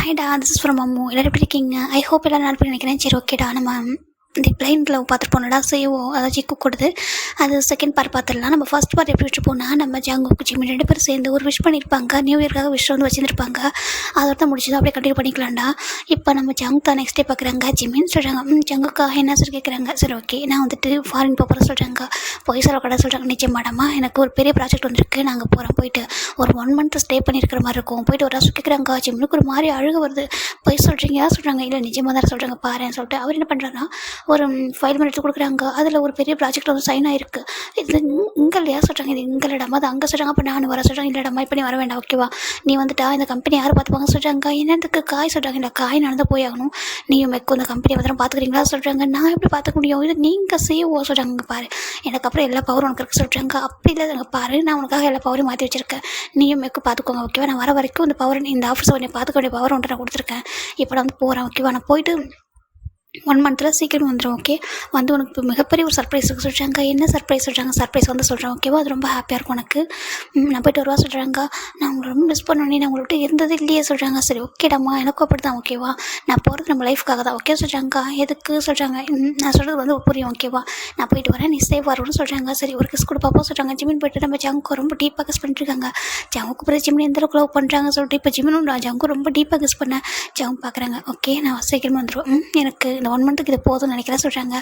ஹாய்டா, this is from Ammu. எல்லாரும் எப்படி இருக்கீங்க? ஐ ஹோப் எல்லாரும் நல்லா இருப்பீங்கன்னு நினைக்கிறேன். சரி, ஓகேடா. நம்ம இந்த பிளைன் லவ் பார்த்துட்டு போனோடா, சிஓ அதாவது ஜிக்கு கொடுது. அது செகண்ட் பார்ட் பார்த்துடலாம். நம்ம ஃபர்ஸ்ட் பார்ட் எப்படி வச்சுருப்போம்னா, நம்ம ஜங்குக்கு ஜிமின் 2 பேரும் சேர்ந்து ஒரு விஷ் பண்ணியிருப்பாங்க. நியூ இயர்க்காக விஷ் வந்து வச்சுருப்பாங்க. அதோட தான் முடிச்சது. அப்படியே கண்டினியூ பண்ணிக்கலாம்டா. இப்போ நம்ம ஜங்க் தான் நெக்ஸ்ட் டே பார்க்குறாங்க. ஜிமின் சொல்கிறாங்க, ஜங்குக்காக என்ன சார் கேட்குறாங்க. சரி, ஓகே, நான் வந்துட்டு ஃபாரின் போகிறேன் சொல்கிறாங்க. போய் சொல்லக்கூடாது சொல்கிறாங்க. நிச்சயம் மேடமா, எனக்கு ஒரு பெரிய ப்ராஜெக்ட் வந்துருக்கு, நாங்கள் போகிறோம். போயிட்டு ஒரு 1 month ஸ்டே பண்ணியிருக்கிற மாதிரி இருக்கும். போயிட்டு ஒரு ராசு கேட்குறாங்க. ஜிம்னுக்கு ஒரு மாதிரி அழுக வருது. போய் சொல்கிறீங்க சொல்கிறாங்க. இல்லை, நிஜமாக தான் சொல்கிறாங்க பாருன்னு சொல்லிட்டு அவர் என்ன பண்ணுறாங்கன்னா, ஒரு ஃபைல் எடுத்து கொடுக்குறாங்க. அதில் ஒரு பெரிய ப்ராஜெக்ட் வந்து சைன் ஆகிருக்கு. இது இங்கே இல்லையா சொல்கிறாங்க. இது இங்கே இல்லடாமா, அது அங்கே சொல்கிறாங்க. அப்போ நான் வர சொல்கிறாங்க. இல்லடாமா, இப்போ நீ வர வேண்டாம், ஓகேவா, நீ வந்துட்டா இந்த கம்பெனி யார் பார்த்துப்பாங்க சொல்கிறாங்க. என்னத்துக்கு காய் சொல்கிறாங்க. இல்லை, காய் நடந்து போய் ஆகணும், நீயும் மெக்கு இந்த கம்பெனி வந்து பார்த்துக்கிறீங்களா சொல்கிறாங்க. நான் எப்படி பார்த்துக்க முடியும், இது நீங்கள் சிஓ சொல்கிறாங்க. பாரு, எனக்கு அப்புறம் எல்லா பவரும் உனக்கு இருக்கு சொல்கிறாங்க. அப்படி இல்லை, அங்கே பாரு, நான் உனக்காக எல்லா பவரையும் மாற்றி வச்சிருக்கேன், நீயும் மெக்கு பார்த்துக்கோங்க, ஓகேவா, நான் வர வரைக்கும் இந்த பவர், இந்த ஆஃபீஸை உன்னை பார்த்துக்க வேண்டிய பவர் ஒன்று நான் கொடுத்துருக்கேன். இப்போ நான் வந்து போகிறேன், ஓகேவா, நான் போயிட்டு 1 month சீக்கிரம் வந்துடும், ஓகே, வந்து உனக்கு இப்போ மிகப்பெரிய ஒரு சர்ப்ரைஸ் இருக்குது சொல்கிறாங்க. என்ன சர்ப்ரைஸ் சொல்கிறாங்க. சர்ப்ரைஸ் வந்து சொல்கிறேன், ஓகேவா, அது ரொம்ப ஹாப்பியாக இருக்கும் உனக்கு. நான் போய்ட்டு வருவா சொல்கிறாங்க. நான் உங்களை ரொம்ப மிஸ் பண்ணோன்னே, நான் உங்கள்கிட்ட இருந்தது இல்லையே சொல்கிறாங்க. சரி, ஓகேடாம்மா, எனக்கும் அப்படி தான், ஓகேவா, நான் போகிறது நம்ம லைஃப்காக தான், ஓகே சொல்கிறாங்க. எதுக்கு சொல்கிறாங்க. நான் சொல்கிறது வந்து புரியும், ஓகேவா, நான் போயிட்டு வரேன், நீ சேஃப் வரும்னு சொல்கிறாங்க. சரி, ஒரு கிஸ் கொடுப்பாப்போ சொல்கிறாங்க. ஜிமின் போய்ட்டு நம்ம ஜங்கு ரொம்ப டீப்பாக கிஸ் பண்ணிட்டுருக்காங்க. ஜங்குக்கு பிறகு ஜிமின் எந்த அளவுக்கு லவ் பண்ணுறாங்க சொல்லிட்டு இப்போ ஜிமினும் ஜங்கு ரொம்ப டீப்பாக கிஸ் பண்ணேன். ஜங்கு பார்க்குறாங்க. ஓகே, நான் சீக்கிரமாக வந்துடுவேன். எனக்கு இந்த 1 month இது போதும்னு நினைக்கிறேன் சொல்கிறாங்க.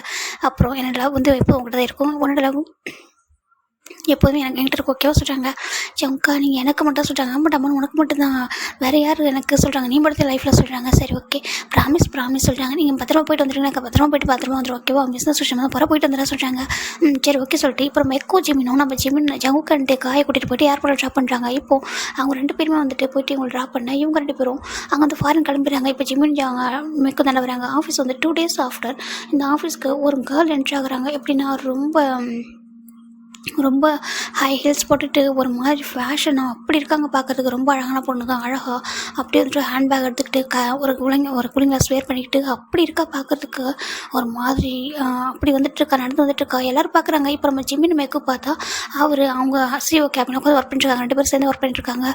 அப்புறம் என்னோட லவ் வந்து எப்போ உங்கள்கிட்ட தான் இருக்கும், உன்னோட லவ் எப்போதுமே எனக்கு என்கிட்ட இருக்கும், ஓகேவா சொல்கிறாங்க. ஜங்கா, நீங்கள் எனக்கு மட்டும் சொல்கிறாங்க. பட் அம்மா உனக்கு மட்டும் தான், வேறு யார் எனக்கு சொல்கிறாங்க, நீ மட்டும் லைஃப்பில் சொல்கிறாங்க. சரி, ஓகே, ப்ராமிஸ் சொல்கிறாங்க. நீங்கள் பத்திரமா போயிட்டு வந்துடுங்க, பத்திரமா போயிட்டு பத்திரமா வந்துடும், ஓகேவா, பிஸ்னஸ் விஷயமா தான் போயிட்டு வந்துடுறேன் சொல்கிறாங்க. சரி, ஓகே சொல்லிட்டு இப்போ நம்ம எக்கோ ஜிமினும் நம்ம ஜிமின் ஜங்குக்கன்ட்டு காயை கூட்டிகிட்டு போயிட்டு ஏர்போர்ட்டில் ட்ராப் பண்ணுறாங்க. இப்போது அவங்க 2 பேருமே வந்துட்டு போயிட்டு இவங்களை ட்ராப் பண்ண இவங்க 2 பேரும் அங்கே வந்து ஃபாரின் கிளம்பிடுறாங்க. இப்போ ஜிமின் மெக்கு தானே வராங்க. ஆஃபீஸ் வந்து 2 days ஆஃப்டர் இந்த ஆஃபீஸ்க்கு ஒரு கேர்ள் என்ட்ரி ஆகுறாங்க. எப்படின்னா ரொம்ப ஹை ஹீல்ஸ் போட்டுட்டு ஒரு மாதிரி ஃபேஷனாக அப்படி இருக்காங்க. பார்க்குறதுக்கு ரொம்ப அழகான பொண்ணு தான், அழகாக அப்படியே வந்துட்டு ஹேண்ட்பேக் எடுத்துக்கிட்டு ஒரு கூலிங் கிளாஸ் வேர் பண்ணிக்கிட்டு அப்படி இருக்கா. பார்க்குறதுக்கு ஒரு மாதிரி அப்படி வந்துட்டுருக்கா, நடந்து வந்துட்டுருக்கா. எல்லோரும் பார்க்குறாங்க. இப்போ நம்ம ஜிமின் மேக்கு பார்த்தா அவங்க சிஓ கேபின் உட்காந்து ஒர்க் பண்ணிட்டுருக்காங்க. 2 பேரும் சேர்ந்து ஒர்க் பண்ணிட்டுருக்காங்க.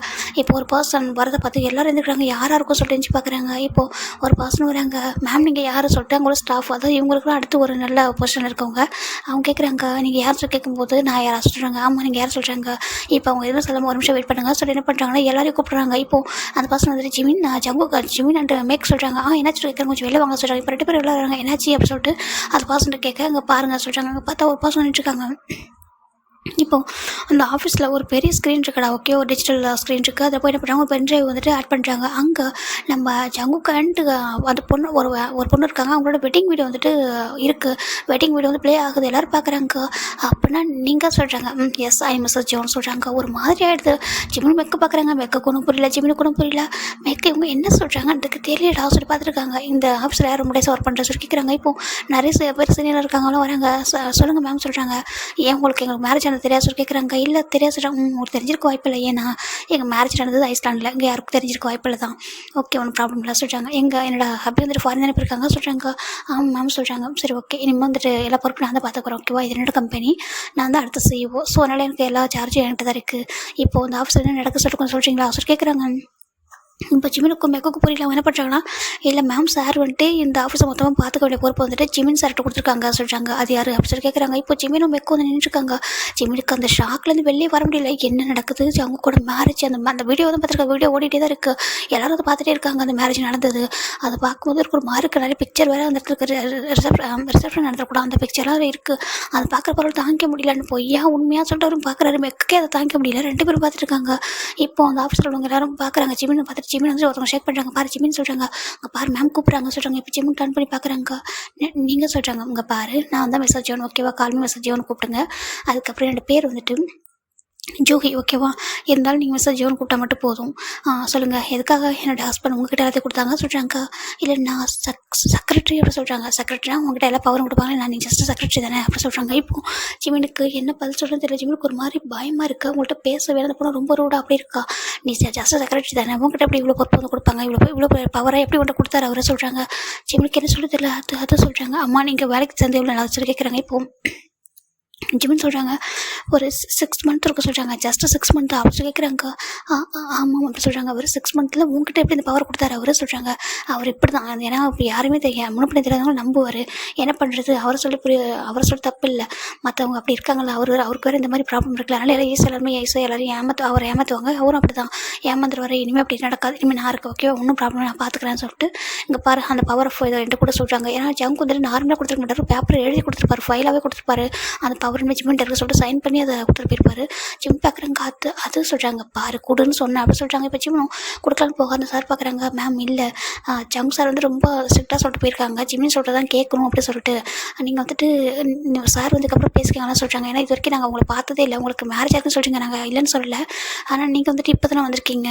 இப்போ ஒரு பர்சன் வரதை பார்த்து எல்லோரும் இருந்துக்கிறாங்க. யாராக இருக்கும் சொல்லிட்டு நினச்சி பார்க்குறாங்க. இப்போது ஒரு பர்சன் வராங்க. மேம், நீங்கள் யார் சொல்லிட்டு அவங்களோட ஸ்டாஃப், அதாவது இவங்களுக்குலாம் அடுத்து ஒரு நல்ல பொசிஷனில் இருக்கவங்க. அவங்க கேட்குறாங்க, நீங்கள் யார் சொல்லி கேட்கும்போது நான் யாராவது சொல்கிறாங்க. ஆமாம், நீங்கள் யார் சொல்கிறாங்க. இப்போ அவங்க எதுவும் சொல்லாமல் 1 நிமிஷம் வெயிட் பண்ணுங்க சொல்லி என்ன பண்ணுறாங்கன்னா எல்லாரையும் கூப்பிட்றாங்க. இப்போது அந்த பர்சன் வந்துட்டு ஜிமின் அண்ட் மேக் சொல்கிறாங்க. என்னாச்சு கேட்குறாங்க, கொஞ்சம் வெளில வாங்க சொல்கிறாங்க. இப்போ 2 பேர் வெளில வராங்க. என்னாச்சு அப்படி சொல்லிட்டு அந்த பர்சன்ட்டு கேட்க அங்கே பாருங்கள் சொல்கிறாங்க. அங்கே பார்த்தா ஒரு பர்சன் நின்றுருக்காங்க. இப்போது அந்த ஆஃபீஸில் ஒரு பெரிய ஸ்க்ரீன் இருக்குடா, ஓகே, ஒரு டிஜிட்டல் ஸ்க்ரீன் இருக்குது. அதில் போய் என்ன பண்ணுறாங்க, ஒரு பென்ட்ரைவ் வந்துட்டு ஆட் பண்ணுறாங்க. அங்கே நம்ம ஜங்குக்கன்ட்டு அந்த பொண்ணு ஒரு பொண்ணு இருக்காங்க. அவங்களோட வெட்டிங் வீடியோ வந்துட்டு இருக்குது. வெட்டிங் வீடியோ வந்து ப்ளே ஆகுது. எல்லோரும் பார்க்குறாங்க. அப்படின்னா நீங்கள் சொல்கிறாங்க. எஸ், ஐ மிஸ் ஜோன் சொல்கிறாங்க. ஒரு மாதிரி ஆகிடுது. ஜிமின் மெக்கு பார்க்குறாங்க. மெக்கு ஒன்றும் புரியல, ஜிமினுக்கு ஒன்றும் புரியல. மெக்கு இவங்க என்ன சொல்கிறாங்க அதுக்கு தெரியலடா சொல்லி பார்த்துருக்காங்க. இந்த ஆஃபீஸில் யார் ரொம்ப டேஸ் ஒர்க் பண்ணுற சொல்லி கேட்குறாங்க. இப்போது நிறைய பேர் சீனியர் இருக்காங்களும் வராங்க. சொல்லுங்கள் மேம் சொல்கிறாங்க. ஏன் எங்களுக்கு மேரேஜ் ஆனது தெரியாது சொல்லி கேட்குறாங்க. இல்லை தெரியாது சொல்கிறாங்க. உங்களுக்கு தெரிஞ்சிருக்க வாய்ப்பு இல்லை, ஏன்னா எங்கள் மேரேஜ் நடந்தது ஐஸ்லாண்டில், இங்கே யாருக்கும் தெரிஞ்சிருக்க வாய்ப்பு இல்லை தான். ஓகே, ஒன்றும் ப்ராப்ளம் இல்லை சொல்கிறாங்க. என்னோட ஹப்பி வந்துட்டு ஃபாரின் தானே போயிருக்காங்க சொல்கிறாங்க. ஆமாம் மேம் சொல்கிறாங்க. சரி, ஓகே, இனிமேல் வந்துட்டு எல்லா பொறுப்பும் நான் தான் பார்த்துக்குறேன், ஓகேவா, இது என்னோட கம்பெனி, நான் தான் அடுத்து செய்வோம். ஸோ அதனால் எனக்கு எல்லா சார்ஜும் என்கிட்ட தான் இருக்குது. இப்போது இந்த ஆஃபீஸில் என்ன நடக்க சொல்லிட்டு சொல்கிறீங்களா சொல்லி கேட்குறாங்க. இப்போ ஜிமினுக்கும் மெக்குக்கும் புரியல. அவங்க என்ன பண்ணுறாங்கன்னா, இல்லை மேம், சார் வந்துட்டு இந்த ஆஃபீஸை மொத்தமாக பார்த்துக்க வேண்டிய பொறுப்பு வந்துட்டு ஜிமின் சார்கிட்ட கொடுத்துருக்காங்க சொல்கிறாங்க. அது யார் அப்படி சொல்லி கேட்குறாங்க. இப்போ ஜிமினும் மெக்கும் வந்து நின்றுருக்காங்க. ஜிமினுக்கு அந்த ஷாக்லேருந்து வெளியே வர முடியல. என்ன நடக்குது, அவங்க கூட மேரேஜ் அந்த வீடியோ தான் பார்த்துருக்காங்க. வீடியோ ஓடிட்டே தான் இருக்குது. எல்லோரும் அதை பார்த்துட்டே இருக்காங்க. அந்த மேரேஜ் நடந்தது அதை பார்க்கும்போது ஒரு மார்க்கு நிறைய பிக்சர் வேறு அந்த ரிசப்ஷன் நடந்துக்கூட அந்த பிக்சர்லாம் இருக்குது. அதை பார்க்குற பொருள் தாங்க முடியலன்னு பொய்யா உண்மையாக சொல்லிட்டு அவரும் பார்க்குறாரு. மெக்கே அதை தாங்க முடியல. 2 பேரும் பார்த்துட்டு இருக்காங்க. இப்போ அந்த ஆஃபீஸில் உள்ளவங்க எல்லாரும் பார்க்குறாங்க. ஜிமின் பார்த்துட்டு ஜிமின் வந்து ஒருத்தவங்க ஷேக் பண்ணுறாங்க. பாரு ஜிமின் சொல்கிறாங்க. அங்கே பாரு மேம் கூப்பிட்றாங்க சொல்கிறாங்க. இப்போ ஜிமின் டர்ன் பண்ணி பார்க்குறாங்க. நீங்கள் சொல்கிறாங்க, இங்கே பாரு, நான் தான் மெசேஜ் ஆகணும், ஓகேவா, கால்மி மெசேஜ் ஆகணும் கூப்பிட்டுங்க. அதுக்கப்புறம் 2 பேர் வந்துட்டு ஜூஹி, ஓகேவா, இருந்தாலும் நீங்கள் மெசேஜ் ஜோன் கூப்பிட்டா மட்டும் போதும். சொல்லுங்கள், எதுக்காக என்னோடய ஹஸ்பண்ட் உங்ககிட்ட எல்லாத்தையும் கொடுத்தாங்க சொல்கிறாங்க. இல்லை, நான் செக்ரட்டரி அப்படி சொல்கிறாங்க. செக்ரட்டரினா உங்ககிட்ட எல்லா பவரும் கொடுப்பாங்க, நான் நீ ஜஸ்ட் செக்ரட்டரி தானே அப்படி சொல்கிறாங்க. இப்போ ஜிமினுக்கு என்ன பதில் சொல்கிறது தெரியல. ஜிமினுக்கு ஒரு மாதிரி பயமாக இருக்குது. உங்கள்கிட்ட பேச வேலை போனால் ரொம்ப ரூடாக அப்படி இருக்கா. நீ ஜஸ்ட் செக்ரட்டரி தானே, உங்ககிட்ட எப்படி இவ்வளோ பொறுப்பு வந்து கொடுப்பாங்க, இவ்வளோ பவரை எப்படி உங்கள்கிட்ட கொடுத்தாரு அவரை சொல்கிறாங்க. ஜிமினுக்கு என்ன சொல்கிறது தெரியல. அதை சொல்கிறாங்க. அம்மா, நீங்கள் வேலைக்கு சேர்ந்து இவ்வளோ நல்லா சொல்லி கேட்குறாங்க. இப்போ ஜிமின் சொல்கிறாங்க ஒரு 6 மந்த் இருக்க சொல்கிறாங்க. ஜஸ்ட் 6 மந்த் அவர் கேட்குறாங்க. ஆமாம் அப்படி சொல்கிறாங்க. அவர் 6 மந்த்தில் உங்ககிட்ட எப்படி இந்த பவர் கொடுத்தாரு அவரே சொல்கிறாங்க. அவர் இப்படி தான், ஏன்னா அப்படி யாருமே தெரியாது, முன்னப்படி தெரியாதவங்க நம்புவார். என்ன பண்ணுறது, அவரை சொல்லி தப்பு இல்லை, மற்றவங்க அப்படி இருக்காங்களா, அவருக்கு வேறு இந்த மாதிரி ப்ராப்ளம் இருக்குல்ல, அதனால் எல்லாருமே எல்லாரும் அவரை ஏமாற்றுவாங்க. அவரும் அப்படி தான் ஏமாந்துருவார். இனிமேல் அப்படி நடக்காது, இனிமேல் நான் இருக்கேன், ஓகே ஒன்றும் ப்ராப்ளம், நான் பார்த்துக்கிறேன்னு சொல்லிட்டு இங்கே பாரு அந்த பவர் ஆஃப் இதை என்கிட்ட கூட சொல்கிறாங்க. ஏன்னா ஜங்க் வந்துட்டு நார்மலாக கொடுத்துருக்க மாட்டார், பேப்பர் எழுதி கொடுத்துருப்பாரு, ஃபைலாகவே கொடுத்துருப்பாரு. அந்த பவர் மேனேஜ்மெண்ட் இருக்க சொல்லிட்டு சைன் பண்ணி அதை கொடுத்துட்டு போயிருப்பாரு. ஜிம் பார்க்குறாங்க, அது சொல்கிறாங்க பாரு கொடுன்னு சொன்னேன் அப்படி சொல்கிறாங்க. இப்போ ஜிம்னும் கொடுக்கலான்னு போக அந்த சார் பார்க்குறாங்க. மேம் இல்லை, ஜங்க் சார் வந்து ரொம்ப ஸ்ட்ரிக்டாக சொல்லிட்டு போயிருக்காங்க, ஜிம்மின்னு சொல்லிட்டு தான் கேட்கணும் அப்படி சொல்லிட்டு நீங்கள் வந்துட்டு சார் வந்ததுக்கப்புறம் பேசிக்கலாம் சொல்கிறாங்க. ஏன்னா இது வரைக்கும் நாங்கள் உங்களை பார்த்ததே இல்லை, உங்களுக்கு மேரேஜ் ஆகுதுன்னு சொல்கிறீங்க, நாங்கள் இல்லைன்னு சொல்லலை, ஆனால் நீங்கள் வந்துட்டு இப்போ தானே வந்திருக்கீங்க,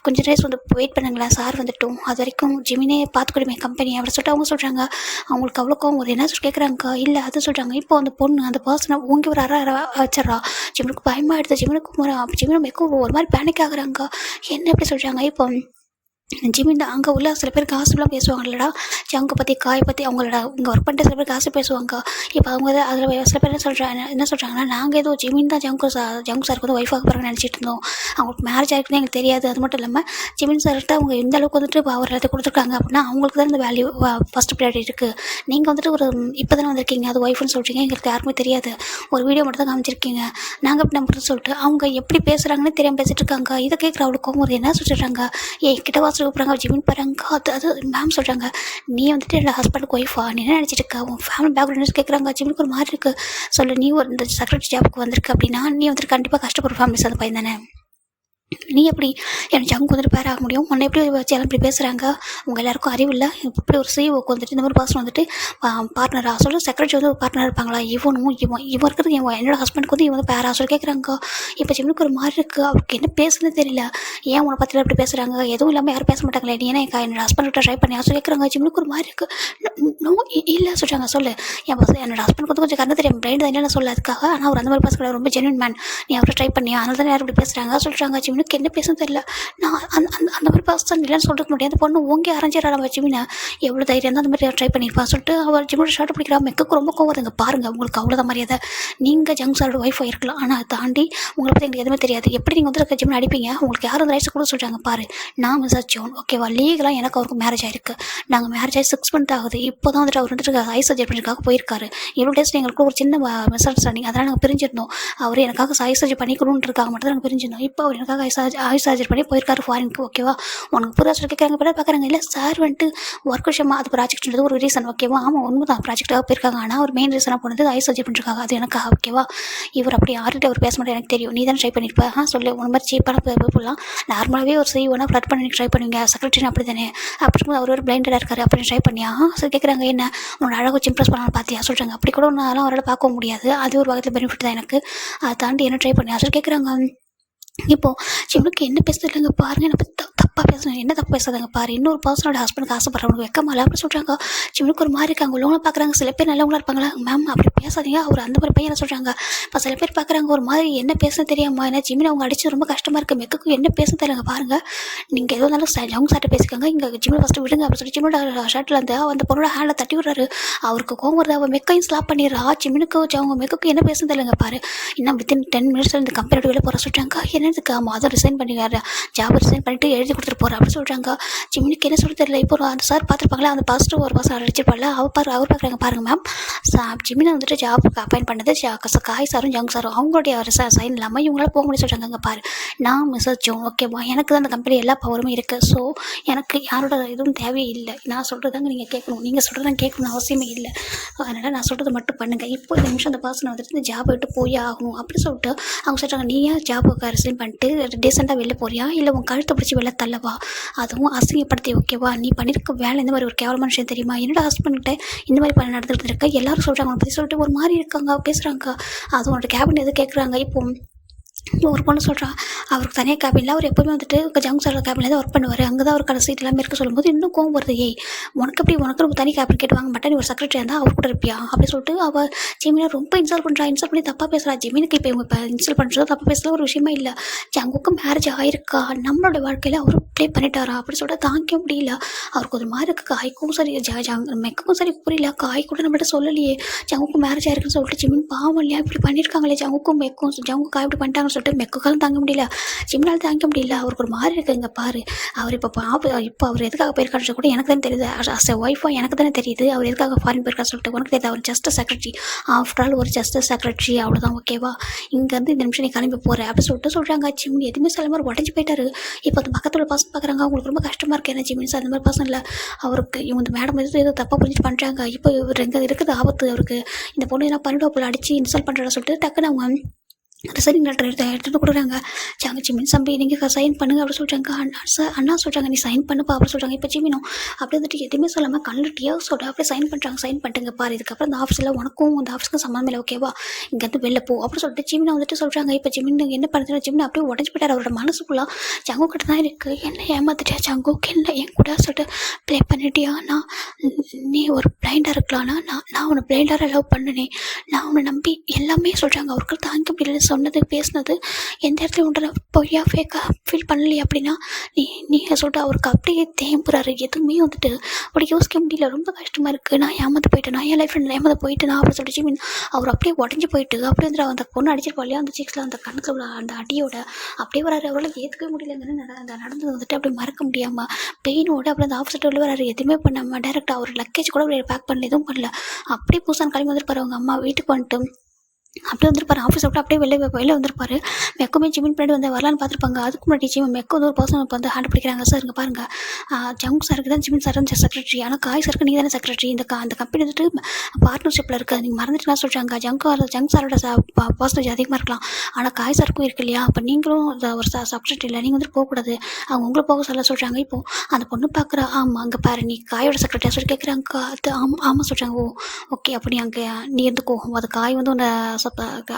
கொஞ்சம் டேஸ் வந்து வெயிட் பண்ணுங்களேன், சார் வந்துட்டோம், அது வரைக்கும் ஜிமினே பார்த்துக்கிடுமே கம்பெனி அப்படி சொல்லிட்டு அவங்க சொல்கிறாங்க. அவங்களுக்கு அவ்வளோக்கும் ஒரு என்ன சொல்லி கேட்குறாங்க. இல்லை அது சொல்கிறாங்க. இப்போ அந்த பொண்ணு அந்த பர்சனை ஊங்கி ஒரு வச்சிட்றா. ஜிம்னுக்கு பயமாக எடுத்து ஜிம்னுக்கு மெக்கும் ஒரு மாதிரி பேனிக் ஆகுறாங்க. என்ன எப்படி சொல்கிறாங்க. இப்போ ஜிமின் அங்கே உள்ள சில பேர் காசுலாம் பேசுவாங்க இல்லைடா, ஜங்கை பற்றி காயை பற்றி அவங்களோட இங்கே ஒர்க் பண்ணிட்டு சில பேர் காசு பேசுவாங்க. இப்போ அவங்க அதில் சில பேர் என்ன சொல்கிறாங்கன்னா, நாங்கள் ஏதோ ஜிமின் தான் ஜங்கு சாருக்கு வந்து ஒய்ஃபாக போகிறாங்கன்னு நினச்சிட்டு இருந்தோம், அவங்களுக்கு மேரேஜ் ஆகிருக்குன்னு எங்களுக்கு தெரியாது. அது மட்டும் இல்லாமல் ஜிமின் சார்கிட்ட அவங்க எந்த அளவுக்கு வந்துட்டு அவர் இடத்த கொடுத்துருக்காங்க அப்படின்னா அவங்களுக்கு தான் இந்த வேல்யூ ஃபஸ்ட் ப்ரையாரிட்டி இருக்குது. நீங்கள் வந்துட்டு ஒரு இப்போ தானே வந்திருக்கீங்க, அது ஒய்ஃப்னு சொல்கிறீங்க, எங்களுக்கு யாருக்குமே தெரியாது, ஒரு வீடியோ மட்டும் தான் காமிச்சிருக்கீங்க, நாங்கள் அப்படி நம்புறது சொல்லிட்டு அவங்க எப்படி பேசுகிறாங்கன்னு தெரியாமல் பேசிட்டு இருக்காங்க. இதை கேட்குற அவளுக்கும் ஒரு என்ன சொல்லிடுறாங்க. கிட்ட வாசல் கூப்பிட்றாங்க. ஜிமின் பாருங்க, அது மேம் சொல்கிறாங்க, நீ வந்துட்டு என்னோட ஹஸ்பண்டுக்கு ஒய்ஃபா, நீ என்ன நினச்சிட்டு இருக்க, உன் ஃபேமிலி பேக்ரவுண்ட் கேட்குறாங்க. ஜிமினுக்கு ஒரு மாதிரி இருக்குது. சொல்லு, நீ ஒரு இந்த செக்ரட்டரி ஜாபுக்கு வந்திருக்கு அப்படின்னா நீ வந்துட்டு கண்டிப்பாக கஷ்டப்படுற ஃபேமிலிஸ் அந்த பையன் தானே, நீ எப்படி எனக்கு ஜங்கு வந்துட்டு பேர் ஆக முடியும், உன்னை எப்படி வச்சு எல்லாம் இப்படி பேசுகிறாங்க, உங்கள் எல்லாருக்கும் அறிவு இல்லை, இப்படி ஒரு சிஓக்கு வந்துட்டு இந்த மாதிரி பர்சன் வந்துட்டு பார்ட்னராக சொல்லி செக்ரட்டரி வந்து பார்ட்னர் இருப்பாங்களா, இவன் இருக்கிறது என்னோட ஹஸ்பண்டுக்கு வந்து இவன் வந்து பேரா சொல்லி கேட்குறாங்க. இப்போ ஜிம்னுக்கு ஒரு மாதிரி இருக்குது, அவருக்கு என்ன பேசுன்னு தெரியல, ஏன் உன்னை பற்றியில் இப்படி பேசுகிறாங்க, எதுவும் இல்லாமல் யாரும் பேச மாட்டாங்களே, நீ ஏன்னா என்னோட ஹஸ்பண்ட்கிட்ட ட்ரை பண்ணி சொல்லி கேட்குறாங்க. ஜிம்னுக்கு ஒரு மாதிரி இருக்குது. நோ இல்லை சொல்கிறாங்க. சொல்லு, என்னோட ஹஸ்பண்டுக்கு வந்து கொஞ்சம் கண்ணு தெரியும், பிரைண்ட் தான் என்னென்ன சொல்ல அதுக்காக, ஆனால் அவர் அந்த மாதிரி பேச ரொம்ப ஜென்யூன் மேன், நீ அவரை ட்ரை பண்ணி அதனால தான் யாரும் இப்படி பேசுகிறாங்க சொல்கிறாங்க. ஜிம்னுக்கு என்ன பேசணும் தெரியல, நான் அந்த மாதிரி பர்சன் இல்லைன்னு சொல்லிட்டு முடியாது. அந்த பொண்ணு ஓங்கி அரைஞ்சிடறாங்க. ஜிமினை எவ்வளோ தைரியம் தான் அந்த மாதிரி ட்ரை பண்ணியிருப்பான்னு சொல்லிட்டு அவர் ஜிமினோட ஷர்ட் பிடிக்கிறா. மெக்குக்கு ரொம்ப கோவம் வருதுங்க. பாருங்கள், உங்களுக்கு அவ்வளோதான் மரியாதை, நீங்கள் ஜங்க் சாரோட ஒய்ஃபாக இருக்கலாம், ஆனால் அதை தாண்டி உங்களை பற்றி எங்களுக்கு எதுவுமே தெரியாது, எப்படி நீங்கள் வந்து ஜிமினை அடிப்பீங்க, உங்களுக்கு யாரும் ரைட்ஸ் கூட சொல்கிறாங்க. பாரு, நான் மிஸ்ஸஸ் ஜோன், ஓகேவா, லீகலாக எனக்கு அவருக்கு மேரேஜ் ஆயிருக்கு, நாங்கள் மேரேஜ் ஆகி 6 மந்த் ஆகுது, இப்போ தான் வந்துட்டு அவர் வந்துட்டு ஐ சர்ஜரி பண்ணிருக்காக போயிருக்காரு. இவ்வளோ டேஸ் எங்களுக்கு ஒரு சின்ன மிஸ் அண்டர்ஸ்டாண்டிங், அதனால் நாங்கள் பிரிஞ்சிருந்தோம். அவர் எனக்காக ஐ சர்ஜரி பண்ணிக்கணும்னு இருக்காங்க மட்டும் தான் நாங்கள் பிரிஞ்சிருந்தோம். இப்போ அவர் எனக்காக ஐ சர்ஜரி பண்ணி போயிருக்காரு ஃபாரினுக்கு, ஓகேவா, உனக்கு புரியா சொல்லி கேட்குறாங்க. பேர் பார்க்குறாங்க. இல்லை சார் வந்துட்டு ஒர்க் விஷயமா அது ப்ராஜெக்ட்ன்றது ஒரு ரீசன், ஓகேவா, ஆமாம் உண்மை தான் ப்ராஜெக்டாக போயிருக்காங்க, ஆனால் ஒரு மெயின் ரீசனாக போனது ஐ சர்ஜரி பண்ணிருக்காங்க, அது எனக்காக, ஓகேவா, இவர் அப்படி யார்கிட்ட அவர் பேச மாட்டேன் எனக்கு தெரியும், நீ தான் ட்ரை பண்ணியிருப்பேன், சொல்லு, உன மாதிரி சீப்பான போகலாம், நார்மலாகவே ஒரு சிஓனா ஃப்ளட் பண்ணி ட்ரை பண்ணுவீங்க, செக்ரட்டரி அப்படி தானே, அப்படி அவர் ஒரு பிளைண்டடாக இருக்காரு அப்படின்னு ட்ரை பண்ணியா சொல்லி கேட்குறாங்க. என்ன உன்னோட அழகு வச்சு இம்ப்ரெஸ் பண்ணலாம் பார்த்தியா சொல்கிறாங்க. அப்படி கூட ஒன்றாலும் அவரால் பார்க்க முடியாது, அது ஒரு வகையில் பெனிஃபிட் தான் எனக்கு, அதை தாண்டி என்ன ட்ரை பண்ணியா சொல்லி கேட்குறாங்க. இப்போது ஜிம்னுக்கு என்ன பேசுறது இல்லைங்க, பாருங்கள் என்னை பற்றி தப்பாக பேசுகிறேன், என்ன தப்பு பேசாதாங்க பாரு, இன்னொரு பர்சனோட ஹஸ்பண்டுக்கு ஆசைப்படுறவங்களுக்கு வைக்கமால அப்படி சொல்கிறாங்க. ஜிம்னுக்கு ஒரு மாதிரி இருக்காங்க, உள்ளவங்க பார்க்குறாங்க, சில பேர் நல்லவங்களா இருப்பாங்களா, மேம் அப்படி பேசாதீங்க, அவர் அந்த மாதிரி பையன் சொல்கிறாங்க. இப்போ சில பேர் பார்க்குறாங்க ஒரு மாதிரி என்ன பேச தெரியாமா, ஏன்னா ஜிம்மினை அவங்க அடிச்சு ரொம்ப கஷ்டமாக இருக்குது, மெக்குக்கு என்ன பேச தெரியலங்க. பாருங்கள், நீங்கள் எதுவும் இருந்தாலும் அவங்க சார்ட்ட பேசிக்காங்க, இங்கே ஜிம்மில் ஃபஸ்ட்டு விடுங்க அப்படின்னு சொல்லி ஜிம்மோட ஷர்ட்டில் அந்த பொண்ணோட ஹேண்டில் தட்டி விடுறாரு. அவருக்கு கோவம் வருது, அவள் மெக்கையும் ஸ்லாப் பண்ணிடுறா. ஜிம்னுக்கு அவங்க மெக்குக்கு என்ன பேச தெரியலங்க. பாரு, இன்னும் வித்தின் 10 மினிட்ஸில் இந்த கம்பெனி வெளியே போகிற சொல்கிறாங்க. என்னதுக்கு அதை ரிசைன் பண்ணிடுறாரு, ஜாப் ரிசைன் பண்ணிட்டு எழுதி கொடுத்துட்டு போகிறேன் அப்படின்னு சொல்கிறாங்க. ஜிம்னுக்கு என்ன சொல்ல தெரியல. இப்போ அந்த சார் பார்த்துருப்பாங்களா, அந்த பாஸ்ட்டு ஒரு மாதம் அடிச்சிருப்பாள், அவர் பார்க்குறாங்க. பாருங்கள் மேம், ஜிம்மினை வந்துட்டு ஜாபுக்கு அப்பாயின் பண்ணது காய் சாரும் ஜங் சாரும், அவங்களுடைய சைன் இல்லாமல் இவங்களால போக முடியும் சொல்கிறாங்க. அங்கே பாரு, நான் மிஸ்ஸஸ் ஜோன், ஓகேவா, எனக்கு தான் அந்த கம்பெனி எல்லா பவருமே இருக்குது, ஸோ எனக்கு யாரோட இதுவும் தேவையே இல்லை, நான் சொல்கிறதாங்க நீங்கள் கேட்கணும், நீங்கள் சொல்கிறதான் கேட்கணும்னு அவசியமே இல்லை, அதனால் நான் சொல்கிறது மட்டும் பண்ணுங்கள், இப்போ இந்த நிமிஷம் அந்த பர்சனை வந்துட்டு இந்த ஜாப் விட்டு போய் ஆகணும் அப்படி சொல்லிட்டு அவங்க சொல்கிறாங்க. நீ ஏன் ஜாபுக்கு ரிசைன் பண்ணிட்டு டீசெண்டாக வெளில போறியா, இல்லை உன் கழுத்தை பிடிச்சி வெளில தள்ளவா, அதுவும் அசிங்கப்படுத்தி, ஓகேவா, நீ பண்ணியிருக்க வேலை இந்த மாதிரி ஒரு கேவலமான விஷயம் தெரியுமா, என்னோட ஹஸ்பண்ட்கிட்ட இந்த மாதிரி பண்ண நடந்துகிட்டு இருக்க, எல்லாரும் சொல்கிறாங்க உன்னை பற்றி சொல்லிட்டு ஒரு மாதிரி இருக்காங்க பேசுகிறாங்க. அது உன்னோட கேபின் எது கேட்குறாங்க. இப்போ ஒரு பொண்ணு சொல்கிறா, அவருக்கு தனியாக கேபினில் அவர் எப்போவுமே வந்துட்டு ஜங்க் சாரோட கேபினில் தான் ஒர்க் பண்ணுவார். அங்கே தான் அவருக்கான சீட் எல்லாமே இருக்க சொல்லும்போது இன்னும் கோவம் வருது. ஏய் உனக்கு தனி கேபின் கேட்டு வாங்க மாட்டேன், நீ ஒரு செக்ரட்டரியாக இருந்தால் அவர் கூட இருப்பியா அப்படி சொல்லிட்டு அவள் ஜிமினை ரொம்ப இன்சல்ட் பண்ணுறா. இன்சல்ட் பண்ணி தப்பாக பேசுகிறா. ஜிமினுக்கு இப்போ இவங்க இப்போ இன்சல்ட் பண்ணுறதோ தப்பாக பேசல ஒரு விஷயமே இல்லை. ஜங்குக்கு மேரேஜ் ஆயிருக்கா, நம்மளோட வாழ்க்கையில் அவர் ப்ளே பண்ணிட்டாரா அப்படி சொல்லிட்டு தாங்கிக்க முடியல. அவருக்கு ஒரு மாதிரி இருக்குது. காய்க்கும் சரி மெக்குக்கும் சரி புரியல. காய் கூட நம்மள்ட்ட சொல்லலையே ஜங்குக்கு மேரேஜ் ஆயிருக்குன்னு சொல்லிட்டு ஜிமின் பாவம் இல்லையா இப்படி பண்ணியிருக்காங்களே ஜங்குக்கும் ஜங்கு காய் இப்படி பண்ணிட்டாங்கன்னு சொல்லிட்டு மெக்குக்காலும் தாங்க முடியல, ஜிம்னாலும் தாங்க முடியல. அவருக்கு ஒரு மாதிரி இருக்குங்க பாரு. அவர் இப்போ அவர் எதுக்காக போயிருக்காரு கூட எனக்கு தானே தெரியுது. அஸ் எ ஒய்ஃபாக எனக்கு தானே தெரியுது அவர் எதுக்காக ஃபாரின் போயிருக்காரு சொல்லிட்டு. உனக்கு தெரியுது அவர் ஜஸ்ட் செக்ரட்டரி, ஆஃப்டர் ஆல் ஒரு ஜஸ்ட் செக்ரட்டரி அவ்வளோதான், ஓகேவா? இங்கேருந்து இந்த நிமிஷம் நீ கிளம்பி போகிறேன் அப்படி சொல்கிறாங்க. ஜிமின் எதுவுமே சொல்ல மாதிரி உடஞ்சி போயிட்டாரு. இப்போ அந்த பக்கத்தில் பசங்க பார்க்குறாங்க, அவங்களுக்கு ரொம்ப கஷ்டமாக இருக்குது. ஏன்னா ஜிமின் சார் அந்த மாதிரி பசங்க இல்லை, அவருக்கு இவங்க மேடம் ஏதோ தப்பாக புரிஞ்சு பண்ணுறாங்க. இப்போ இவர் எங்கே இருக்குது ஆபத்து அவருக்கு, இந்த பொண்ணு என்ன பண்ணிட்டு அடிச்சு இன்ஸ்டால் பண்ணுறா சொல்லிட்டு டக்குன்னு அவங்க ரிசைனிங் லெட்டர் எடுத்துகிட்டு கொடுக்குறாங்க. ஜிமின் சம்பி நீங்கள் சைன் பண்ணுங்க அப்படி சொல்கிறாங்க. அண்ணா சொல்கிறாங்க நீ சைன் பண்ணுப்பா அப்படி சொல்கிறாங்க. இப்போ ஜிமினும் அப்படி வந்துட்டு எதுவுமே சொல்லாமல் கண்ணில் டியர்ஸ் சொல்லிட்டு அப்படியே சைன் பண்ணுறாங்க. சைன் பண்ணிட்டுங்க பாரு, இதுக்கப்புறம் இந்த ஆஃபீஸில் உனக்கும் அந்த ஆஃபீஸ்க்கும் சம்மந்தம் இல்லை, ஓகேவா? இங்கேருந்து வெளில போ அப்படி சொல்லிட்டு ஜிமினை வந்துட்டு சொல்கிறாங்க. இப்போ ஜிமின் என்ன பண்ணுறது, ஜிமின் அப்படியே உடஞ்சி போயிட்டார். அவரோட மனசுக்குள்ளே ஜங்கு கிட்ட தான் இருக்குது. என்ன ஏமாத்திட்டியா ஜங்குக்கு, என்ன என் கூட சொல்லிட்டு ப்ளே பண்ணிட்டியா, நீ ஒரு பிளைண்டாக இருக்கலாம்னா நான் உன்னை பிளைண்டாக லவ் பண்ணினேன், நான் உன்னை நம்பி எல்லாமே சொல்கிறாங்க. அவருக்கு தாங்க முடியல சொன்னது பேசினது எந்த இடத்துல உண்டல பொய்யா ஃபேக்காக ஃபீல் பண்ணலையே அப்படின்னா நீங்கள் சொல்லிட்டு அவருக்கு அப்படியே தேம்புறாரு. எதுவுமே வந்துட்டு அப்படி யோசிக்க முடியல. ரொம்ப கஷ்டமாக இருக்குது. நான் ஏமாந்து போயிட்டேன், நான் என் லைஃப்பில் ஏமாந்து போயிட்டு நான் அப்படி சொல்லிட்டு ஜிமின் அவர் அப்படியே உடஞ்சி போயிட்டு அப்படியே வந்து அந்த பொண்ணு அடிச்சிருப்பா இல்லையா அந்த சீக்ஸில் அந்த கணக்கில் உள்ள அந்த அடியோட அப்படியே வராரு. அவரால் ஏற்றுக்கவே முடியலங்கன்னு நடந்தது வந்துட்டு அப்படியே மறக்க முடியாமல் பெயினோடு அப்படியே அந்த ஆஃபீஸர் உள்ள வராரு. எதுவுமே பண்ணாமல் டேரெக்டாக அவர் லக்கேஜ் கூட பேக் பண்ணல, எதுவும் பண்ணல. அப்படியே பூசான் கிளம்பி வந்துருப்பாரு. அவங்க அம்மா வீட்டுக்கு வந்துட்டு அப்படியே வந்துருப்பாரு. ஆஃபீஸ் விட்டு அப்படியே வெளில வந்திருப்பாரு. மெக்குமே ஜிமின் பின்னாடி வந்து வரலான்னு பார்த்துருப்பாங்க. அதுக்கு முன்னாடி மெக்கு வந்து ஒரு பர்சன் இப்போ வந்து ஹேண்ட் பிடிக்கிறாங்க. சார் இங்கே பாருங்கள், ஜங்க் சாருக்கு தான் ஜிமின் சார் வந்து செக்ரட்டரி, ஆனால் காய் சாருக்கு நீங்கள் தானே செக்ரட்டரி, அந்த கம்பெனி வந்துட்டு பார்ட்னர்ஷிப்பில் இருக்குது, நீங்கள் மறந்துட்டுலாம் சொல்கிறாங்க. ஜங்க் சாரோட பர்சன்டேஜ் அதிகமாக இருக்கலாம், ஆனால் காய் சாருக்கும் இருக்கு இல்லையா, அப்போ நீங்களும் ஒரு செக்ரட்டரி இல்லை, நீங்கள் வந்துட்டு போகக்கூடாது, அவங்க உங்களை போக சொல்கிறாங்க. இப்போது அந்த பொண்ணு பார்க்குறா, ஆமாம் அங்கே பாரு நீ காயோட செக்ரட்டரியாக சொல்லி கேட்குறாங்க. அது ஆமாம் சொல்கிறாங்க. ஓ ஓகே, அப்படி அங்கே நீ இருந்துக்கோ, அது காய் வந்து உன்னை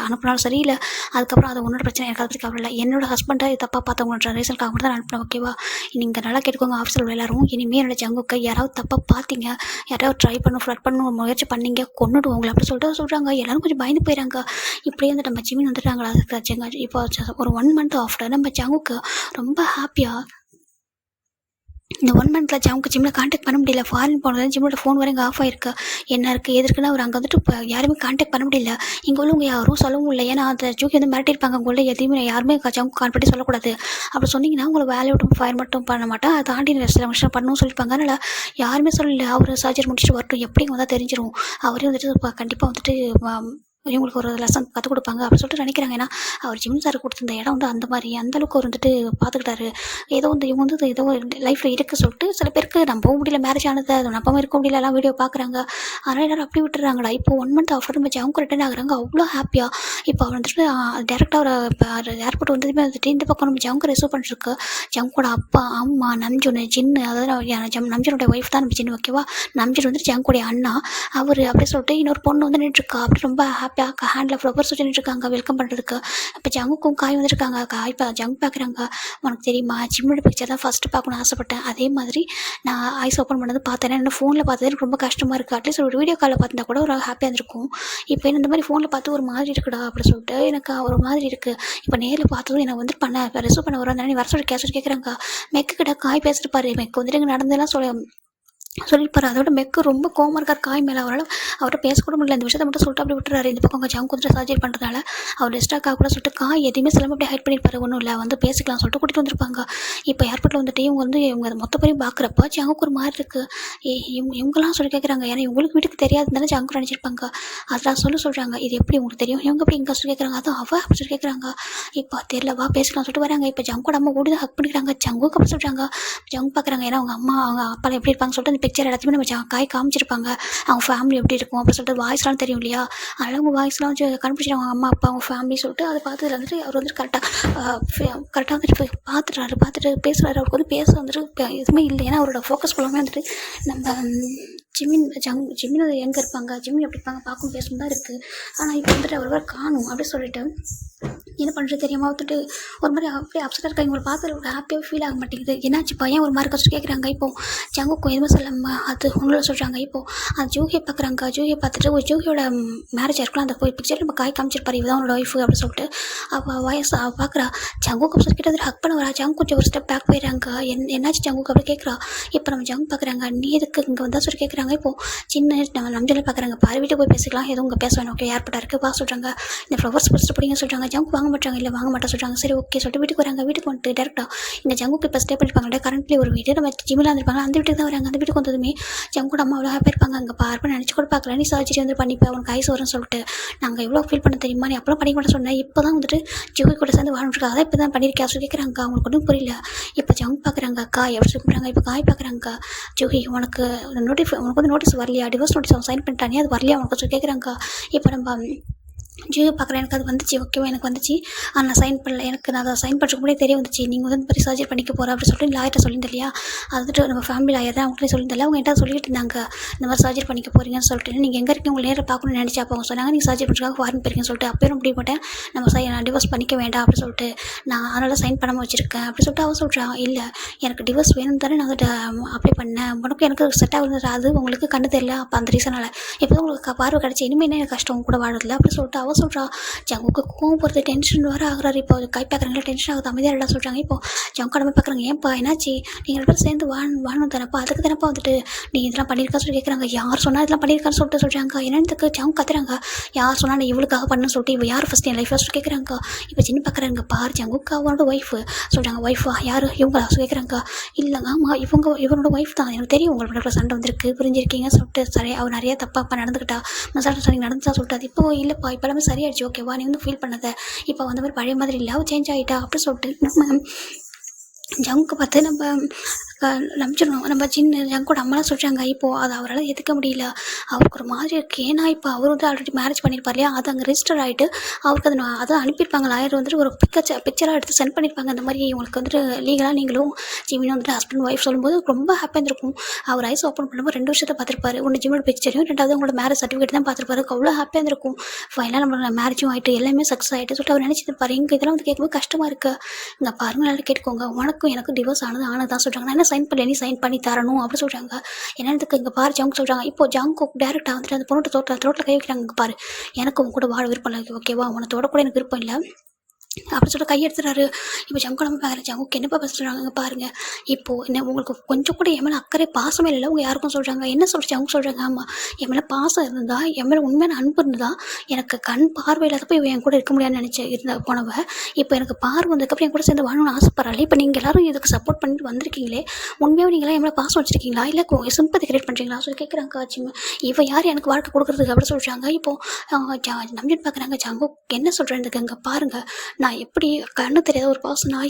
அனுப்பினாலும் சரியில்லை, அதுக்கப்புறம் அது உன்னோட பிரச்சனை, எனக்கு அதை பற்றி கவலை இல்லை. என்னோட ஹஸ்பண்டை தப்பாக பார்த்தவங்களோட ரீசனுக்காக மட்டும் தான் அனுப்பினேன், ஓகேவா? நீங்கள் நல்லா கேட்டுக்கோங்க ஆஃபீஸில் உள்ள எல்லாரும், இனிமேல் என்னோட ஜங்குக்கை யாராவது தப்பாக பார்த்தீங்க, யாராவது ட்ரை ஃப்ளட் பண்ண முயற்சி பண்ணீங்க கொண்டுடுவோங்களா அப்படி சொல்லிட்டு சொல்கிறாங்க. எல்லாரும் கொஞ்சம் பயந்து போயிடறாங்க. இப்படியே வந்து நம்ம ஜிமின் வந்துட்டாங்களா அதுக்கு இப்போ ஒரு 1 மந்த் ஆஃப்டர் நம்ம ஜங்குக்கு ரொம்ப ஹாப்பியாக இந்த 1 மந்த்தில் ஜம்க்கு ஜிம்மில் கான்டாக்ட் பண்ண முடியல. ஃபாரின் போனது ஜிம்மோட ஃபோன் வரை இங்கே ஆஃப் ஆயிருக்கு. என்ன இருக்குது எது இருக்குன்னு அவர் அங்கே வந்துட்டு இப்போ யாருமே கான்டாக்ட் பண்ண முடியல. இங்கே உள்ளவங்க யாரும் சொல்லவும் இல்லை, ஏன்னா அந்த ஜூக்கி வந்து மிரட்டிருப்பாங்க. உங்கள எதையுமே யாருமே ஜம்க்கு கான் பண்ணி சொல்லக்கூடாது, அப்படி சொன்னீங்கன்னா உங்களை வேலையை விட்டு ஃபயர் மட்டும் பண்ண மாட்டேன், அதை தாண்டி சில விஷயம் பண்ணணும்னு சொல்லியிருப்பாங்க. அதனால் யாருமே சொல்லலை. அவர் சர்ஜரி முடிச்சுட்டு வரட்டும், எப்படி வந்தால் தெரிஞ்சிடும், அவரே வந்துட்டு கண்டிப்பாக வந்துட்டு இவங்களுக்கு ஒரு லெசன் கற்றுக் கொடுப்பாங்க அப்படின்னு சொல்லிட்டு நினைக்கிறாங்க. ஏன்னா அவர் ஜிம் சார் கொடுத்துருந்த இடம் வந்து அந்த மாதிரி அந்தளவுக்கு அவர் வந்துட்டு பார்த்துக்கிட்டாரு. ஏதோ வந்து இவங்க வந்து ஏதோ லைஃப்பில் இருக்குது சொல்லிட்டு சில பேருக்கு நம்பவும் முடியல, மேரேஜ் ஆனது அது நம்பவும் இருக்க முடியல, எல்லாம் வீடியோ பார்க்குறாங்க. அதனால் எல்லாரும் அப்படி விட்டுறாங்கடா. இப்போ 1 மந்த் ஆஃப்டர் வச்சு அவங்க ரிட்டர்ன் ஆகுறாங்க, அவ்வளோ ஹாப்பியாக. இப்போ அவர் வந்துட்டு டேரெக்டாக ஒரு ஏர்போர்ட் வந்ததுமே வந்துட்டு இந்த பக்கம் நம்ம ஜங்கு ரிசீவ் பண்ணிருக்கு. ஜங்கோட அப்பா அம்மா நம்ஜுனு ஜின்னு, அதாவது நம்ஜனோட ஒய்ஃப் தான் நம்ம ஜின்னு, ஓகேவா? நம்ஜன் வந்துட்டு ஜங்கோடைய அண்ணா அவர் அப்படியே சொல்லிட்டு இன்னொரு பொண்ணு வந்து நின்றுருக்கா. அப்படி ரொம்ப ஹாப்பியாக ஹேண்டில் ஃப்ளவர்ஸ் வச்சுருக்காங்க வெல்கம் பண்ணுறதுக்கு. இப்போ ஜங்குக்கும் காய் வந்துருக்காங்க. காய் இப்போ ஜங்க் பார்க்குறாங்க. உனக்கு தெரியுமா ஜிம்மோட பிக்சர் தான் ஃபஸ்ட்டு பார்க்கணும்னு ஆசைப்பட்டேன், அதே மாதிரி நான் ஐஸ் ஓப்பன் பண்ணது பார்த்தேன், என்ன ஃபோனில் பார்த்தது எனக்கு ரொம்ப கஷ்டமாக இருக்குது, அட்லீஸ்ட் ஒரு வீடியோ காலில் பார்த்துருந்தா கூட ஒரு ஹாப்பியாக இருந்திருக்கும். இப்போ என்ன இந்த மாதிரி ஃபோனில் பார்த்து ஒரு மாதிரி இருக்குடா அப்படி சொல்லிட்டு எனக்கு ஒரு மாதிரி இருக்குது. இப்போ நேரில் பார்த்ததும் எனக்கு வந்து ரிசீவ் பண்ண வரும், நீ வர சொல்லி கேட்குறாங்க. மெக்கு கிட்ட காய் பேசிட்டு பாரு, மெக்கு வந்துட்டு இங்கே நடந்ததெல்லாம் சொல்லியிருப்பாரு. அதோட மெக்கு ரொம்ப கோவமாக இருக்கார் காய் மேலே. அவரால் அவர்கிட்ட பேசக்கூட முடியல. இந்த விஷயத்தை மட்டும் சொல்லிட்டு அப்படி விட்டுறாரு. இந்த பக்கம் ஜங்க் கொஞ்சம் சர்ஜரி பண்ணுறதுனால அவர் ரெஸ்டாக்காக கூட சொல்லிட்டு காய் எதுவுமே சிலம்பு அப்படியே ஹைட் பண்ணியிருப்பாரு. ஒன்றும் இல்லை வந்து பேசிக்கலாம் சொல்லிட்டு கூட்டிகிட்டு வந்திருப்பாங்க. இப்போ ஏர்போர்ட்டில் வந்துட்டு இவங்க அதை மொத்த பேரையும் பார்க்குறப்ப ஜங்குக்கு ஒரு மாதிரி இருக்குது. இவங்கெல்லாம் சொல்லி கேட்குறாங்க, ஏன்னா இவங்களுக்கு வீட்டுக்கு தெரியாதுன்னு ஜங்கு நினச்சிருப்பாங்க. அதெல்லாம் சொல்கிறாங்க, இது எப்படி உங்களுக்கு தெரியும், இவங்க எப்படி இங்கே சொல்லி கேட்குறாங்க, அதுவும் அவள் அப்படி சொல்லி கேட்குறாங்க. இப்போ தெரியலவா பேசலாம் சொல்லிட்டு வராங்க. இப்போ ஜங்கோட அம்மா ஓடி தான் ஹக் பண்ணிக்கிறாங்க. ஜங்குக்கு அப்படி சொல்கிறாங்க. ஜங்கு பார்க்குறாங்க, ஏன்னா அவங்க அம்மா அவங்க அப்பாலாம் எப்படி இருப்பாங்க சொல்லிட்டு பிக்சர் எல்லாத்தையுமே நம்ம காய் காமிச்சிருப்பாங்க. அவங்க ஃபேமிலி எப்படி இருக்கும் அப்படி சொல்லிட்டு வாய்ஸ்லாம் தெரியும் இல்லையா, அதனால் அவங்க வாய்ஸ்லாம் வச்சு கண்டுபிடிச்சிருவாங்க. அவங்க அம்மா அப்பா அவங்க ஃபேமிலி சொல்லிட்டு அதை பார்த்து வந்துட்டு அவர் வந்துட்டு கரெக்டாக வந்துட்டு போய் பார்த்துட்டு பேசுகிறாரு. அவருக்கு வந்து பேச வந்துட்டு எதுவுமே இல்லை, ஏன்னா அவரோட ஃபோக்கஸ் ஃபுல்லாமே வந்துட்டு நம்ம ஜிமின் எங்கே இருப்பாங்க, ஜிமின் எப்படி இருப்பாங்க, பார்க்கும் பேசும் தான் இருக்குது. ஆனால் இப்போ வந்துட்டு அவர் காணும் அப்படி சொல்லிட்டு என்ன பண்ணுறது தெரியாமல் வந்துட்டு ஒரு மாதிரி அப்படியே அப்செட்டாக இருக்காங்க. இவங்களை பார்த்து ஒரு ஹாப்பியாக ஃபீல் ஆக மாட்டேங்குது. என்னாச்சு பையன் ஒரு மாதிரி கஷ்டம் கேட்குறாங்க. இப்போது ஜங்குக்கும் எதுவுமே சொல்லாமல் அது உங்களை சொல்கிறாங்க. இப்போது அந்த ஜூஹியை பார்க்குறாங்க. ஜூஹியை பார்த்துட்டு ஒரு ஜூஹியோட மேரேஜ் இருக்கலாம் அந்த பிக்சர் நம்ம காய் காமிச்சிருப்பாரு இவதான் அவனோட ஒய்ஃபு அப்படின்னு சொல்லிட்டு அவள் வயசு அவள் பார்க்குறா. ஜங்குக்கு அப்செட் கிட்ட ஹக் பண்ண வரா. ஜங்கு கொஞ்சம் ஒரு ஸ்டெப் பேக் போயிடறாங்க. என்னாச்சு ஜங்குக்கு அப்படி கேட்குறா. இப்போ நம்ம ஜங்கு பார்க்குறாங்க. நீ எதுக்கு இங்கே வந்தால் சொல்லி கேட்குறாங்க. இப்போது சின்ன நம்ம நம்ஜலை பார்க்குறாங்க. பாரு வீட்டுக்கு போய் பேசிக்கலாம், எதுவும் உங்கள் பேச வேணும், ஓகே ஏற்பட்டா இருக்குது வா சொல்கிறாங்க. இந்த ஃப்ளவர்ஸ் ஃபஸ்ட்டு பிடிங்க சொல்கிறாங்க. ஜங்கு வாங்க மாட்டாங்க, இல்லை வாங்க மாட்டேன் சொல்கிறாங்க. சரி ஓகே சொல்லிட்டு வீட்டுக்கு வராங்க. வீட்டுக்கு வந்துட்டு டேரெக்டாக இங்கே ஜங்குக்கு இப்போ ஸ்டே பண்ணிருப்பாங்க. கரண்ட்லி ஒரு வீடு நம்ம ஜிம்மில் வந்துருப்பாங்க. அந்த வீட்டுக்கு தான் வராங்க. அந்த வீட்டுக்கு வந்ததுமே ஜங்கோட அம்மா அவ்வளோ ஹாப்பியாக இருப்பாங்க. அங்கே பார்ப்பேன் நினச்சி கூட பார்க்கல, நீ சர்ஜரி வந்து பண்ணிப்பேன் உனக்கு ஐஸ் வரும்னு சொல்லிட்டு நாங்கள் எவ்வளோ ஃபீல் பண்ண தெரியுமா, நீ அப்போலாம் பண்ணிக்க மாட்டேன் சொன்னேன். இப்போ தான் வந்துட்டு ஜூஹி கூட சேர்ந்து வாழ்ந்துருக்காங்க. அதான் இப்போ தான் பண்ணியிருக்கேன் சொல்லி கேட்குறாங்க. அவங்களுக்கு ஒன்றும் புரியல. இப்போ ஜங்க் பார்க்குறாங்க. காய் எப்படி சொல்லிடுறாங்க. இப்போ காய் பார்க்குறாங்க. ஜூஹி உனக்கு உனக்கு வந்து நோட்டீஸ் வரலையா, டிவோர்ஸ் நோட்டீஸ் அவன் சைன் பண்ணிட்டானே அது வரலையா உனக்கு சொல்லி கேட்குறாங்க. இப்போ நம்ம ஜியோ பார்க்குறேன். எனக்கு அது வந்துச்சு, ஓகேவா எனக்கு வந்துச்சு, ஆனால் நான் சைன் பண்ணல. எனக்கு நான் அதை சைன் பண்ணுறதுக்கு முன்னாடியே தெரிய வந்துச்சு நீங்கள் வந்து மாதிரி சர்ஜரி பண்ணிக்க போகிறேன் அப்படி சொல்லிட்டு லாயர்கிட்ட சொல்லியிருந்தேன் இல்லையா. அது வந்துட்டு நம்ம ஃபேமிலி லாயர் தான் அவங்கள்ட்ட சொல்லியிருந்தால. அவங்க என்கிட்ட சொல்லிட்டு இருந்தாங்க இந்த மாதிரி சர்ஜரி பண்ணிக்க போகிறீங்கன்னு சொல்லிட்டு. நீங்கள் எங்கே இருக்கீங்க உங்களை நேரில் பார்க்கணும்னு நினச்சி அப்போ அவங்க சொன்னாங்க நீங்கள் சர்ஜரி பண்ணுறதுக்காக ஃபாரின் போயிருக்கீங்கன்னு சொல்லிட்டு. அப்பயும் முடிய மாட்டேன் நான் டிவோர்ஸ் பண்ணிக்க வேண்டாம் அப்படி சொல்லிட்டு நான் அதனால் சைன் பண்ணாமல் வச்சுருக்கேன் அப்படி சொல்லிட்டு அவன் சொல்கிறான். இல்லை எனக்கு டிவோர்ஸ் வேணும் தானே நான் வந்துட்டு அப்ளை பண்ணேன், உனக்கு எனக்கு செட் ஆகுது, அது உங்களுக்கு கண்ணு தெரியல அப்போ அந்த ரீசனால் இப்போ உங்களுக்கு பார்வை கிடச்சி இனிமேல் என்ன எனக்கு கஷ்டம் கூட வாழதில்லை அப்படி சொல்லிட்டு அவன் சொல்கிறா. ஜங்குக்கு கோவம் போகிறது, டென்ஷன் வர ஆகுறாரு. இப்போ கை பார்க்குறாங்களா டென்ஷன் ஆகுது, அமைதியாக ரெண்டா சொல்கிறாங்க. இப்போ ஜங்கு கடமை பார்க்குறாங்க. ஏன்ப்பா என்னாச்சு, நீங்கள் ரெண்டு பேரும் சேர்ந்து வாழணும் தானப்பா, அதுக்கு தானப்பா வந்துட்டு நீ இதெல்லாம் பண்ணியிருக்கா சொல்லி கேட்குறாங்க. யார் சொன்னால் இதெல்லாம் பண்ணியிருக்கான்னு சொல்லிட்டு சொல்கிறாங்க. என்னத்துக்கு ஜங்கு கத்துறாங்க. யார் சொன்னால் நான் இவளுக்காக பண்ணணும்னு சொல்லிட்டு இவள் யார் ஃபஸ்ட் என் லைஃப் ஃபஸ்ட்டு கேட்குறாங்க. இப்போ சின்ன பார்க்குறாங்க. பாரு ஜங்குக்கு அவனோட ஒய்ஃபு சொல்கிறாங்க. ஒய்ஃபா யார் இவங்களா கேட்குறாங்க. இல்லைங்க ஆமாம் இவனோட ஒய்ஃப் தான், எனக்கு தெரியும் உங்களோட சண்டை வந்திருக்கு புரிஞ்சிருக்கீங்க சொல்லிட்டு சரி அவள் நிறைய தப்பாக நடந்துக்கிட்டா மசாலா சரி நடந்துச்சா சொல்லிட்டு. இப்போ இல்லைப்பா இப்போ எல்லாமே சரியாயிடுச்சு ஓகேவா நீ வந்து ஃபீல் பண்ணாத, இப்போ வந்த மாதிரி பழைய மாதிரி இல்லை அவள் சேஞ்ச் ஆகிட்டா அப்படி சொல்லிட்டு நம்ம ஜங்குக்கு பார்த்து நம்ம நம்பிச்சிடணும். நம்ம சின்ன ஜங்கோட அம்மாலாம் சொல்கிறாங்க. இப்போது அதை அவரால் ஏற்றுக்க முடியல, அவருக்கு ஒரு மாதிரி இருக்குது. ஏன்னா இப்போ அவர் வந்து ஆல்ரெடி மேரேஜ் பண்ணியிருப்பார் இல்லையா, அது அங்கே ரெஜிஸ்டர் ஆகிட்டு அவருக்கு அதை அனுப்பியிருப்பாங்க. லாயர் வந்துட்டு ஒரு பிக்சராக எடுத்து சென்ட் பண்ணியிருப்பாங்க. அந்த மாதிரி உங்களுக்கு வந்துட்டு லீகலாக நீங்களும் ஜிமினும் வந்துட்டு ஹஸ்பண்ட் ஒய்ஃப் சொல்லும்போது ரொம்ப ஹாப்பியாக இருந்திருக்கும். அவர் ஐஸ் ஓப்பன் பண்ணும்போது 2 வருஷத்தை பார்த்துருப்பாரு. ஒன்று ஜிமினோட பிக்சரையும், ரெண்டாவது உங்களோட மேரேஜ் சர்டிஃபிகேட் தான் பார்த்துருப்பாரு. அவ்வளோ ஹாப்பியாக இருந்திருக்கும். ஃபைனலாக நம்மளோட மேரேஜும் ஆகிட்டு எல்லாமே சக்ஸஸ் ஆகிட்டு சொல்லிட்டு அவர் நினச்சிருப்பாரு. இங்கே இதெல்லாம் வந்து கேட்கும்போது கஷ்டமாக இருக்குது. இங்கே பாருங்க நல்லா கேட்டுக்கோங்க, உனக்கும் எனக்கு டிவோர்ஸ் ஆனதான் சொல்கிறாங்க. நான் என்ன சைன் பண்ணல, நீ சைன் பண்ணி தரணும் அப்படி சொல்கிறாங்க. என்னதுக்கு இங்கே பாரு ஜங்கு சொல்கிறாங்க. இப்போ ஜங்கு டேரெக்டாக வந்துட்டு அந்த பொண்ணு ரோட்டில் கை வைக்கிறாங்க. இங்கே பாரு எனக்கு உங்க கூட வாழ விருப்பம் இல்லை ஓகேவா, உனத்தோட கூட எனக்கு விருப்பம் இல்லை அப்படி சொல்லிட்டு கையெடுத்துறாரு. இப்போ ஜங்கு நம்ம பார்க்குறேன். ஜங்குக்கு என்னப்பா பேசுகிறாங்க பாருங்கள். இப்போது என்ன உங்களுக்கு கொஞ்சம் கூட என் மேலே அக்கறை பாசமே இல்லை உங்கள் யாருக்கும் சொல்கிறாங்க. என்ன சொல்லிச்சு அவங்க சொல்கிறாங்க. ஆமாம் என் மேலே பாசம் இருந்ததா, என் மேலே உண்மையான அன்பு இருந்ததா, எனக்கு கண் பார்வை இல்லாதப்போ இவன் என் கூட இருக்க முடியாதுன்னு இருந்த போனவ இப்போ எனக்கு பார்வை வந்ததுக்கப்புறம் என் கூட சேர்ந்து வாழணும்னு ஆசைப்பட்றாள். இப்போ நீங்கள் எல்லாரும் இதுக்கு சப்போர்ட் பண்ணிட்டு வந்திருக்கீங்களே, உண்மையாக நீங்களாம் என் மேலே பாசம் வச்சுருக்கீங்களா இல்லை சிம்பத்தி கிரியேட் பண்ணுறீங்களா சொல்லி கேட்குறாங்க. ஆச்சுமே இவன் யார் எனக்கு வாழ்க்கை கொடுக்குறதுக்கு அப்படி சொல்கிறாங்க. இப்போது நம்பிட்டு பார்க்குறாங்க. ஜங்கு என்ன சொல்கிறேன் அங்கே பாருங்கள், நான் எப்படி கண்ணு தெரியாத ஒரு பாசம், நான்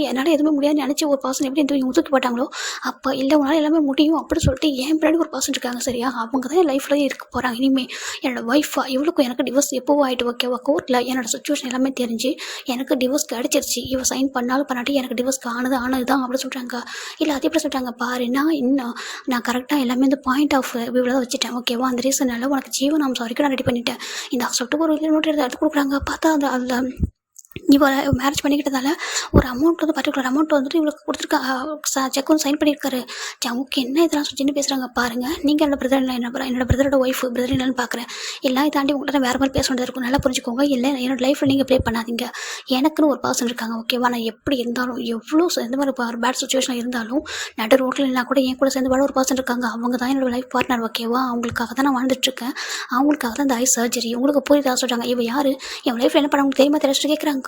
என்னால் எதுவுமே முடியாதுன்னு நினச்சி ஒரு பாசம் எப்படி இவங்க தூக்கி போட்டாங்களோ அப்போ இல்லை உங்களால் எல்லாமே முடியும் அப்படி சொல்லிட்டு என் பின்னாடி ஒரு பாசம் இருக்காங்க சரியா, அவங்க தான் என் லைஃப்லேயே இருக்க போகிறாங்க. இனிமேல் என்னோடய ஒய்ஃபா இவளுக்கும் எனக்கு டிவோர்ஸ் எப்போவும் ஆகிட்டு ஓகேவா, கோர்ட்டில் என்னோடய சுச்சுவேஷன் எல்லாமே தெரிஞ்சு எனக்கு டிவோர்ஸ் கிடச்சிருச்சு, இவ சைன் பண்ணாலும் பண்ணாட்டி எனக்கு டிவோர்ஸ்க்கு ஆனது தான் அப்படி சொல்கிறாங்க. இல்லை அது எப்படி சொல்கிறாங்க பாரு, நான் கரெக்டாக எல்லாமே இந்த பாயிண்ட் ஆஃப் வியூவில் தான் வச்சுட்டேன் ஓகேவா, அந்த ரீசனால் உனக்கு ஜீவனாம்சம் வரைக்கும் நான் ரெடி பண்ணிட்டேன். இந்த சொல்லிட்டு ஒரு நோட்டு எடுத்து கொடுக்குறாங்க. பார்த்தா அந்த இவ மேரேஜ் பண்ணிக்கிட்டதால ஒரு அமௌண்ட் வந்து பர்டிகுலர் அமௌண்ட் வந்துட்டு இவளுக்கு கொடுத்துருக்கா, செக் வந்து சைன் பண்ணியிருக்காரு. ஜங்குக்கு என்ன இதெல்லாம் சொல்லின்னு பேசுகிறாங்க பாருங்கள். நீங்கள் என்னோட பிரதர் இல்லை, என்னோட பிரதரோட ஒய்ஃப் பிரதர் இல்லைன்னு பார்க்குறேன். எல்லாம் தாண்டி உங்கள்கிட்ட வேறு மாதிரி பேச வேண்டியது இருக்கும், நல்லா புரிஞ்சுக்கோங்க. இல்லை என்னோட லைஃப்பில் நீங்கள் ப்ளே பண்ணாதீங்க, எனக்குன்னு ஒரு பர்சன் இருக்காங்க ஓகேவா, நான் எப்படி இருந்தாலும் எவ்வளோ எந்த மாதிரி ஒரு பேட் சுச்சுவேஷன் இருந்தாலும் நடு ரோட்டில் இல்லைனா கூட என் கூட சேர்ந்து வாழ ஒரு பர்சன் இருக்காங்க, அவங்க தான் என்னோட லைஃப் பார்ட்னர் ஓகேவா, அவங்களுக்காக தான் நான் வாழ்ந்துட்டுருக்கேன், அவங்களுக்காக தான் இந்த ஐ சர்ஜரி உங்களுக்கு புரியுதா சொல்கிறாங்க. இவ யார் என் லைஃப்பில் என்ன பண்ண உங்களுக்கு தெரியுமா தெரிஞ்சுட்டு கேட்குறாங்க.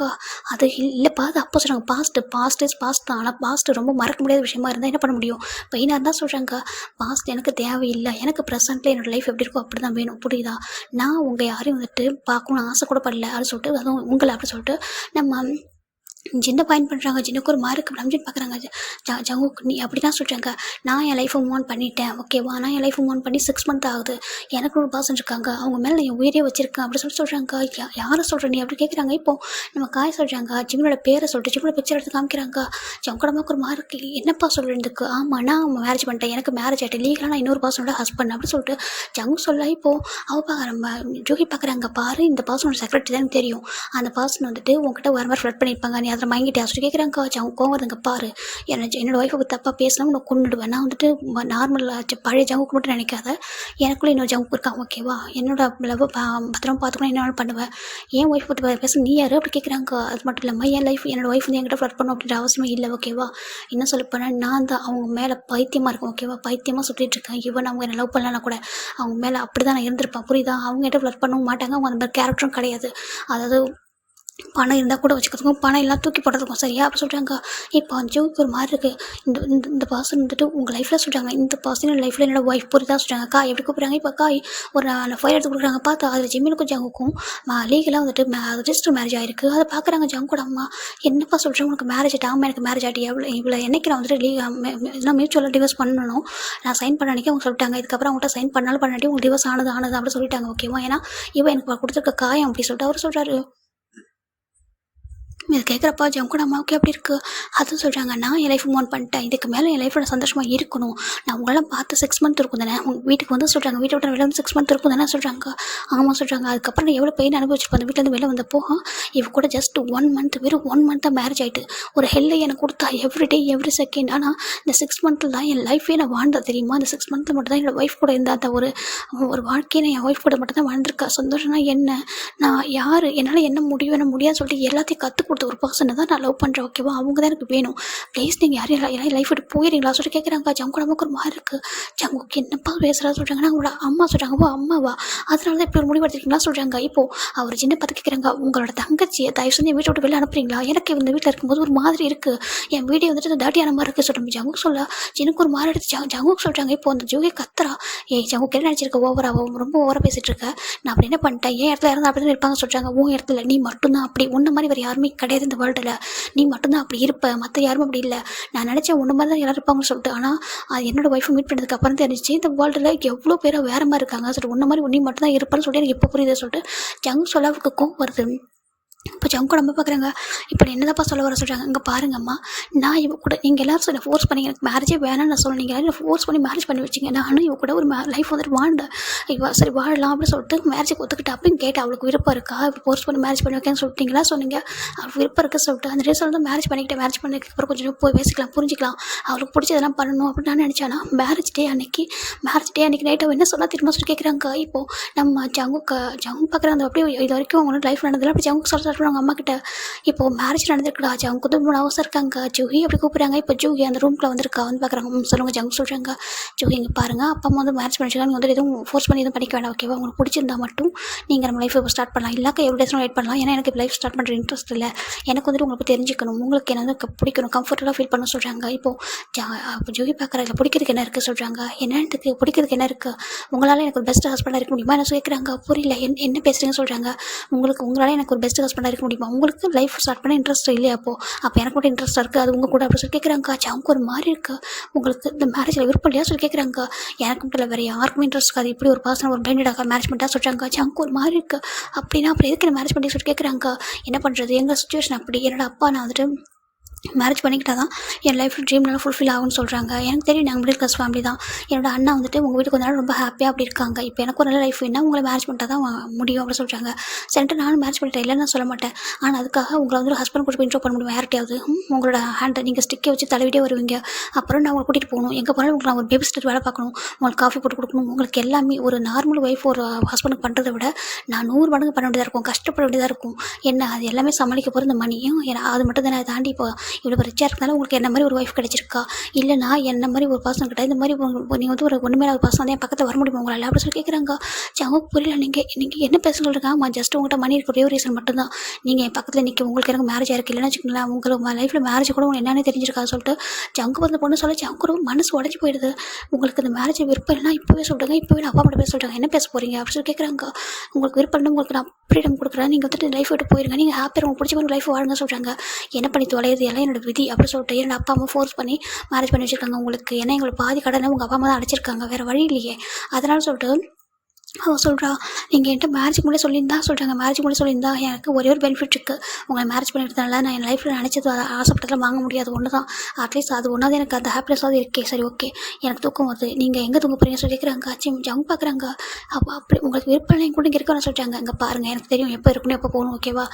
அது இல்லைப்பா அது அப்போ சொல்கிறாங்க. பாஸ்ட் இஸ் பாஸ்ட் தான், ஆனால் பாஸ்ட் ரொம்ப மறக்க முடியாத விஷயமா இருந்தால் என்ன பண்ண முடியும், பெயினாக இருந்தால் சொல்கிறாங்க. பாஸ்ட் எனக்கு தேவையில்லை, எனக்கு ப்ரெசென்ட்டில் என்னோடய லைஃப் எப்படி இருக்கோ அப்படி தான் வேணும் புரியுதா, நான் உங்கள் யாரையும் வந்துட்டு பார்க்கணும்னு ஆசை கூட படல அப்படி சொல்லிட்டு, அதுவும் உங்களை அப்படி சொல்லிட்டு நம்ம ஜின்னை பாயிண்ட் பண்ணுறாங்க. ஜின்னுக்கு ஒரு மார்க் ரம்ஜின் பார்க்குறாங்க. ஜங்குக்கு நீ அப்படி தான் சொல்கிறாங்க. நான் என் லைஃப்பை மூவ் ஆன் பண்ணிட்டேன் ஓகேவா, நான் என் லைஃப்பை மூவ் ஆன் பண்ணி 6 மந்த் ஆகுது, எனக்கு ஒரு பர்சன் இருக்காங்க, அவங்க மேலே நான் என் உயிரே வச்சிருக்கேன் அப்படி சொல்கிறாங்க. யாரை சொல்கிற நீ அப்படி கேட்குறாங்க. இப்போ நம்ம காய் சொல்கிறாங்க. ஜிம்மனோட பேரை சொல்லிட்டு ஜிம்மோட பிக்சர் எடுத்து காமிக்கிறாங்க. ஜங்கடமாக்கு ஒரு மார்க் என்னப்பா சொல்கிறதுக்கு, ஆமாம் நான் மேரேஜ் பண்ணிட்டேன், எனக்கு மேரேஜ் ஆகிட்டு லீகலாக நான் இன்னொரு பர்சனோட ஹஸ்பண்ட் அப்படி சொல்லிட்டு ஜங்கு சொல்ல. இப்போது அவள் பார்க்குற ஜோகி பார்க்குறாங்க. பாரு இந்த பர்சனோட செக்ரட்டரி தான் தெரியும், அந்த பர்சன் வந்துட்டு உங்ககிட்ட வேறு மாதிரி ஃப்ளட் பண்ணியிருப்பாங்க, நீ அதில் மயங்கிட்டே சொல்லி கேட்குறாங்க. அவங்க கோவம் பாரு, என்னோட ஒய்ஃபை தப்பாக பேசலாம் உன்னை கொண்டுடுவேன். நான் வந்துட்டு நார்மலாக பழைய ஜங்குக்கு மட்டும் நினைக்காத, எனக்குள்ளே இன்னொரு ஜங்கு இருக்காங்க ஓகேவா, என்னோட லவ் பத்திரமா பார்த்துக்கணும், என்ன பண்ணுவேன், ஏன் ஒய்ஃப் பற்றி பேச நீ யார் அப்படி கேட்குறாங்க. அது மட்டும் இல்லாமல் என் லைஃப் என்னோட ஒய்ஃப் வந்து என்கிட்ட ஃப்ளட் பண்ணணும் அப்படின்ற அவசியமே இல்லை ஓகேவா. என்ன சொல்ல போனால் நான் தான் அவங்க மேலே பைத்தியமாக இருக்கேன் ஓகேவா, பைத்தியமாக சுற்றிட்டு இருக்கேன். ஈவன் அவங்க என்ன லவ் பண்ணலன்னா கூட அவங்க மேலே அப்படி தான் நான் இருந்திருப்பேன் புரியுதா. அவங்க கிட்ட ஃப்ளட் பண்ணவும் மாட்டாங்க, அவங்க அந்த மாதிரி கேரக்டரும் கிடையாது. அதாவது பணம் இருந்தால் கூட வச்சுக்கிறதுக்கும் பணம் எல்லாம் தூக்கி போடுறதுக்கும் சரியா அப்படி சொல்கிறாங்க. இப்போ ஜோக்கு ஒரு மாதிரி இருக்குது. இந்த பர்சன் வந்துட்டு உங்கள் லைஃப்பில் சொல்கிறாங்க, இந்த பர்சன் லைஃப்பில் என்னோட ஒய்ஃப் புரியுதா சொல்கிறாங்க. காய் எப்படி கூப்பிட்றாங்க. இப்போ காய் ஒரு ஃபைல் எடுத்து கொடுக்குறாங்க. பார்த்தா அதில் ஜிம்மினுக்கும் ஜங்குக்கும் லீகலாக வந்துட்டு ரெஜிஸ்டர் மேரேஜ் ஆகிருக்கு. அதை பார்க்குறாங்க ஜங்கோட அம்மா. என்னப்பா சொல்கிறேன், உனக்கு மேரேஜ் ஆகிட்டு எனக்கு மேரேஜ் ஆகிட்டு இவ்வளோ என்னைக்கு நான் வந்துட்டு இதெல்லாம் மியூச்சுவலாக டிவோர்ஸ் பண்ணணும், நான் சைன் பண்ண அன்றைக்கி அவங்க சொல்லிட்டாங்க. இதுக்கப்புறம் அவங்கள்ட்ட சைன் பண்ணாலும் பண்ணாட்டி உங்களுக்கு டிவோர்ஸ் ஆனது அப்படி சொல்லிட்டாங்க ஓகேவா. ஏன்னா இவன் எனக்கு கொடுத்துருக்க காயம் அப்படி சொல்லிட்டு அவர் சொல்கிறாரு. இது கேட்குறப்பா ஜங்கோட அம்மாவுக்கு அப்படி இருக்குது. அதுவும் சொல்கிறாங்க, நான் என் லைஃப் மூவ் ஆன் பண்ணிட்டேன், இதுக்கு மேலே என் லைஃப்பில் சந்தோஷமாக இருக்கணும், நான் உங்களெல்லாம் பார்த்து 6 மந்த் இருக்கும் தானே, உங்கள் வீட்டுக்கு வந்து சொல்கிறாங்க, வீட்டை விட்டு வெளில வந்து 6 மந்த் இருக்கும் தானே சொல்கிறாங்க. ஆமாம் சொல்கிறாங்க. அதுக்கப்புறம் நான் எவ்வளோ பெயின் அனுபவிச்சிருப்பேன் அந்த வீட்டிலேருந்து வெளில வந்தப்போ. இவ கூட ஜஸ்ட் 1 மந்த், வெறும் 1 மந்த் தான் மேரேஜ் ஆகிட்டு ஒரு ஹெல்லை எனக்கு கொடுத்தா எவ்ரிடே எவ்ரி செகண்ட். ஆனால் இந்த 6 மந்த்தில் தான் என் லைஃபே நான் வாழ்ந்தா தெரியுமா. இந்த 6 மந்த்தில் மட்டும் தான் என்னோட ஒய்ஃப் கூட இருந்தால் அந்த ஒரு வாழ்க்கையை நான் என் ஒய்ஃப் கூட மட்டும் தான் வாழ்ந்திருக்கா. சந்தோஷம்னா என்ன, நான் யார், என்னால் என்ன முடியும் என்ன முடியாதுன்னு சொல்லிட்டு எல்லாத்தையும் கற்றுக் கொடுத்த ஒரு பர்சனை தான் நான் லவ் பண்ணுறேன் ஓகேவா. அவங்க தான் எனக்கு வேணும், ப்ளீஸ் நீங்கள் யாரும் லைஃப் விட்டு போயிடுறீங்களா சொல்லிட்டு கேட்குறாங்க. ஜங்கோட அம்மாவுக்கு ஒரு மாதிரி இருக்குது. ஜங்குக்கு என்னப்பா பேசுகிறா சொல்கிறாங்கன்னா அவங்களோட அம்மா சொல்கிறாங்க. ஓ அம்மாவா, அதனால தான் இப்படி ஒரு முடிவெடுத்துருக்கீங்களா சொல்கிறாங்க. இப்போது அவர் சின்ன பார்த்து கேட்குறாங்க, உங்களோட தங்கச்சியை தயவு செஞ்சு என் வீட்டை விட்டு வெளில அனுப்புறீங்களா, எனக்கு இந்த வீட்டில் இருக்கும்போது ஒரு மாதிரி இருக்குது, என் வீடியோ வந்துட்டு தாட்டியான மாதிரி இருக்குது சொல்கிறேன். ஜங்குக்கு சொல்ல எனக்கு ஒரு மாதிரி எடுத்து ஜங்குக்கு சொல்கிறாங்க. இப்போ அந்த ஜோகி கத்துறா, ஜங்குக்கு என்ன நினச்சிருக்க ஓவராக ரொம்ப ஓவராக பேசிகிட்டு இருக்க, நான் அப்படி என்ன பண்ணிட்டேன், என் இடத்துல இருந்தால் அப்படி தான் இருப்பாங்க சொல்கிறாங்க. உன் இடத்துல நீ மட்டும்தான் அப்படி, உன்ன மாதிரி வேறு யாருமே கிடையாது இந்த வேர்ல்டில், நீ மட்டும்தான் அப்படி இருப்ப, மற்ற யாரும் அப்படி இல்லை, நான் நினச்சேன் ஒன்று மாதிரி தான் எல்லாரும் இருப்பாங்கன்னு சொல்லிட்டு. ஆனால் அது என்னோட ஒய்ஃபை மீட் பண்ணதுக்கு அப்புறம் தெரிஞ்சிச்சு இந்த வேர்ல்டில் எவ்வளோ பேரை வேறு மாதிரி இருக்காங்க சொல்லிட்டு, ஒன்று மாதிரி நீ மட்டும் தான் இருப்பான்னு சொல்லிட்டு எனக்கு இப்போ புரியுது சொல்லிட்டு ஜங்கு சொல்ல அவருக்கு கோவம் வருது. இப்போ ஜங்கோட அம்மா பார்க்குறாங்க. இப்போ என்னதாப்பா சொல்ல வர சொல்கிறாங்க. இங்கே பாருங்கம்மா, நான் இவ கூட நீங்கள் எல்லோரும் என்னை ஃபோர்ஸ் பண்ணி எனக்கு மேரேஜே வேணாம்னு நான் சொன்னீங்க, என்னை ஃபோர்ஸ் பண்ணி மேரேஜ் பண்ணி வச்சிங்க, நானும் இவ கூட ஒரு லைஃப் வந்துட்டு வாழ்ந்தேன், இவ சரி வாழலாம் அப்படின்னு சொல்லிட்டு மேரேஜுக்கு ஒத்துக்கிட்டு அப்படின்னு கேட்டேன். அவளுக்கு விருப்பம் இருக்கா, இப்போ ஃபோர்ஸ் பண்ணி மேரேஜ் பண்ணி வைக்கன்னு சொல்லிட்டீங்களா சொன்னீங்க, அவளுக்கு விருப்பம் இருக்குது சொல்லிட்டு அந்த ரீசன் தான் மேரேஜ் பண்ணிக்கிட்டேன். மேரேஜ் பண்ணதுக்கு அப்புறம் கொஞ்சம் போய் பேசிக்கலாம் புரிஞ்சிக்கலாம், அவளுக்கு பிடிச்சதெல்லாம் பண்ணணும் அப்படின்னு நான் நினச்சேன்னா மேரேஜ் டே அன்னைக்கு நைட்டு அவள் என்ன சொன்னா திரும்ப சொல்லி கேட்குறாங்க. இப்போது நம்ம ஜங்கு பார்க்குறாங்க அப்படியே இது வரைக்கும் அவங்களோட லைஃப் நடந்ததில்ல, அப்படி ஜங்கு சொல்கிறாங்க அவங்க அம்மா கிட்ட. இப்போது மேரேஜ் நடந்திருக்குடா, ஜங்கு வந்து 3 அவசரம் இருக்காங்க, ஜூஹி அப்படி கூப்பிட்றாங்க. இப்போ ஜூஹி அந்த ரூம்குள்ளே வந்திருக்கா, வந்து பார்க்குறாங்க. சொல்லுங்கள் ஜங்கு சொல்கிறாங்க. ஜூஹி இங்கே பாருங்கள், அப்பா அம்மா வந்து மேரேஜ் பண்ணிச்சுக்காங்க, நீங்கள் வந்து எதுவும் ஃபோர்ஸ் பண்ணி எதுவும் பண்ணிக்க வேண்டாம் ஓகேவா, உங்களுக்கு பிடிச்சிருந்தா மட்டும் நீங்கள் நம்ம லைஃப் இப்போ ஸ்டார்ட் பண்ணலாம், இல்லாக்க எவ்வளோ டேஸ்லாம் வெயிட் பண்ணலாம், ஏன்னா எனக்கு லைஃப் ஸ்டார்ட் பண்ணுற இன்ட்ரெஸ்ட் இல்லை, எனக்கு வந்துட்டு உங்களுக்கு தெரிஞ்சுக்கணும், உங்களுக்கு என்ன பிடிக்கணும், கம்ஃபர்டபுளாக ஃபீல் பண்ண சொல்கிறாங்க. இப்போது ஜூஹி பார்க்குறாங்க, பிடிக்கிறதுக்கு என்ன இருக்குது சொல்கிறாங்க. என்னத்துக்கு பிடிக்கிறதுக்கு என்ன இருக்குது, உங்களால் எனக்கு ஒரு பெஸ்ட் ஹஸ்பண்டாக இருக்க முடியுமா என்ன கேட்குறாங்க. புரியல என்ன பேசுகிறீங்கன்னு சொல்கிறாங்க. உங்களால் எனக்கு ஒரு பெஸ்ட் ஹஸ்பண்டாக இருக்க முடியுமா, உங்களுக்கு லைஃப் ஸ்டார்ட் பண்ண இன்ட்ரெஸ்ட் இல்லையா, அப்போ எனக்கு மட்டும் இன்ட்ரெஸ்ட்டாக இருக்குது, அது உங்கள் கூட அப்படி சொல்லி கேட்குறாங்க. அவங்க ஒரு மாதிரி இருக்குது, உங்களுக்கு இந்த மேரேஜில் விருப்பம் இல்லையா சொல்லி கேட்குறாங்க. எனக்கு மட்டும் இல்லை வேறு யாருக்குமே இன்ட்ரெஸ்ட் இருக்காது, இப்படி ஒரு பர்சன் ஒரு பிளைண்டடாக மேரேஜ் பண்ணிட்டா சொல்கிறாங்க. அவங்க ஒரு மாதிரி இருக்குது. அப்படின்னா அப்புறம் எதுக்கு மேரேஜ் பண்ணி சொல்லி கேட்குறாங்க. என்ன பண்ணுறது, எங்கள் சுச்சுவேஷன் அப்படி, என்னோட அப்பா நான் வந்துட்டு மேரேஜ் பண்ணிக்கிட்டால் தான் என் லைஃப் ட்ரீம் நல்லா ஃபுல்ஃபில் ஆகும்னு சொல்கிறாங்க. எனக்கு தெரியும் நாங்கள் மிடில் கிளாஸ் ஃபேமிலி தான், என்னோட அண்ணா வந்துட்டு உங்கள் வீட்டுக்கு வந்தாலும் ரொம்ப ஹாப்பியாக அப்படி இருக்காங்க, இப்போ எனக்கு ஒரு நல்ல லைஃப் வேணா உங்களை மேரேஜ் பண்ணிட்டா தான் முடியும் அப்படின்னு சொல்கிறாங்க. சரிட்டு நானும் மேரேஜ் பண்ணிட்டேன் இல்லைன்னு நான் சொல்ல மாட்டேன், ஆனால் அதுக்காக உங்களை வந்து ஹஸ்பண்ட் கூட இன்ட்ரோ பண்ண முடியும் யார்ட்டையாவது, உங்களோட ஹேண்டை நீங்கள் ஸ்டிக்கை வச்சு தலைவிட்டே வருவீங்க, அப்புறம் நான் உங்களை கூட்டிகிட்டு போகணும், எங்கே போனாலும் உங்களுக்கு நான் ஒரு பேபி சிஸ்டர் வேலை பார்க்கணும், உங்களுக்கு காஃபி போட்டு கொடுக்கணும், உங்களுக்கு எல்லாமே ஒரு நார்மல் ஒய்ஃப் ஒரு ஹஸ்பண்டுக்கு பண்ணுறதை விட நான் 100 மடங்கு பண்ண வேண்டியதாக இருக்கும், கஷ்டப்பட வேண்டியதாக இருக்கும். என்ன அது எல்லாமே சமாளிக்க போகிற இந்த மணியும் அது மட்டும் தான் தாண்டி இப்போ இவ்வளோ ரிச்சாக இருக்கனால உங்களுக்கு என்ன மாதிரி ஒரு ஒய்ஃப் கிடைச்சிருக்கா, இல்லைனா என்ன மாதிரி ஒரு பர்சன் கிட்ட இந்த மாதிரி நீங்கள் வந்து ஒரு ஒன்றுமே ஒரு பர்சன் வந்து என் பக்கத்தில் வர முடியுமா உங்களால் அப்படி சொல்லி கேட்குறாங்க. அவங்க புரியல, நீங்கள் என்ன பேச சொல்கிறீங்க, ஜஸ்ட் உங்கள்கிட்ட மணி இருக்க ஒரே ஒரு ரீசன் மட்டும்தான், நீங்கள் என் பக்கத்தில் நிற்க உங்களுக்கு எனக்கு மேரேஜ் ஆயிருக்கு, இல்லைன்னா வச்சுக்கோங்களேன் உங்களுக்கு லைஃப்பில் மேரேஜ் கூட உங்களுக்கு என்னென்னு தெரிஞ்சிருக்காது சொல்லிட்டு ஜங்கு வந்து பொண்ணு சொல்லிச்சு. அவங்க ரொம்ப மனசு உடஞ்சி போயிடுது. உங்களுக்கு இந்த மேரேஜ் விருப்பம் இல்லைனா இப்போவே சொல்கிறாங்க, இப்போவே அப்பா மட்டும் பேச சொல்கிறாங்க, என்ன பேச போகிறீங்க அப்படி சொல்லி கேட்குறாங்க. உங்களுக்கு விருப்பம் இல்லை, உங்களுக்கு நான் ஃப்ரீடம் கொடுக்குறேன், நீங்கள் வந்துட்டு லைஃப் விட்டு போயிருங்க, நீங்கள் ஹாப்பியாக உங்களுக்கு பிடிச்ச மாதிரி லைஃப் வாழுங்க சொல்கிறாங்க. என்ன பண்ணி தொலையுது எல்லாம் என்னோட விதி அப்படி சொல்லிட்டு என்னோட அப்பா அம்மா ஃபோர்ஸ் பண்ணி மேரேஜ் பண்ணி வச்சுருக்காங்க உங்களுக்கு. ஏன்னா எங்களை பாதி கடனை உங்கள் அப்பா அம்மா தான் அடைச்சிருக்காங்க, வேறு வழி இல்லையே. அதனால சொல்லிட்டு அவள் சொல்கிறா, நீங்கள் என்கிட்ட மேரேஜுக்கு முன்னாடி சொல்லியிருந்தா சொல்கிறாங்க, மேரேஜுக்கு முன்னாடி சொல்லியிருந்தா எனக்கு ஒரே ஒரு பெனிஃபிட் இருக்குது, உங்களை மேரேஜ் பண்ணிக்கிறதுனால நான் என் லைஃப்பில் நினச்சது ஆசைப்பட்டதில் வாங்க முடியாது ஒன்று தான், அட்லீஸ்ட் அது ஒன்றாவது எனக்கு அந்த ஹாப்பினஸாவது இருக்கே. சரி ஓகே, எனக்கு தூக்கம் வருது, நீங்கள் எங்கே தூங்க போகிறீங்க சொல்லிக்கிறாங்க. அவங்க பார்க்குறாங்க. அப்படி உங்களுக்கு விருப்பம் கூட இங்கே இருக்கணும்னு சொல்லிட்டாங்க. இங்கே பாருங்கள், எனக்கு தெரியும் எப்போ இருக்கணும் எப்போ போகணும், ஓகேவா,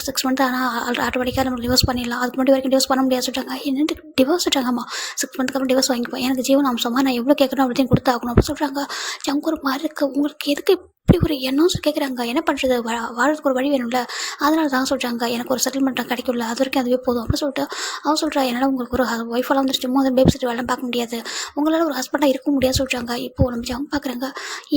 6 மந்த் ஆனால் ஆட்டோமேட்டிக்காக நம்ம டிவோர்ஸ் பண்ணிடலாம், அதுக்கு முன்னாடி வரைக்கும் டிவோர்ஸ் பண்ண முடியாது சொல்லிட்டாங்க. என்னென்னு டிவோர்ஸ் சொல்லிட்டாங்கம்மா, 6 மந்த்துக்கு அப்புறம் டிவோர்ஸ் வாங்கிப்போம், எனக்கு ஜீவன் அம்சமாக நான் எவ்வளோ கேட்கணும் அப்படின்னு கொடுத்தாகணும் அப்படி சொல்கிறாங்க. ஜங்கு ஒரு மாதிரி இருக்குது, உங்களுக்கு எதுக்கு இப்படி ஒரு எண்ணம் கேட்குறாங்க, என்ன பண்ணுறது, வாழ்றதுக்கு ஒரு வழி வேணும்ல, அதனால தான் சொல்கிறாங்க, எனக்கு ஒரு செட்டில்மெண்ட் கிடைக்கும்ல, அது வரைக்கும் அதுவே போதும் அப்படின்னு சொல்லிட்டு அவன் சொல்கிறா. என்னால் உங்களுக்கு ஒரு ஒய்ஃபெல்லாம் வந்துட்டு சும்மா வந்து பேபி சிட்டு வேலை பார்க்க முடியாது, உங்களால் ஒரு ஹஸ்பண்டாக இருக்க முடியாது சொல்கிறாங்க. இப்போது நம்ம ஜங்கு பார்க்குறாங்க.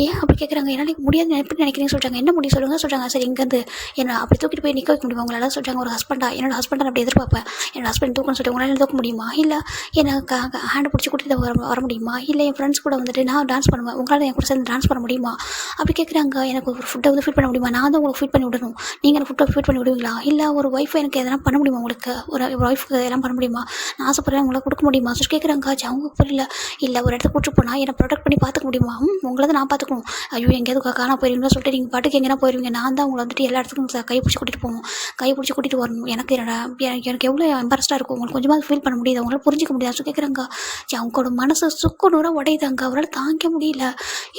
ஏன் அப்படி கேட்குறாங்க, என்னால் முடியாது எப்படி நினைக்கிறீங்கன்னு சொல்கிறாங்க. என்ன முடியும் சொல்கிறாங்க. சரி இங்கேருந்து என்ன அப்படி தூக்கிட்டு போய் நிற்க வைக்க முடியுமா உங்களால் சொல்கிறாங்க. ஒரு ஹஸ்பண்டாக என்னோட ஹஸ்பண்டை அப்படி எதிர்பார்ப்பேன், என்னோட ஹஸ்பண்ட் தூக்கணும்னு சொல்லிட்டு உங்களால் தூக்க முடியுமா, இல்லை எனக்கு ஹேண்டை பிடிச்சி கூட்டிகிட்டு வர முடியுமா, இல்லை என் ஃப்ரெண்ட்ஸ் கூட வந்துட்டு நான் டான்ஸ் பண்ணுவேன், உங்களால் என் கூட சேர்ந்து டான்ஸ் பண்ண முடியுமா அப்படி கேட்குறாங்க. எனக்கு ஒரு ஃபுட்டை வந்து ஃபீட் பண்ண முடியுமா, நான் தான் உங்களுக்கு ஃபீட் பண்ணி விடணும், நீங்கள் எனக்கு ஃபுட்டை ஃபீட் பண்ணி விடுவீங்களா, இல்லை ஒரு ஒய்ஃபை எனக்கு எதனா பண்ண முடியுமா, உங்களுக்கு ஒரு ஒய்ஃபுக்கு எதெல்லாம் பண்ண முடியுமா, நான் ஆசைப்படுறேன் உங்களுக்கு கொடுக்க முடியுமா சொல்லி கேட்குறாங்க. அவங்க புரியல. இல்லை ஒரு இடத்துக்கு கூட்டு போனால் என்னை ப்ரொடெக்ட் பண்ணி பார்த்துக்க முடியுமா, உங்களை தான் நான் பார்த்துக்கணும், ஐயோ எங்கேயாவது காணா போயிருவீங்களா சொல்லிட்டு நீங்கள் பாட்டுக்கு எங்கேனா போயிருவீங்க, நான் தான் உங்களை வந்துட்டு எல்லா இடத்துக்கும் கை பிடிச்சி கூட்டிகிட்டு போகணும், கை பிடிச்சி கூட்டிகிட்டு வரணும், எனக்கு எவ்வளோ எம்பரஸ்டாக இருக்கும், உங்களுக்கு கொஞ்சமாக ஃபீல் பண்ண முடியுது, அவங்களால புரிஞ்சிக்க முடியாது சொல்லி கேட்குறாங்க. அவங்களோட மனசு சுக்குநூறாக உடையுதாங்க, அவரால் தாங்க முடியல.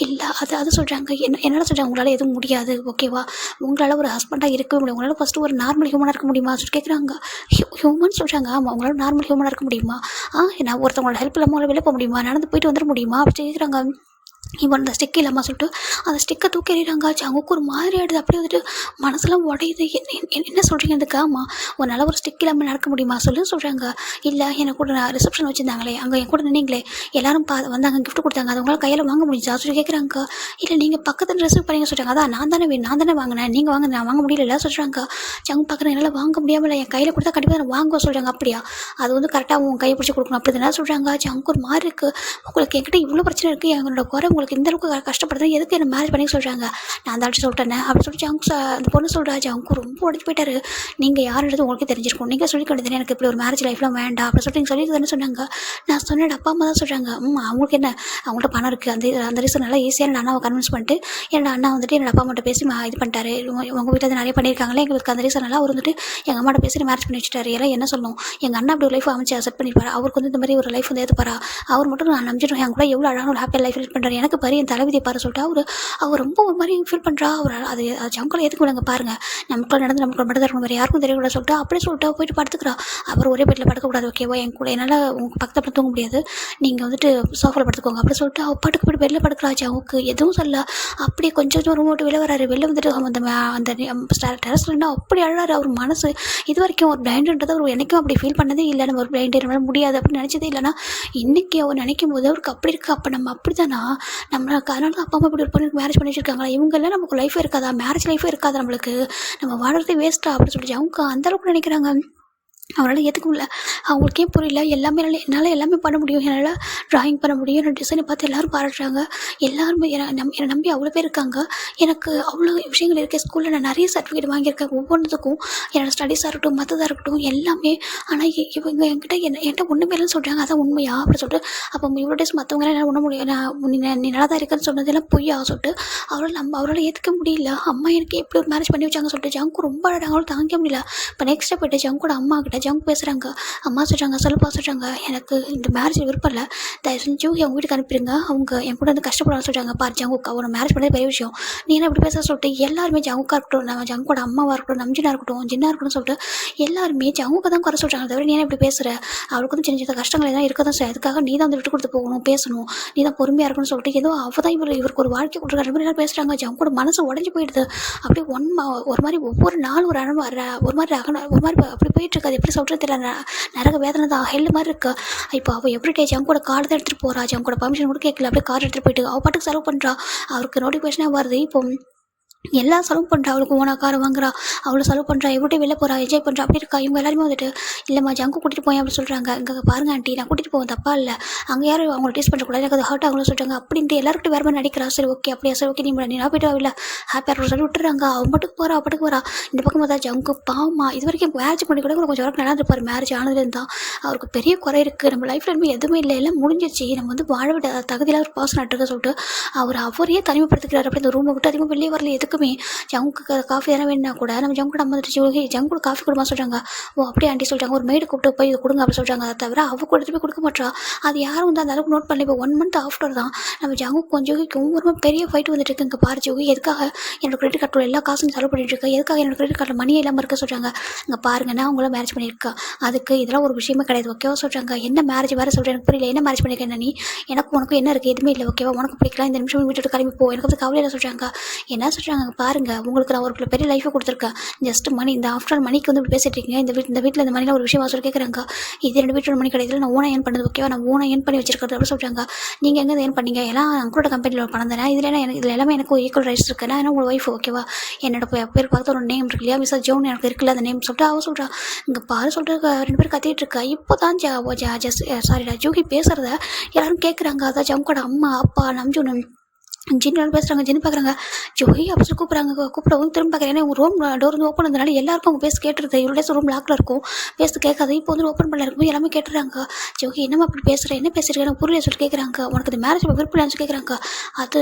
இல்லை அது சொல்கிறாங்க. என்னென்ன சொல்கிறாங்க, உங்களால் எதுவும் முடியாது ஓகேவா, உங்களால் ஒரு ஹஸ்பண்டாக இருக்கவே முடியும், உங்களால் ஃபஸ்ட்டு ஒரு நார்மல் ஹியூமனாக இருக்க முடியுமா சொல்லி கேட்குறாங்க. ஹியூமன் சொல்கிறாங்க. ஆமாம், உங்களால் நார்மல் ஹியூமனாக இருக்க முடியுமா, நான் ஒருத்தவங்களோட ஹெல்ப் இல்லாமல் உங்களை வெளியே போக முடியுமா, நடந்து போயிட்டு வந்துட முடியுமா அப்படி கேட்குறாங்க. இவன் அந்த ஸ்டிக் இல்லாமல் சொல்லிட்டு அந்த ஸ்டிக்கை தூக்கி எறிகிறாங்க. அவங்களுக்கு ஒரு மாதிரி ஆகிடுது, அப்படியே வந்துட்டு மனசெல்லாம் உடையுது. என்ன சொல்கிறீங்க அதுக்கு, ஆமாம் ஒரு நல்ல ஒரு ஸ்டிக் இல்லாமல் நடக்க முடியுமா சொல்கிறாங்க. இல்லை எனக்கு கூட ரிசப்ஷன் வச்சுருந்தாங்களே, அங்கே என் கூட நின்னீங்களே எல்லாரும் வந்தாங்க, கிஃப்ட் கொடுத்தாங்க, அது உங்களால் கையில் வாங்க முடிஞ்சா சொல்லி கேட்குறாங்க. இல்லை நீங்கள் பக்கத்தில் ரிசீவ் பண்ணிங்க சொல்கிறாங்க. அதான் நான் தானே வாங்கினேன், நீங்கள் வாங்க, நான் வாங்க முடியல சொல்கிறாங்க. அவங்க பார்க்குறேன், என்னால் வாங்க முடியாமல் என் கையில் கொடுத்தா கண்டிப்பாக நான் வாங்குவோம் சொல்கிறாங்க. அப்படியா, அது வந்து கரெக்டாக உங்கள் கையை பிடிச்சி கொடுக்கணும் அப்படி தானே சொல்கிறாங்க. அவங்க ஒரு மாதிரி இருக்குது, உங்களுக்கு என்கிட்ட இவ்வளோ பிரச்சனை இருக்குது, என்னோட குறை உங்களுக்கு இந்த அளவுக்கு கஷ்டப்படுறது, எதுக்கு என்ன மேரேஜ் பண்ணி சொல்கிறாங்க, நான் தான் சொல்லிட்டேன் அப்படி சொல்லிட்டு அந்த பொண்ணு சொல்கிறா. அவங்க ரொம்ப உடஞ்சி போயிட்டாரு. நீங்கள் யாருன்றது உங்களுக்கு தெரிஞ்சிருக்கும், நீங்கள் சொல்லி கொண்டு எனக்கு இப்படி ஒரு மேரேஜ் லைஃப்லாம் வேண்டாம் அப்படி சொல்லிட்டு சொல்லி தானே சொன்னாங்க. நான் சொன்னேன் அப்பா அம்மா தான் சொல்கிறாங்க. அவங்களுக்கு என்ன, அவங்கள்ட்ட பணம் இருக்குது, அந்த ரீசன் நல்லா ஈஸியாக என் அண்ணாவை கன்வின்ஸ் பண்ணிட்டு என்னோட அண்ணா வந்துட்டு என்னோட அப்பா அம்மாட்ட பேசி இது பண்ணிட்டாரு. உங்கள் வீட்டில் வந்து நிறைய பண்ணியிருக்காங்களே, எங்களுக்கு அந்த ரீசன் நல்லா அவர் வந்துட்டு எங்கள் அம்மாட்ட பேசி மேரேஜ் பண்ணி வச்சுட்டாரு. எல்லாம் என்ன சொல்லணும், எங்கள் அண்ணா அப்படி ஒரு லைஃப் அமைச்சு அக்செப்ட் பண்ணிப்பாரு, அவருக்கு வந்து இந்த மாதிரி ஒரு லைஃப் வந்து ஏற்றுப்பாரா, அவர் மட்டும் நான் நம்பிச்சிட்டோம், என் கூட எவ்வளோ அழகான ஒரு ஹாப்பியாக லைஃப் லீட் பண்ணுறாரு, எனக்கு பெரிய தலைவிதியை பாரு சொல்லிட்டு அவர் ரொம்ப ஒரு மாதிரி ஃபீல் பண்ணுறா. அது ஜங்கலை எதுக்கு விடுங்க பாருங்கள், நமக்குள்ள நடந்து நமக்கு மட்டும் தான் இருக்கணும், வேறு யாருக்கும் தெரியக்கூட சொல்லிட்டு அப்படியே சொல்லிட்டு போயிட்டு படுத்துக்கிறா. அவர் ஒரே பெட்டில் படுக்கக்கூடாது ஓகேவா, என் கூட என்னால் உங்கள் பக்கத்தில் தூங்க முடியாது, நீங்கள் வந்துட்டு சோஃபாவில் படுத்துக்கோங்க அப்படி சொல்லிட்டு அவள் பாட்டுக்கு போய்ட்டு வெளில படுக்கிறா. அவங்களுக்கு எதுவும் சொல்ல அப்படியே கொஞ்சம் ரூம் விட்டு வெளில வராரு. வெளில வந்துட்டு அந்த டெரஸ்லன்னா அப்படி அழகாரு. அவர் மனசு இது வரைக்கும் ஒரு பிளைண்டுன்றதை அவர் எனக்கும் அப்படி ஃபீல் பண்ணதே இல்லை, நம்ம ஒரு பிளைண்டு நம்மளால் முடியாது அப்படின்னு நினச்சதே இல்லைனா இன்றைக்கி அவர் நினைக்கும் போது அவருக்கு அப்படி இருக்குது. அப்போ நம்ம அப்படி தானா, நம்மளுக்கு அதனால தான் அப்பா அம்மா இப்படி ஒரு பொண்ணுக்கு மேரேஜ் பண்ணி வச்சிருக்காங்களா, இவங்கெல்லாம் நமக்கு லைஃபே இருக்காதா, மேரேஜ் லைஃபே இருக்காது நம்மளுக்கு, நம்ம வாழறதே வேஸ்ட்டாக அப்படின்னு சொல்லிட்டு அவங்க அந்தளவுக்கு நினைக்கிறாங்க. அவரால் எதுக்கும் இல்லை, அவங்களுக்கே புரியல. என்னால் எல்லாமே பண்ண முடியும், என்னால் ட்ராயிங் பண்ண முடியும், என்னோட டிசைனை பார்த்து எல்லோரும் பாராட்டுறாங்க, எல்லாருமே என்னை நம்பி அவ்வளோ பேர் இருக்காங்க, எனக்கு அவ்வளோ விஷயங்கள் இருக்குது, ஸ்கூலில் நான் நிறைய சர்டிஃபிகேட் வாங்கியிருக்கேன், ஒவ்வொன்றுத்துக்கும் என்னோடய ஸ்டடீஸாக இருக்கட்டும் மற்றதாக இருக்கட்டும் எல்லாமே. ஆனால் இவங்க என்கிட்ட ஒன்றுமே இல்லைன்னு சொல்கிறாங்க. அதான் உண்மையா அப்படி சொல்லிட்டு, அப்போ இவ்வளோ டேஸ் மற்றவங்களாம் என்ன ஒன்றும் முடியும், நீ நல்லா தான் இருக்குன்னு சொன்னதெல்லாம் பொய்யா சொல்லிட்டு அவரால் ஏற்றுக்க முடியல. அம்மா எனக்கு எப்படி ஒரு மேரேஜ் பண்ணி வச்சாங்க சொல்லிட்டு ஜங்கு ரொம்ப அழகாக தாங்க முடியல. இப்போ நெக்ஸ்ட்டு போய்ட்டு ஜங்கோட அம்மா கிட்ட ஜங்கு பேசுகிறாங்க. அம்மா சொல்கிறாங்க, சொல்லுப்பா சொல்கிறாங்க, எனக்கு இந்த மேரேஜ் விருப்பம் இல்லை, தயவு செஞ்சு என் வீட்டுக்கு அனுப்பிடுங்க, அவங்க என் கூட வந்து கஷ்டப்படாத சொல்கிறாங்க. பாரு ஜங்குக்கா, அவனை மேரேஜ் பண்ணது பெரிய விஷயம், நீ என்ன இப்படி பேச சொல்லிட்டு எல்லாருமே ஜங்குக்கா இருக்கட்டும், நம்ம ஜங்கோட அம்மாவாக இருக்கட்டும், நம்ஜினா இருக்கட்டும், ஜின்னா இருக்கட்டும் சொல்லிட்டு எல்லாருமே ஜங்குக்கா தான் குறை சொல்கிறாங்க. தவிர நீ என்ன இப்படி பேசுகிற, அவளுக்கு வந்து சின்ன சின்ன கஷ்டங்கள் எதாவது இருக்க தான் சார், அதுக்காக நீ தான் வந்து விட்டு கொடுத்து போகணும், பேசணும், நீ தான் பொறுமையாக இருக்கணும்னு சொல்லிட்டு ஏதோ அவள் தான் இவருக்கு ஒரு வாழ்க்கை கொடுக்குற மாதிரி பேசுகிறாங்க. ஜங்கோட மனசு உடஞ்சி போயிடுது. அப்படியே ஒரு மாதிரி ஒவ்வொரு நாள் ஒரு மாதிரி அப்படி போயிட்டு இருக்காது. எப்படி சொல்கிறது தெரியல, நரக வேதனை தான், ஹெல் மாதிரி இருக்கு. இப்போ அவள் எவ்ரிடே ஜங்கோட கார்டு தான் எடுத்துகிட்டு போகிறா, ஜங்கோட பர்மிஷன் கூட கேட்கல, அப்படியே கார் எடுத்துகிட்டு போயிட்டு அவள் பாட்டுக்கு செலவு பண்ணுறா. அவருக்கு நோட்டிஃபிகேஷனாக வருது. இப்போ எல்லா செலவு பண்ணுறா, அவளுக்கு ஓனா காரை வாங்குறா, அவ்வளோ செலவு பண்ணுறா, எவ்வளோ வெளில போகிறா, என்ஜாய் பண்ணுறா, அப்படி இருக்கா. இவங்க எல்லாருமே வந்துட்டு இல்லைம்மா ஜங்கு கூட்டிகிட்டு போய் அப்படி சொல்கிறாங்க. இங்கே பாருங்க ஆண்டி, நான் கூட்டிகிட்டு போவேன், தப்பா இல்லை, அங்கே யாரும் அவங்கள டேஸ்ட் பண்ணக்கூடாது, எனக்கு அது ஹர்ட் ஆகணும்னு சொல்கிறாங்க. அப்படின்ட்டு எல்லாருக்கிட்ட வேறு மாதிரி நடிக்கிறா. சரி ஓகே, அப்படியா, சரி ஓகே, நீ நான் போய்ட்டு இல்லை ஹாப்பியாக சொல்லி விட்டுறாங்க. அவன் மட்டும் போகிறா, பட்டுக்கு போகிறா. இந்த பக்கம் பார்த்தா ஜங்கு பாவமா இது வரைக்கும் மேரேஜ் பண்ணி கூட கொஞ்சம் வரைக்கும் நல்லா இருப்பார். மேரேஜ் ஆனதுலேருந்து தான் அவருக்கு பெரிய குறை இருக்குது, நம்ம லைஃப்பில் இனிமேல் எதுவுமே இல்லை, எல்லாம் முடிஞ்சிச்சு, நம்ம வந்து வாழ விட தகுதியில் ஒரு பர்சன் ஆட்டுருக்க சொல்லிட்டு அவரையே தனிமைப்படுத்திக்கிறார். அப்படி இந்த ரூமை விட்டு அதிகமாக வெளியே வரல எதுக்குமே. ஜங்கு காஃபி எதனா வேணுன்னா கூட நம்ம ஜங்கோட அம்மா வந்துட்டு ஜங்கோட காஃபி கொடுமா சொல்கிறாங்க. ஓ அப்படியே ஆண்டி சொல்கிறாங்க, ஒரு மெய்டு கூப்பிட்டு போய் இது கொடுங்க அப்படி சொல்கிறாங்க. அதை தவிர அவள் கொடுத்து போய் கொடுக்க மாட்டா. அது யாரும் வந்து அந்த அளவுக்கு நோட் பண்ணல. இப்போ 1 month ஆஃப்டர் தான் நம்ம ஜங்கு கொஞ்சம் ஒவ்வொரு பெரிய ஃபைட் வந்துட்டு இருக்கு. இங்கே பாரு ஜோகி, எதுக்காக என்னோட கிரெடிட் கார்டில் எல்லா காசும் செலவு பண்ணிட்டு இருக்கேன், எதுக்காக என்னோட கிரெடிட் கார்டில் மணியே இல்லாமல் இருக்க சொல்கிறாங்க. இங்கே பாருங்க, நான் உங்களை மேரேஜ் பண்ணியிருக்கேன், அதுக்கு இதெல்லாம் ஒரு விஷயமே கிடையாது ஓகேவா சொல்கிறாங்க. என்ன மேரேஜ் வேறு சொல்கிறேன், எனக்கு புரியல, என்ன மேரேஜ் பண்ணியிருக்கேன் நீ, எனக்கு உனக்கு என்ன இருக்குது, எதுவுமே இல்லை ஓகேவா, உனக்கு பிடிக்கலாம், இந்த நிமிஷம் வீட்டு கிளம்பி போ, எனக்கு வந்து கவலையில் சொல்கிறாங்க. என்ன சொல்கிறாங்க பாருங்க, உங்களுக்கு நான் ஒரு பெரிய லைஃபை கொடுத்துருக்கேன், ஜஸ்ட் மணி, இந்த ஆஃப்டர் மணிக்கு வந்து பேசிட்டு இருக்கீங்க, இந்த வீட்டில் இந்த மணியில் ஒரு விஷயம் வாசல் கேட்குறாங்க. இது 2 வீட்டோட மணி கிடையாது, நான் ஓனா ஏன் பண்ணது ஓகேவா, நான் ஓனா ஏன் பண்ணி வச்சிருக்கிறது அப்படி சொல்கிறாங்க. நீங்கள் எங்கே ஏன் பண்ணீங்க, எல்லாம் அங்களோட கம்பெனியில் பணம் தானே, இதில் எனக்கு இதில் எல்லாமே எனக்கு ஈக்குவல் ரைட்ஸ் இருக்குது, நான் உங்களோட ஒய்ஃப் ஓகேவா, என்னோட பேர் பார்த்து ஒரு நேம் இருக்கு இல்லையா, மிஸ் ஜோன் எனக்கு இருக்குல்ல அந்த நேம் சொல்லிட்டு அவள் சொல்கிறா. இங்கே பாரு சொல்லிட்டு 2 பேர் கத்திட்டு இருக்கா. இப்போ தான் சாரிடா ஜூகி பேசுகிறத எல்லாரும் கேட்குறாங்க. அதான் ஜங்கோட அம்மா அப்பா நம்ஜூன் ஜின்னு பேசுகிறாங்க. ஜின்னு பார்க்குறாங்க, ஜோஹி அப்படி சொல்லி கூப்பிடவும் திரும்ப பார்க்குறேன். ஏன்னா உங்கள் ரூம் டோர் வந்து ஓப்பன் இருந்தனால எல்லாருக்கும் அவங்க பேச கேட்டுருது. இவ்வளோ டேஸ் ரூம் லாக்கில் இருக்கும், பேச கேட்காது. இப்போ வந்து ஓப்பன் பண்ணல இருக்கும்போது எல்லாமே கேட்டுறாங்க. ஜோஹி என்னம்மா அப்படி பேசுகிறேன், என்ன பேசுகிறேன், எனக்கு புரியல சொல்லி கேட்குறாங்க. உனக்கு இந்த மேரேஜ் விருப்பம்னு கேட்குறாங்க.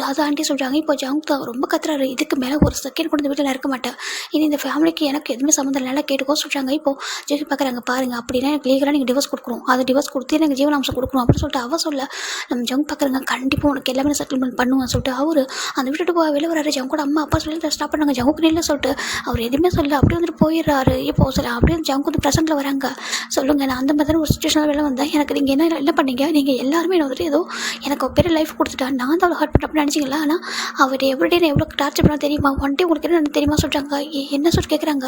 அது ஆண்டி சொல்கிறாங்க. இப்போ ஜங்கு ரொம்ப கத்துறாரு, இதுக்கு மேலே ஒரு செகண்ட் கூட இந்த வீட்டில் இருக்க மாட்டேன், இனி இந்த ஃபேமிலிக்கு எனக்கு எதுவுமே சம்மந்தம் இல்லை, கேட்டுக்கோ சொல்கிறாங்க. இப்போ ஜோஹி பார்க்குறாங்க, பாருங்க அப்படின்னா எனக்கு லீகலாக நீங்கள் டிவோர்ஸ் கொடுக்கணும், அது டிவோர்ஸ் கொடுத்து எனக்கு ஜீவனாம்சம் கொடுக்கணும் அப்படின்னு சொல்லிட்டு அவள் சொல்ல. நம்ம ஜங்கு பார்க்குறாங்க, கண்டிப்பாக உனக்கு எல்லாமே செட்டில்மெண்ட் பண்ணுவான்னு சொல்லிட்டு அவர் அந்த விட்டுட்டு வெளில வராரு. ஜங்கோட அம்மா அப்பா சொல்லி ஸ்டாப் பண்ணாங்க. ஜங்குக்கு இல்லை சொல்லிட்டு அவர் எதுவுமே சொல்ல அப்படியே வந்துட்டு போயிடுறாரு. இப்போ சொல்ல அப்படியே ஜங்கு வந்து ப்ரெசென்ட்டில் வராங்க. சொல்லுங்கள், நான் அந்த மாதிரி ஒரு சுச்சுவேஷனில் வெளில வந்தேன், எனக்கு நீங்கள் என்ன பண்ணீங்க, நீங்கள் எல்லாருமே வந்துட்டு ஏதோ எனக்கு பெரிய லைஃப் கொடுத்துட்டா, நான் தான் அவ்வளோ ஹர்ட் பண்ண அப்படின்னு நினச்சிங்களா, ஆனால் அவர் எவ்ரிடே எவ்வளோ டார்ச்சர் பண்ண தெரியுமா, ஒன் டே உங்களுக்கு என்ன தெரியுமா சொல்கிறாங்க. என்ன சொல்லி கேட்குறாங்க.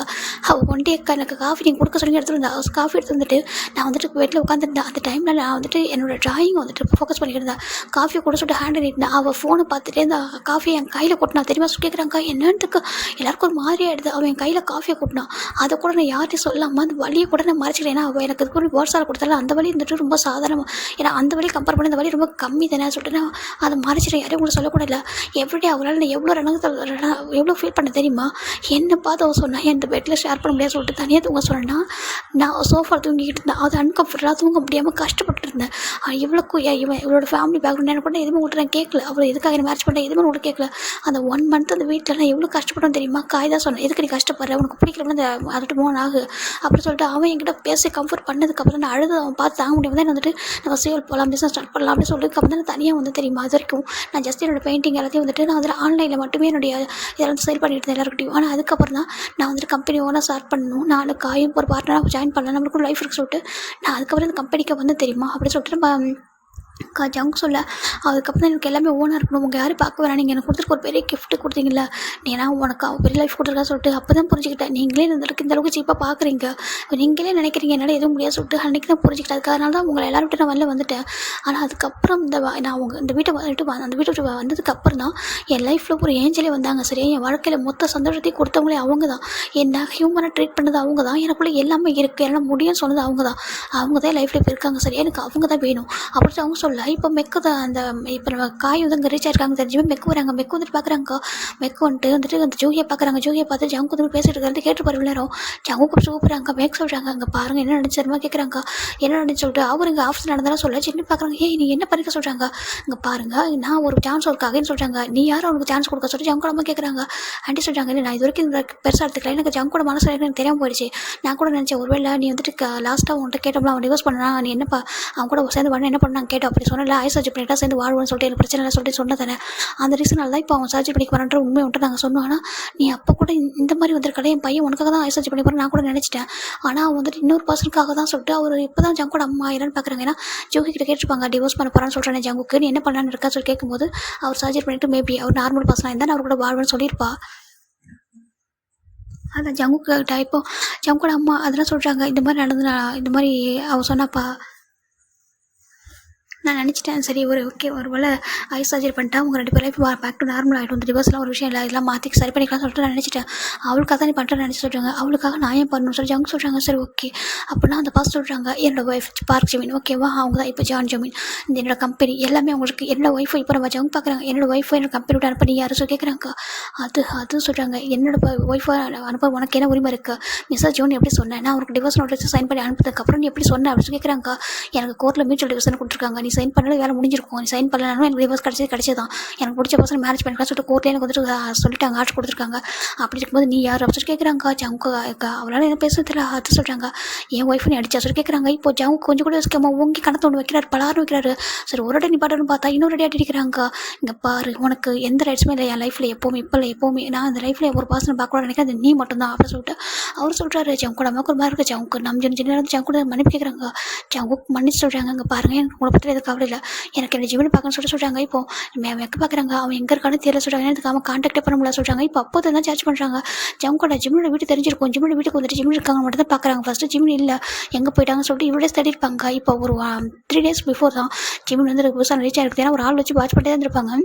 அவள் ஒன் டே எனக்கு காஃபி நீங்கள் கொடுக்க சொல்லி எடுத்துட்டு வந்தா, காஃபி எடுத்து வந்துட்டு நான் வந்துட்டு வீட்டில் உட்காந்துருந்தேன். அந்த டைமில் நான் வந்துட்டு என்னோடய ட்ராயிங் வந்துட்டு ஃபோக்கஸ் பண்ணிக்கிட்டு காஃபியை கூட சொல்லிட்டு ஹேண்ட் நீட்டினேன். அவள் ஃபோனை பார்த்துட்டே இந்த காஃபி என் கையில் கொட்டினா தெரியுமா சொல்லி கேட்குறாங்க. என்னன்ட்டுக்கு எல்லாருக்கும் ஒரு மாதிரி ஆகிடுது. அவன் என் கையில் காஃபியை கொட்டினான், அதை கூட நான் யார்ட்டையும் சொல்லாமல் அந்த வழியை கூட நான் மறைச்சிக்கிறேன். ஏன்னா அவள் எனக்கு இது கூட வேர்ட்ஸால் கொடுத்தாலும் அந்த வழி இருந்துட்டு ரொம்ப சாதாரணமாக, ஏன்னா அந்த வழி கம்பேர் பண்ணி அந்த வழி ரொம்ப கம்மி தானே சொல்லிட்டு நான் அதை மறைச்சிட்டேன். யாரையும் உங்களுக்கு சொல்லக்கூட இல்லை. எவ்ரிடே அவளால் நான் எவ்வளோ ஃபீல் பண்ண தெரியுமா. என்னை பார்த்து அவள் சொன்னால் என் பெட்டில் ஷேர் பண்ண முடியாது சொல்லிட்டு தனியாக தூங்க சொன்னேன்னா, நான் சோஃபா தூங்கிக்கிட்டு இருந்தேன். அது அன்கம்ஃபர்டபுளாக தூங்க முடியாமல் கஷ்டப்பட்டு இருந்தேன். இவளோட ஃபேமிலி பேக்ரவுண்ட் எனக்கு கூட எதுவுமே விட்டு நான் கேட்கல, அவளை எதுக்காக என்ன மேட்ச் பண்ணேன் எதுவுமே விட்டு கேட்கல. அந்த 1 month அந்த வீட்டில் நான் எவ்வளோ கஷ்டப்பட்டோம் தெரியுமா. காய் தான் சொன்னேன், எதுக்கு நீ கஷ்டப்படுற, உனக்கு பிடிக்கலன்னு அந்த அதட்டு மூணு ஆகு அப்படின்னு சொல்லிட்டு அவன் என்கிட்ட பேசி கம்ஃபர்ட் பண்ணதுக்கப்புறம் நான் அழுது அவன் பார்த்து தாங்க முடியாமல் தான் வந்துட்டு நம்ம சேல் போகலாம், பிஸ்னஸ் ஸ்டார்ட் பண்ணலாம் அப்படின்னு சொல்லிட்டு தான் நான் தனியாக வந்து தெரியுமா. அது வரைக்கும் நான் ஜஸ்ட் என்னோட பெயிண்டிங் எல்லாத்தையும் வந்துட்டு நான் அதில் ஆன்லைனில் மட்டுமே என்னுடைய இதெல்லாம் சேல் பண்ணிட்டு இருந்தேன் எல்லாருக்கிட்டையும். ஆனால் அதுக்கப்புறம் தான் நான் வந்துட்டு கம்பெனி ஓனாக ஸ்டார்ட் பண்ணணும், 4 காயும் ஒரு பார்ட்னராக ஜாயின் பண்ணலாம், நம்மளுக்கும் லைஃப் இருக்கு சொல்லிட்டு நான் அதுக்கப்புறம் இந்த கம்பெனிக்கு வந்து தெரியுமா அப்படின்னு சொல்லிட்டு நம்ம ஜங்கு சொல்ல. அதுக்கப்புறம் எனக்கு எல்லாமே ஓனாக இருக்கணும், உங்கள் யாரும் பார்க்க வேணாம், நீங்கள் எனக்கு கொடுத்துருக்க ஒரு பெரிய கிஃப்ட்டு கொடுத்தீங்கள, ஏன்னா உனக்கு பெரிய லைஃப் கொடுத்துருக்கா சொல்லிட்டு அப்போ தான் புரிஞ்சுக்கிட்டேன். நீங்களே இந்த அளவுக்கு சீப்பாக பார்க்குறீங்க, நீங்களே நினைக்கிறீங்க என்னால் எதுவும் முடியாது சொல்லிட்டு அன்றைக்கி தான் புரிஞ்சுக்கிட்டேன். அதனால தான் உங்களை எல்லாரும் விட்டு நான் வெளில வந்துட்டேன். ஆனால் அதுக்கப்புறம் நான் இந்த வீட்டை அந்த வீட்டை விட்டு வந்ததுக்கப்புறம் தான் என் லைஃப்பில் ஒரு ஏஞ்சலே வந்தாங்க. சரியா, என் வாழ்க்கையில் மொத்த சந்தோஷத்தையும் கொடுத்தவங்களே அவங்க தான், என்ன ஹியூமனாக ட்ரீட் பண்ணது அவங்க தான், எனக்குள்ளே எல்லாமே இருக்குது என்னால் முடியும்னு சொன்னது அவங்க தான் லைஃப்பில் இப்போ இருக்காங்க. சரியா, எனக்கு அவங்க தான் வேணும் அப்படி அவங்க சொல்ல. இப்போ மெக்கு தான் அந்த இப்போ நம்ம காய் வந்து அங்கே ரீச் ஆயிருக்காங்க தெரிஞ்சுமே மெக்கு வராங்க. மெக்கு வந்துட்டு பார்க்குறாங்க. மெக்கு வந்துட்டு அந்த ஜூகியை பார்க்குறாங்க. ஜூகியை பார்த்து ஜங்கு வந்து பேசிட்டு இருக்கிறது கேட்டு போகிற விளையாடும். ஜங்கு சூப்பராங்க. மேக் சொல்கிறாங்க, அங்கே பாருங்கள் என்ன நடந்துச்சுமா கேட்குறாங்க. என்ன நடந்துச்சு சொல்லிட்டு அவர் இங்கே ஆஃபீஸ் நடந்தாலும் சொல்ல. சின்ன பார்க்குறாங்க, ஏய் நீ என்ன பண்ணிக்க சொல்கிறாங்க. இங்கே பாருங்கள், நான் ஒரு சான்ஸ் ஒர்க்காகன்னு சொல்கிறாங்க, நீ யாரும் அவனுக்கு சான்ஸ் கொடுக்க சொல்லிட்டு ஜங்கோட அம்மா கேட்குறாங்க. ஆண்டி சொல்கிறாங்க, இல்லை நான் இது வரைக்கும் இந்த பெருசாக எடுத்துக்கல, எனக்கு ஜங்கோட மனசில் எனக்கு தெரியாமல் போயிடுச்சு. நான் கூட நினச்சேன் ஒருவேளை நீ வந்துட்டு லாஸ்ட்டாக உன்கிட்ட கேட்டோம்னா அவன் டிவோர்ஸ் பண்ணா நீ என்னப்பா அவன் கூட சேர்ந்து பண்ண என்ன பண்ணாங்க கேட்டோம். அப்படி சொன்னல ஐசர்ஜி பண்ணிட்டா சேர்ந்து வாழ்வோன்னு சொல்லிட்டு எனக்கு பிரச்சனை இல்லை சொல்லிட்டு சொன்னதானே. அந்த ரீசனால தான் இப்போ அவன் சர்ஜரி பண்ணிக்க வரன்ற உண்மை வந்துட்டு நாங்கள் சொன்னோம். ஆனால் நீ அப்போ கூட இந்த மாதிரி வந்திருக்கல, என் பையன் உனக்காக தான் ஐசர்ஜி பண்ணி போகிறேன் நான் கூட நினச்சிட்டேன். ஆனால் அவன் வந்துட்டு இன்னொரு பர்சனுக்காக தான் சொல்லிட்டு அவர் இப்போ தான் ஜங்கோட அம்மா என்னன்னு பார்க்குறாங்க. ஏன்னா ஜோகி கிட்ட கேட்டுருப்பாங்க, டிவோர்ஸ் பண்ண போகிறான்னு சொல்கிறேன் ஜங்குக்கு, நீ என்ன பண்ணலான்னு இருக்கா சொல்லி கேட்கும்போது அவர் சர்ஜரி பண்ணிட்டு மேபி அவர் நார்மல் பர்சனாக இருந்தால் அவர் கூட வாழ்வுன்னு சொல்லியிருப்பா. அதான் ஜங்குக்கிட்ட இப்போ ஜங்கோட அம்மா அதெல்லாம் சொல்கிறாங்க, இந்த மாதிரி நடந்து இந்த மாதிரி அவள் சொன்னாப்பா. நான் நினச்சிட்டேன் சரி ஓகே ஒரு வேளை ஐஸ் சர்ஜரி பண்ணிட்டா உங்கள் 2 பேர் லைஃப் பேக் டு நார்மல் ஆகிடும், இந்த டிவோர்ஸ்லாம் ஒரு விஷயம் இல்லை, இதெல்லாம் மாற்றி சரி பண்ணிக்கலாம் சொல்லிட்டு நான் நினச்சிட்டேன். அவளுக்காக தான் நீ பண்ணுறேன்னு நினச்சி சொல்கிறாங்க. அவளுக்காக நான் ஏன் பண்ணணும்னு சொல்லி அவங்க சொல்கிறாங்க. சரி ஓகே அப்படின்னா அந்த பாஸ் சொல்கிறாங்க, என்னோட ஒய்ஃப் பார்க் ஜமீன் ஓகேவா, அவங்க தான் இப்போ ஜான் ஜமீன், இந்த என்னோட கம்பெனி எல்லாமே அவங்களுக்கு என்னோட ஒய்ஃபை இப்போ நம்ம ஜங்க பார்க்குறாங்க, என்னோட ஒய்ஃபை என்னோட கம்பெனி விட்டு அனுப்பி யாரும் சொல்லி கேட்குறாங்க. அது சொல்கிறாங்க, என்னோட ஒய்ஃபை அனுப்ப உனக்கு என்ன உரிமை இருக்குது, மிஸ்ஸஸ் ஜோன் எப்படி சொன்னேன், நான் அவருக்கு டிவோர்ஸ் நோட்டீஸ் சைன் பண்ணி அனுப்புறதுக்கப்புறம் நீ எப்படி சொன்னேன் அப்படின்னு சொல்லி கேட்குறாங்க. எனக்கு கோர்ட்டில் மியூச்சுவல் டிவோர்ஸ் கொடுத்துருக்காங்க, நீ சைன் பண்ணல வேலை முடிஞ்சிருக்கும், நீ சைன் பண்ணலனாலும் எனக்கு டிவோர்ஸ் கிடச்சதான், எனக்கு பிடிச்ச பர்சன் மேரேஜ் பண்ணிக்கலாம் சொல்லிட்டு கோர்ட்லேயே எனக்கு வந்துட்டு சொல்லிட்டாங்க, ஆர்டர் கொடுத்துருக்காங்க. அப்படி இருக்கும்போது நீ யார் அப்படின்னு சொல்லி கேட்குறாங்க. ஜவுக்கு அவளால் என்ன பேச தெரியல. அது சொல்கிறாங்க, என் ஒய்ஃப் நீ அடிச்சா சொல்லி கேட்குறாங்க. இப்போ ஜவுக்கு கொஞ்சம் கூட யோசிக்காம ஓங்கி கணத்தை ஒன்று வைக்கிறாரு, பலாரும் வைக்கிறாரு. சரி ஒரு அடி நீ பாட்டுன்னு பார்த்தா இன்னொரு அடி அடிக்கிறாங்க. இங்கே பாரு உனக்கு எந்த ரைட்ஸுமே இல்லை என் லைஃப்பில் எப்போவுமே, இப்போ இல்லை எப்போவுமே, நான் அந்த லைஃப்பில் ஒரு பர்சனை பார்க்க நினைக்கிறேன், அது நீ மட்டும்தான் அப்படின்னு சொல்லிட்டு அவர் சொல்கிறாரு. ஜவுக்கோட அம்மாவுக்கு ஒரு மாதிரி இருக்குது. ஜவுக்கு நம்ம சின்ன ஜவுக்கூட மன்னிப்பு கேட்குறாங்க. ஜவுக்கு மன்னிச்சு சொல்கிறாங்க, இங்கே பாருங்கள் எனக்கு உங்களை பற்றி எதுக்கு கவலை இல்லை, எனக்கு என்ன ஜீவனை பார்க்கணும்னு சொல்கிறாங்க. இப்போ வைக்க பார்க்குறாங்க, அவன் எங்கே இருக்கான்னு தெரியல சொல்கிறாங்க, எனக்கு அவன் கான்டாக்டே பண்ண முடியல சொல்கிறாங்க. இப்போ அப்போ தான் சார்ஜ் பண்ணுறாங்க. ஜவுக்கோட ஜிம்னோட வீட்டு தெரிஞ்சிருக்கும், ஜிம்னோட வீட்டுக்கு வந்துட்டு ஜிம் இருக்காங்க மட்டும் தான் பார்க்குறாங்க. ஃபஸ்ட்டு ஜிம் இல்லை எங்கே போயிட்டாங்கன்னு சொல்லிட்டு இவ்வளோ தேடி இருப்பாங்க. இப்போ ஒரு 3 days பிஃபோர் தான் ஜிம் வந்து புதுசாக ரீச் ஆகிருக்கு. ஏன்னா ஒரு ஆள் வச்சு வாட்ச் பண்ணிட்டே இருந்திருப்பாங்க.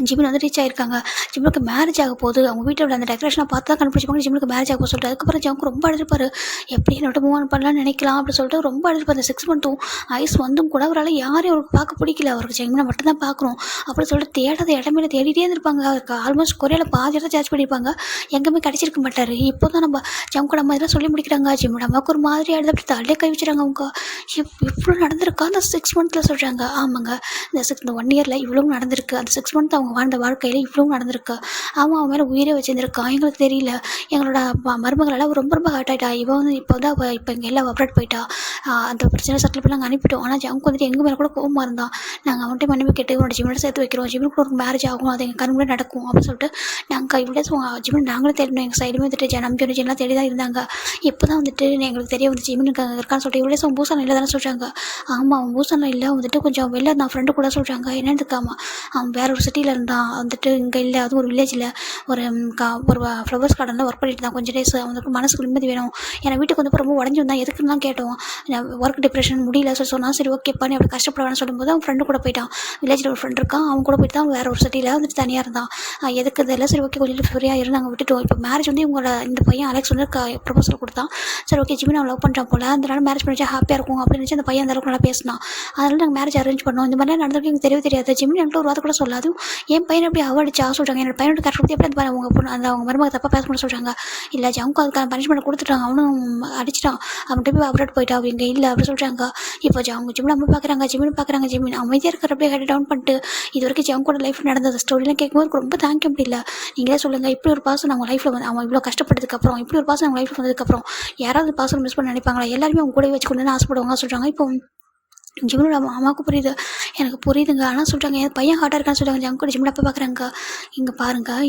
ஜிம்மின் வந்து ரீச் ஆகிருக்காங்க. ஜிம்முக்கு மேரேஜ் ஆக போகுது, அவங்க வீட்டில் உள்ள அந்த டெக்கரேஷனை பார்த்து தான் கண்டுபிடிச்சிப்பாங்க ஜிம்முக்கு மேரேஜ் ஆக போக சொல்லிட்டு. அதுக்கப்புறம் ஜவுக்கு ரொம்ப அழுதுப்பாரு, எப்படி என்னோட மூவ் ஆன் பண்ணலாம்னு நினைக்கலாம் அப்படின்னு சொல்லிட்டு ரொம்ப அழுதுப்பாரு. அந்த 6 month ஐஸ் வந்தும் கூட அவரால் யாரையும் அவருக்கு பார்க்க பிடிக்கல, அவருக்கு ஜெமினை மட்டும் தான் பார்க்கணும் அப்படின்னு சொல்லிட்டு தேடாத இடமே தேடிட்டே இருந்திருப்பாங்க. அவருக்கு ஆல்மோஸ்ட் கொரியாவில் பாதி இடத்த சார்ஜ் பண்ணியிருப்பாங்க, எங்கேயுமே கிடச்சிருக்க மாட்டார். இப்போ தான் நம்ம ஜவுக்கோட மாதிரி சொல்லி முடிக்கிறாங்க. ஜிம்மோட அம்மாவுக்கு ஒரு மாதிரி ஆடுது, அப்படி தள்ளியே கை வச்சுறாங்க. அவங்க இவ்வளோ நடந்திருக்கா அந்த 6 monthல சொல்கிறாங்க. ஆமாங்க, இந்த 1 yearல இவ்வளோ நடந்திருக்கு, அந்த 6 month அவங்க வாழ்ந்த வாழ்க்கையில் இவ்வளோ நடந்திருக்கு. அவன் மேலே உயிரே வச்சுருந்துருக்கான், எங்களுக்கு தெரியல. எங்களோட மருமகளெல்லாம் ரொம்ப ரொம்ப ஹார்ட் ஆகிட்டா. இவன் வந்து இப்போ வந்து இப்போ இங்கே எல்லாம் அப்ராட் போயிட்டா, அந்த பிரச்சனை சட்டில் பண்ணி நாங்கள் அனுப்பிட்டோம். ஆனால் ஜவுக்கு வந்துட்டு எங்கள் மேலே கூட கோவமாக இருந்தான். நாங்கள் அவன்கிட்ட மன்னிப்பு கேட்டு உன்னோட ஜிம்மில் சேர்த்து வைக்கிறோம், ஜிம்முக்கு ஒரு மேரேஜ் ஆகும், அது எங்கள் கண்முறை நடக்கும் அப்படின்னு சொல்லிட்டு நாங்கள் இவ்வளோ ஜிம்மில் நாங்களும் தேடினோம். எங்கள் சைடுமே வந்துட்டு நம்பி ஜெல்லாம் தேடி தான் இருந்தாங்க. இப்போ தான் வந்துட்டு எங்களுக்கு தெரிய வந்து ஜிம்மின் இருக்கான்னு சொல்லிட்டு இவ்வளோ பூசானம் இல்லை தானே சொல்கிறாங்க. ஆமாம் அவன் பூசானம் இல்லை, வந்துட்டு கொஞ்சம் வெளில நான் ஃப்ரெண்டு கூட சொல்கிறாங்க. என்னன்னு இருக்காமா, அவன் வேற ஒரு சிட்டியில் இருந்தான், வந்துட்டு இங்கே இல்லை, அதுவும் ஒரு வில்லேஜில் ஒரு ஃப்ளவர்ஸ் கார்டனில் ஒர்க் பண்ணிட்டு தான் கொஞ்சம் டேஸ். அவனுக்கு மனசுக்கு நிம்மதி வேணும், ஏன்னா வீட்டுக்கு வந்து ரொம்ப உடஞ்சி வந்தான், எதுக்குன்னு தான் கேட்டோம். ஒர்க் டிப்ரெஷன் முடியல சொன்னால் சரி ஓகே பண்ணி அப்படி கஷ்டப்படுவான்னு சொல்லும்போது அவன் ஃப்ரெண்டு கூட போயிட்டான். வில்லேஜில் ஒரு ஃப்ரெண்ட் இருக்கான், அவன் கூட போயிட்டு தான் வேறு ஒரு சிட்டியில் வந்துட்டு தனியாக இருந்தான். எதுக்கு இதெல்லாம் சரி ஓகே கொஞ்சம் ஃப்ரீயாக இருந்து நாங்கள் விட்டுட்டோம். இப்போ மேரேஜ் வந்து இவங்களோட இந்த பையன் அலெக்ஸ் வந்து ப்ரொபோசல் கொடுத்தான். சரி ஓகே ஜிமின் அவன் லவ் பண்ணுறான் போல, அதனால மேரேஜ் பண்ணிச்சா ஹாப்பியாக இருக்கும் அப்படின்னு நினச்சி அந்த பையன் அந்த அளவுக்கு நல்லா பேசினான். அதனால நாங்கள் மேரேஜ் அரேஞ்ச் பண்ணோம். இந்த மாதிரிலாம் நடந்திருக்கு எனக்கு தெரியவே தெரியாது. ஜிமின் என்கிட்ட ஒரு வார்த்தை கூட சொல்லாது. என் பையனை எப்படி அவடிச்சா சொல்கிறாங்க, என்னோட பையனோட கரெக்ட் பற்றி எப்படி அவங்க பொண்ணு அந்த அவங்க மருமக தப்பாக பேசணும்னு சொல்கிறாங்க. இல்லை ஜவுக்கு அதுக்கான பனிஷ்மெண்ட் கொடுத்துட்டாங்க, அவனும் அடிச்சிட்டான், அவன்கிட்ட போய் அப்ராட் போயிட்டா, அவங்க இங்கே இல்லை அப்படி சொல்கிறாங்க. இப்போ ஜவுங்க ஜிம்மில் அம்மா பார்க்குறாங்க, ஜிம்மின்னு பார்க்குறாங்க. ஜிம்மின் அமைதியாக இருக்கிற அப்படியே ஹெட் டவுன் பண்ணிட்டு இது வரைக்கும் ஜவுங்கோட லைஃப் நடந்த ஸ்டோரிலாம் கேட்கும்போது ரொம்ப தாங்க முடியல. நீங்களே சொல்லுங்கள், இப்படி ஒரு பாசம் அவங்க லைஃப்பில் வந்து அவன் இவ்வளோ கஷ்டப்பட்டதுக்கப்புறம் இப்படி ஒரு பாசம் அவங்க லைஃப்பில் வந்ததுக்கப்புறம் யாராவது பாசம் மிஸ் பண்ண நினைப்பாங்களா, எல்லாருமே அவங்க கூட வச்சு கொண்டு ஆசைப்படுவாங்க சொல்கிறாங்க. இப்போ ஜிம்னோட அம்மாவுக்கு புரியுது, எனக்கு புரியுதுங்க. ஆனால் சொல்கிறாங்க என் பையன் ஹார்ட்டாக இருக்கான்னு சொல்கிறாங்க. ஜங்கோட ஜிம்மில் அப்போ பார்க்குறாங்க, இங்கே பாருங்கள்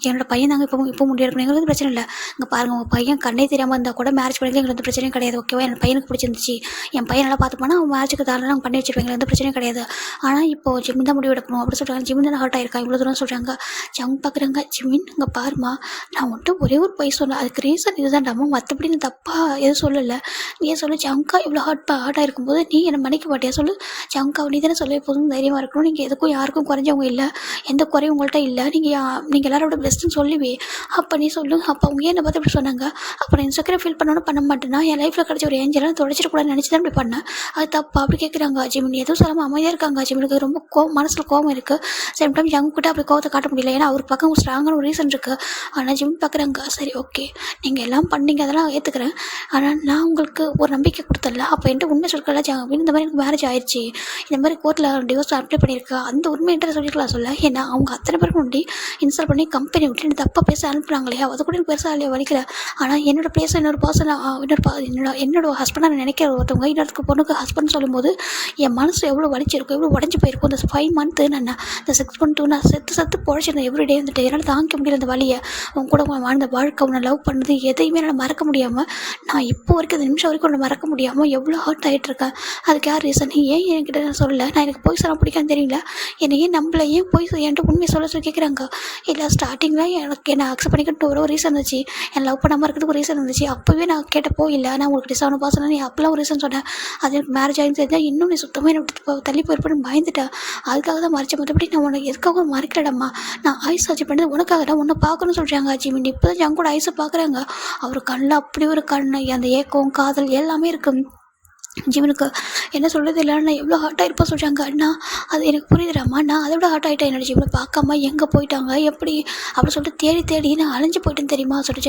என்னோட பையன் தாங்க இப்போ முடியாது, எங்களுக்கு பிரச்சனை இல்லை. இங்கே பாருங்கள் உங்கள் பையன் கண்ணே தெரியாமல் இருந்தால் கூட மேரேஜ் பண்ணிக்கலாம், எங்களுக்கு எந்த பிரச்சனையும் கிடையாது. ஓகேவா, என் பையனுக்கு பிடிச்சிருந்துச்சு, என் பையன் நல்லா பார்த்துப்பானா அவன் மேரேஜுக்கு தாராளம் நாங்கள் பண்ணி வச்சுருப்பேன், எந்த பிரச்சனையும் கிடையாது. ஆனால் இப்போ ஜிம்மின் தான் முடிவு எடுக்கணும் அப்படி சொல்கிறாங்க. ஜிம்மின் தான் ஹார்ட் ஆகிருக்கான் இவ்வளோ தூரம் சொல்கிறாங்க. ஜங் பார்க்குறாங்க, ஜிம்மின் இங்கே பாருமா, நான் மட்டும் ஒரே ஒரு பை சொல்ல, அதுக்கு ரீசன் இதுதான்டாமா, மற்றபடி நீ தப்பாக எதுவும் சொல்லலை. நீ சொல்லு ஜங்கா இவ்வளோ ஹார்ட்டாக இருக்கும்போது நீ என்னை மன்னிக்க மாட்டியா சொல்லு. ஜங்கா நீ தானே சொல்ல எப்போதும் தைரியமாக இருக்கணும், நீங்கள் எதுக்கும் யாருக்கும் குறைஞ்சவங்க இல்லை, எந்த குறையும் உங்கள்கிட்ட இல்லை, நீங்கள் எல்லாரோட பெஸ்ட்டுன்னு சொல்லுவே. அப்போ நீ சொல்லு. அப்போ அவங்க என்னை பார்த்து இப்படி சொன்னாங்க. அப்போ நான் இன்ஸ்டாகிராம் ஃபீல் பண்ணணும் பண்ண மாட்டேன்னா என் லைஃப்பில் கிடச்ச ஒரு ஏஞ்சலாம் தொலைச்சிடக்கூடாதுன்னு நினச்சி தான் இப்படி பண்ணேன். அது தப்பா அப்படி கேட்குறாங்க. ஜிமின் எதுவும் சொல்லாமல் அமைதியாக இருக்காங்க. ஜிமினுக்கு ரொம்ப மனசில் கோவம் இருக்குது. சேம் டைம் ஜங்கு கிட்ட அப்படி கோவத்தை காட்ட முடியல, ஏன்னா அவருக்கு பக்கம் ஒரு ஸ்ட்ராங்கான ஒரு ரீசன் இருக்குது. ஆனால் ஜிமின் பார்க்குறாங்க, சரி ஓகே நீங்கள் எல்லாம் பண்ணீங்க, அதெல்லாம் ஏற்றுக்கிறேன். ஆனால் நான் உங்களுக்கு ஒரு நம்பிக்கை கொடுத்தல, அப்போ என்கிட்ட உண்மை சொல்லிக்கல ஜாமின், இந்த மாதிரி எனக்கு மேரேஜ் ஆயிடுச்சு, இந்த மாதிரி கோர்ட்டில் டிவோர்ஸ் அப்ளை பண்ணியிருக்கா, அந்த உண்மை என்கிட்ட சொல்லிக்கலாம் சொல்ல. ஏன்னா அவங்க அத்தனை பேருக்கு முன்னாடி இன்ஸ்டால் பண்ணி கம்பெனி விட்டு எனக்கு தப்பாக பேச அனுப்புனாங்களே, அது கூட எனக்கு பெருசாக இல்லையா வலிக்கல. ஆனால் என்னோட பிளேஸை இன்னொரு பர்சன் என்னோட ஹஸ்பண்டாக நான் நினைக்கிற ஒருத்தவங்க இன்னொரு பொண்ணுக்கு ஹஸ்பண்ட் சொல்லும்போது என் மனசு எவ்வளோ வலிச்சிருக்கும், எவ்வளோ உடஞ்சி போயிருக்கும். இந்த 5 month நான் இந்த 6 month நான் செத்து பொழைச்சிருந்தேன் எவ்ரிடே வந்துட்டு. என்னால் தாங்கிக்க முடியல அந்த வலியை. அவங்க கூட வாழ்ந்த வாழ்க்கை, உன்னை லவ் பண்ணது எதையுமே என்னால் மறக்க முடியாமல், நான் இப்போ வரைக்கும் இந்த நிமிஷம் வரைக்கும் ஒன்று மறக்க முடியாமல் எவ்வளோ ஹர்ட் ஆகிட்டு இருக்கேன். அதுக்கு யார் யார் ரீசன் ஏன் என்கிட்ட நான் சொல்லலை, நான் எனக்கு போய் சொல்ல பிடிக்கான்னு தெரியல, என்னை ஏன் நம்பலை, ஏன் போய் என்கிட்ட உண்மையை சொல்லி கேட்குறாங்க. இல்லை ஸ்டார்டிங்கில் எனக்கு என்ன அக்செப்ட் பண்ணிக்கிட்டு ஒரு ரீசன் இருந்துச்சு, என் லவ் பண்ணாமல் இருக்கிறதுக்கு ஒரு ரீசன் இருந்துச்சு. அப்போவே நான் கேட்டப்போ இல்லை நான் உங்களுக்கு டிசைன் பாசனா நீ அப்போலாம் ஒரு ரீசன் சொன்னேன், அது எனக்கு மேரேஜ் ஆகி தெரிஞ்சால் இன்னும் நீ சுத்தமாக என்னை விட்டு தள்ளி போயிருப்பேன்னு பயந்துட்டேன், அதுக்காக தான் மறைச்ச. மற்றபடி நான் உனக்கு எதுக்காக மறைக்கலடம்மா, நான் ஐஸ் ஆச்சு பண்ணது உனக்காக தான், உன்னை பார்க்கணும்னு சொல்கிறாங்க ஜிமின். இப்போ தான் ஜங்கோட ஐஸை பார்க்குறாங்க, அவர் கண்ணில் அப்படி ஒரு கண்ணு, அந்த ஏக்கம் காதல் எல்லாமே இருக்குது ஜீவனுக்கு. என்ன சொல்கிறது இல்லை, நான் எவ்வளோ ஹார்ட் ஆகிருப்பா சொல்கிறாங்க அண்ணா, அது எனக்கு புரியுதுடாம்மா, நான் அதை விட ஹார்ட் ஆகிட்டேன். என்னோட ஜீவனை பார்க்காம எங்கே போயிட்டாங்க எப்படி அப்படி சொல்லிட்டு தேடி தேடி நான் அலைஞ்சு போயிட்டேன்னு தெரியுமா சொல்லிட்டு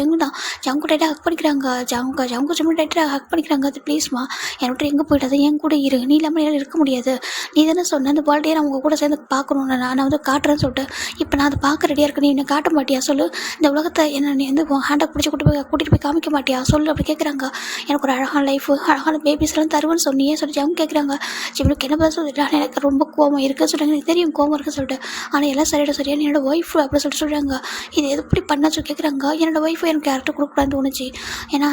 ஜங்கு டைட்டாக ஹக் பண்ணிக்கிறாங்க. ஜங்கு ஜிம்மு டைட்டாக ஹக் பண்ணிக்கிறாங்க. அது ப்ளீஸ்மா என்னோட எங்கே போயிட்டாது, என் கூட இரு, நீ இல்லாமல் என்னால் இருக்க முடியாது, நீ தானே சொன்ன அந்த வேர்ல்டே நான் உங்கள் கூட சேர்ந்து பார்க்கணுன்னு நான் வந்து காட்டுறேன்னு சொல்லிட்டு, இப்போ நான் அதை பார்க்க ரெடியாக இருக்கேன், நீ என்னை காட்ட மாட்டியா சொல்லு, இந்த உலகத்தை என்ன நீ வந்து ஹேண்டை பிடிச்சி கூட்டிகிட்டு போய் காமிக்க மாட்டியா சொல்லு அப்படி கேட்குறாங்க. எனக்கு ஒரு அழகான லைஃப் அழகான பேபிஸ்லாம் தருவேன்னு சொன்னியே சொல்லிட்டு அவங்க கேட்குறாங்க. ஜிம்னுக்கு என்ன பதில் சொல்லிட்டு, எனக்கு ரொம்ப கோவம் இருக்குன்னு சொல்கிறாங்க, எனக்கு தெரியும் கோவம் இருக்குன்னு சொல்லிட்டு, ஆனால் எல்லாம் சரியான என்னோட ஒய்ஃப் அப்படி சொல்லிட்டு சொல்கிறாங்க. இது எப்படி பண்ண சொல்லி கேட்குறாங்க. என்னோட ஒய்ஃபு எனக்கு கேரக்டர் கொடுக்கூடாதுன்னு தோணுச்சு, ஏன்னா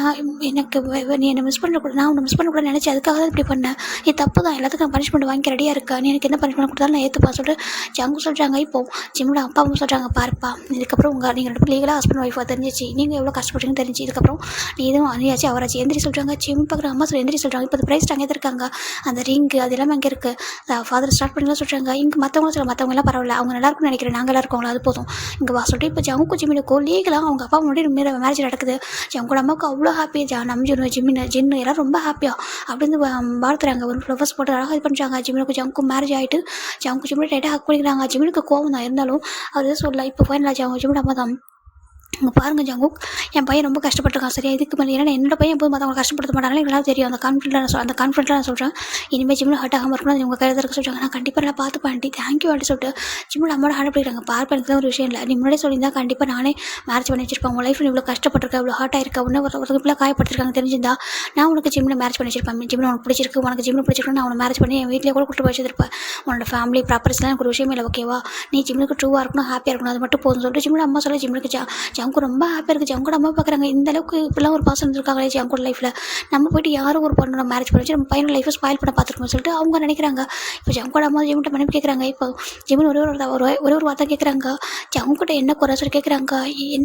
எனக்கு நீ என்னை மிஸ் பண்ணக்கூடாது, நான் உன்னை மிஸ் பண்ணக்கூடாதுன்னு நினச்சி அதுக்காக தான் இப்படி பண்ணேன், இது தப்பு தான், எல்லாத்துக்கும் நான் பனிஷ்மெண்ட் வாங்கி ரெடியாக இருக்கா, நீ எனக்கு என்ன பனிஷ்மெண்ட் கொடுத்தாலும் நான் ஏற்றுப்பா சொல்லிட்டு ஜங்கு சொல்கிறாங்க. இப்போ ஜிம்மோட அப்பா அம்மா சொல்கிறாங்க, பாருப்பா இதுக்கப்புறம் நீங்கள் ரெண்டு பேரும் லீகலாக ஹஸ்பண்ட் ஒய்ஃபாக தெரிஞ்சிச்சு, நீங்கள் எவ்வளோ கஷ்டப்படுறீங்கன்னு தெரிஞ்சு, இதுக்கப்புறம் நீ எதுவும் அணியாச்சு அவராச்சு எந்திரி சொல்கிறாங்க. ஜிம் பார்க்குற அம்மா சொல்லி எந்திரி சொல்கிறாங்க. இப்போ ப்ரைஸ் அங்கே இருக்காங்க, அந்த ரிங்கு அது எல்லாமே அங்கே இருக்குது, ஃபாதர் ஸ்டார்ட் பண்ணிலாம் சொல்கிறாங்க. இங்கே மற்றவங்களும் சொல்ல மற்றவங்க எல்லாம் பரவாயில்ல, அவங்க நல்லா இருக்கும்னு நினைக்கிறேன், நாங்கள் எல்லாம் இருக்கோங்களா அது போதும் இங்கே வா சொல்லிட்டு இப்போ ஜங்கு ஜிம்மினுக்கோ லீகலாக அவங்க அப்பா முன்னாடி மேரேஜ் நடக்குது. ஜங்கோட அம்மாவுக்கு அவ்வளோ ஹாப்பியாக நம்பிஜுன்னு ஜின்னு எல்லாம் ரொம்ப ஹாப்பியாக அப்படின்னு வாழ்த்துறாங்க. ஒரு ஃப்ளவர்ஸ் போட்டு அழகாக இது பண்ணுறாங்க. ஜிம்மினுக்கு ஜங்கும் மேரேஜ் ஆகிட்டு ஜங்கு ஜிம்மினு டைட்டாக ஹக் பண்ணிக்கிறாங்க. ஜிம்மினுக்கு கோவம் தான் இருந்தாலும் அவர் சொல்லல. இப்போ ஃபைனலாக ஜிம்மோட அம்மா தான், இங்கே பாருங்கள் ஜங்குக், என் பையன் ரொம்ப கஷ்டப்பட்டுருக்கான் சரியா, இதுக்கு மேலே ஏன்னா என்னோட பையன் போய் மற்றவங்க கஷ்டப்படுத்த மாட்டாங்க, எங்களால் தெரியும், அந்த கான்ஃபிடென்ட்டில் நான் சொல்கிறேன். இனிமேல் ஜிம்மில் ஹர்ட் ஆகாமல் இருக்கணும் உங்கள் கையில் இருக்க சொல்கிறாங்க. நான் கண்டிப்பாக நான் பார்த்து ஆண்டி தேங்க்யூ ஆண்டி சொல்லிட்டு ஜிம்மில் அம்மாவோட ஹேண்ட் பண்ணிக்கிறாங்க. பார்ப்பேன் ஒரு விஷயம் இல்லை, நீ முன்னாடியே சொல்லியிருந்தா கண்டிப்பாக நானே மேரேஜ் பண்ணி வச்சிருப்பேன், உங்கள் லைஃப்பில் இவ்வளோ கஷ்டப்பட்டிருக்கேன், இவ்வளோ ஹார்ட் ஆயிருக்கா, ஒன்று ஒரு பிள்ளை காயப்பட்டிருக்காங்க தெரிஞ்சிருந்தா நான் உனக்கு ஜிம்மில் மேரேஜ் பண்ணி வச்சிருப்பேன். ஜிம்மில் உனக்கு பிடிச்சிருக்கு, உனக்கு ஜிம்மில் பிடிச்சிருக்கு, நான் உனக்கு மேரேஜ் பண்ணி என் வீட்டிலே கூட கூட்டு போய் வச்சிருப்பேன். உன்னோட ஃபேமிலி ப்ராப்பர்ஸ்லாம் எனக்கு ஒரு விஷயமே இல்லை ஓகேவா, நீ ஜிம்முக்கு ட்ரூவாக இருக்கணும், ஹாப்பியாக இருக்கணும், அது மட்டும் போதும் சொல்லிட்டு ஜிம்மில் அம்மா சொல்ல. ஜிம்முக்கு ஜங்கு ரொம்ப ஹாப்பியாக இருக்குது. ஜங்கோட அம்மா பார்க்குறாங்க, இந்த அளவுக்கு இப்படிலாம் ஒரு பாசம் இருந்திருக்காங்களே ஜங்கோட லைஃப்பில், நம்ம போய்ட்டு யாரும் ஒரு பொண்ணு மேரேஜ் பண்ணி வச்சு நம்ம பையன் லைஃப்பை ஸ்பாயில் பண்ண பார்த்துருக்கோம் சொல்லிட்டு அவங்க நினைக்கிறாங்க. இப்போ ஜங்கோட அம்மா ஜிம்கிட்ட மனைவி கேட்குறாங்க. இப்போ ஜிம்மின் ஒரே ஒரு வார்த்தை கேட்குறாங்க, ஜங்குக்கிட்ட என்ன குறை சொல்லி கேட்குறாங்க.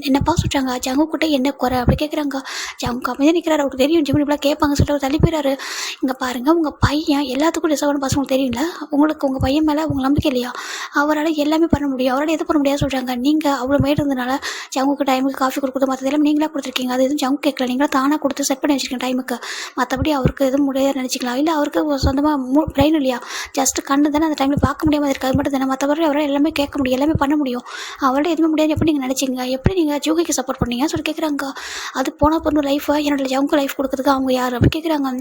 என்னப்பா சொல்கிறாங்க, ஜங்குக்கிட்ட என்ன குறை அப்படி கேட்குறாங்க. ஜங்கு அமைதியாக நிற்கிறாரு, அவருக்கு தெரியும் ஜிம்மின் இப்படிலாம் கேட்பாங்க சொல்லிட்டு அவர் தள்ளி போயிறாரு. இங்கே பாருங்கள், உங்கள் பையன் எல்லாத்துக்கும் டிசர்வான பசங்களுக்கு தெரியல, உங்களுக்கு உங்கள் பையன் மேலே உங்கள் நம்பிக்கை இல்லையா, அவரால் எல்லாமே பண்ண முடியும், அவரால் எது பண்ண முடியாது சொல்கிறாங்க. நீங்கள் அவ்வளோ மேடு இருந்ததுனால ஜங்குக்கு டைமுக்கு காஃபி கொடுக்குறது மற்றதெல்லாம் நீங்களாக கொடுத்துருக்கீங்க, அது எதுவும் ஜங்கு கேட்கல, நீங்களாக தானாக கொடுத்து செட் பண்ணி வச்சுருக்கீங்க டைமுக்கு, மற்றபடி அவருக்கு எதுவும் முடியாது நினச்சிக்கலாம், இல்லை அவருக்கு சொந்தமாக பிரெயின் இல்லையா, ஜஸ்ட் கண்ணு தானே அந்த டைமில் பார்க்க முடியாமல் இருக்குது, அது மட்டும் தானே, மற்றபடி அவரால் எல்லாமே கேட்க முடியும், எல்லாமே பண்ண முடியும், அவரால் எதுவுமே முடியாது எப்படி நீங்கள் நினச்சிங்க, எப்படி நீங்கள் ஜூகிக்கு சப்போர்ட் பண்ணீங்க சொல்லி கேட்குறாங்க. அது போனால் பொண்ணு லைஃபை என்னோட ஜங்கு லைஃப் கொடுக்குறதுக்கு அவங்க யார் அப்படி கேட்குறாங்க.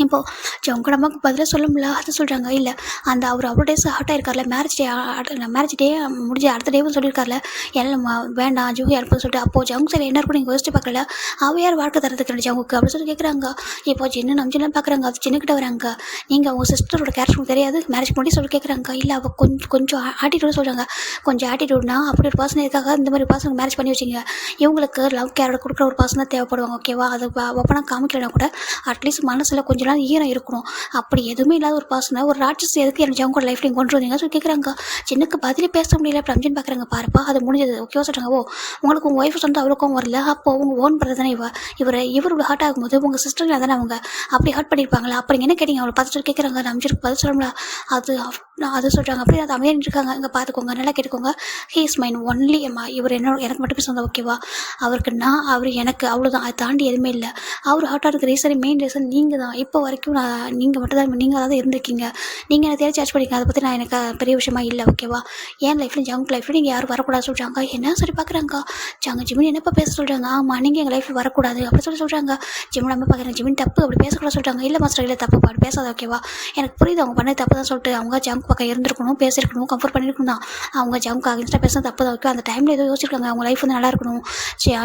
இப்போது ஜங்கோட அம்மாவுக்கு பதிலாக சொல்ல முடியல, அது சொல்கிறாங்க. இல்லை அந்த அவர் டேஸ் ஹார்ட் ஆகிருக்கார்ல, மேரேஜ் டே முடிஞ்ச அடுத்த டேவும் சொல்லியிருக்காருல, எல்லாம் வேண்டாம் ஜூகி அனுப்புன்னு சொல்லிட்டு, அப்போது ஜங்கு சரி என்ன இருக்கும் நீங்கள் யோசிச்சு பார்க்கல, அவள் யார் வாழ்க்கை தரத்துக்கு ஜங்குக்கு அப்படின்னு சொல்லி கேட்குறாங்க. இப்போ சின்ன நம்பிச்சுலாம் பார்க்குறாங்க, அது சின்னக்கிட்ட வராங்க, நீங்கள் அவங்க சிஸ்டரோட கேரக்டர் தெரியாது மேரேஜ் பண்ணி சொல்லி கேட்குறாங்க. இல்லை அவள் கொஞ்சம் ஆட்டிடியூட் சொல்கிறாங்க, கொஞ்சம் ஆட்டிடியூட்னா அப்படி ஒரு பர்சன் இருக்காக இந்த மாதிரி பர்சனுக்கு மேரேஜ் பண்ணி வச்சிங்க, இவங்களுக்கு லவ் கேரோட கொடுக்குற ஒரு பர்சன் தான் தேவைப்படுவாங்க ஓகேவா, அது ஒப்பனா காமிக்கலனா கூட அட்லீஸ்ட் மனசில் கொஞ்சம் நாள் ஈரம் இருக்கணும், அப்படி எதுவுமே இல்லாத ஒரு பர்சனை ஒரு ராட்சஸ் எதுக்கு எனக்கு ஜங்கோட லைஃப்ல கொண்டு வந்தீங்க சொல்லி கேட்குறாங்க. சின்னக்கு பதிலே பேச முடியல. அப்படி அம்ஜின்னு பார்க்குறாங்க. பாருப்பா அது முடிஞ்சது ஓகேவா சொல்கிறாங்க. ஓ உங்களுக்கு உங்கள் ஒய்ஃப் சொந்த அவ்வளோக்கும் வரல, அப்போ உங்கள் ஓன் பிரதர் தானே இவர் ஹார்ட் ஆகும்போது உங்கள் சிஸ்டர் தானே அவங்க அப்படி ஹார்ட் பண்ணியிருப்பாங்களா, அப்படி என்ன கேட்டீங்க அவளை பார்த்து சொல்லி கேட்குறாங்க. அம்ஜிருக்கு பதில் சொல்லணும்ல, அது சொல்கிறாங்க. அப்படி அது அமைதியாக இருக்காங்க. இங்கே பார்த்துக்கோங்க, நல்லா கேட்டுக்கோங்க, ஹீ இஸ் மைன் ஒன்லி அம்மா, இவர் எனக்கு மட்டும் சொந்தம் ஓகேவா, அவருக்கு அவர் எனக்கு அவ்வளோதான், அதை தாண்டி எதுவுமே இல்லை, அவர் ஹார்ட்டாக இருக்கிற ரீசன் மெயின் ரீசன் நீங்கள் தான், இப்போ வரைக்கும் நீங்கள் மட்டும் தான் நீங்கள் தான் இருந்திருக்கீங்க, நீங்கள் எனக்கு தேடி சார்ஜ் பண்ணிக்க, அதை பற்றி நான் எனக்கு பெரிய விஷயமா இல்லை ஓகேவா, என் லைஃப்பில் ஜங்கு லைஃப்பில் நீங்கள் யாரும் வரக்கூடாது சொல்கிறாங்க. என்ன சொல்லி பார்க்குறாங்க. ஜிமின் என்னப்பா பேச சொல்கிறாங்க. ஆமாம் நீங்கள் எங்கள் லைஃப்பில் வரக்கூடாது அப்படி சொல்கிறாங்க. ஜிமின் நம்ம பார்க்குறேன், ஜிமின் தப்பு அப்படி பேசக்கூடாது சொல்கிறாங்க. இல்லை மாஸ்டர் இல்லை தப்பு அப்படி பேசாத ஓகேவா, எனக்கு புரியுது அவங்க பண்ணது தப்பு தான் சொல்லிட்டு, அவங்க ஜங்கு பக்கம் இருந்திருக்கணும், பேசியிருக்கணும், கம்ஃபர்ட் பண்ணியிருக்கணும் தான், அவங்க ஜங்கு அகேன்ஸ்டாக பேசினா தப்பு தான் ஓகே, அந்த டைமில் ஏதோ யோசிச்சிருக்காங்க, அவங்க லைஃப் வந்து நல்லா இருக்கணும்,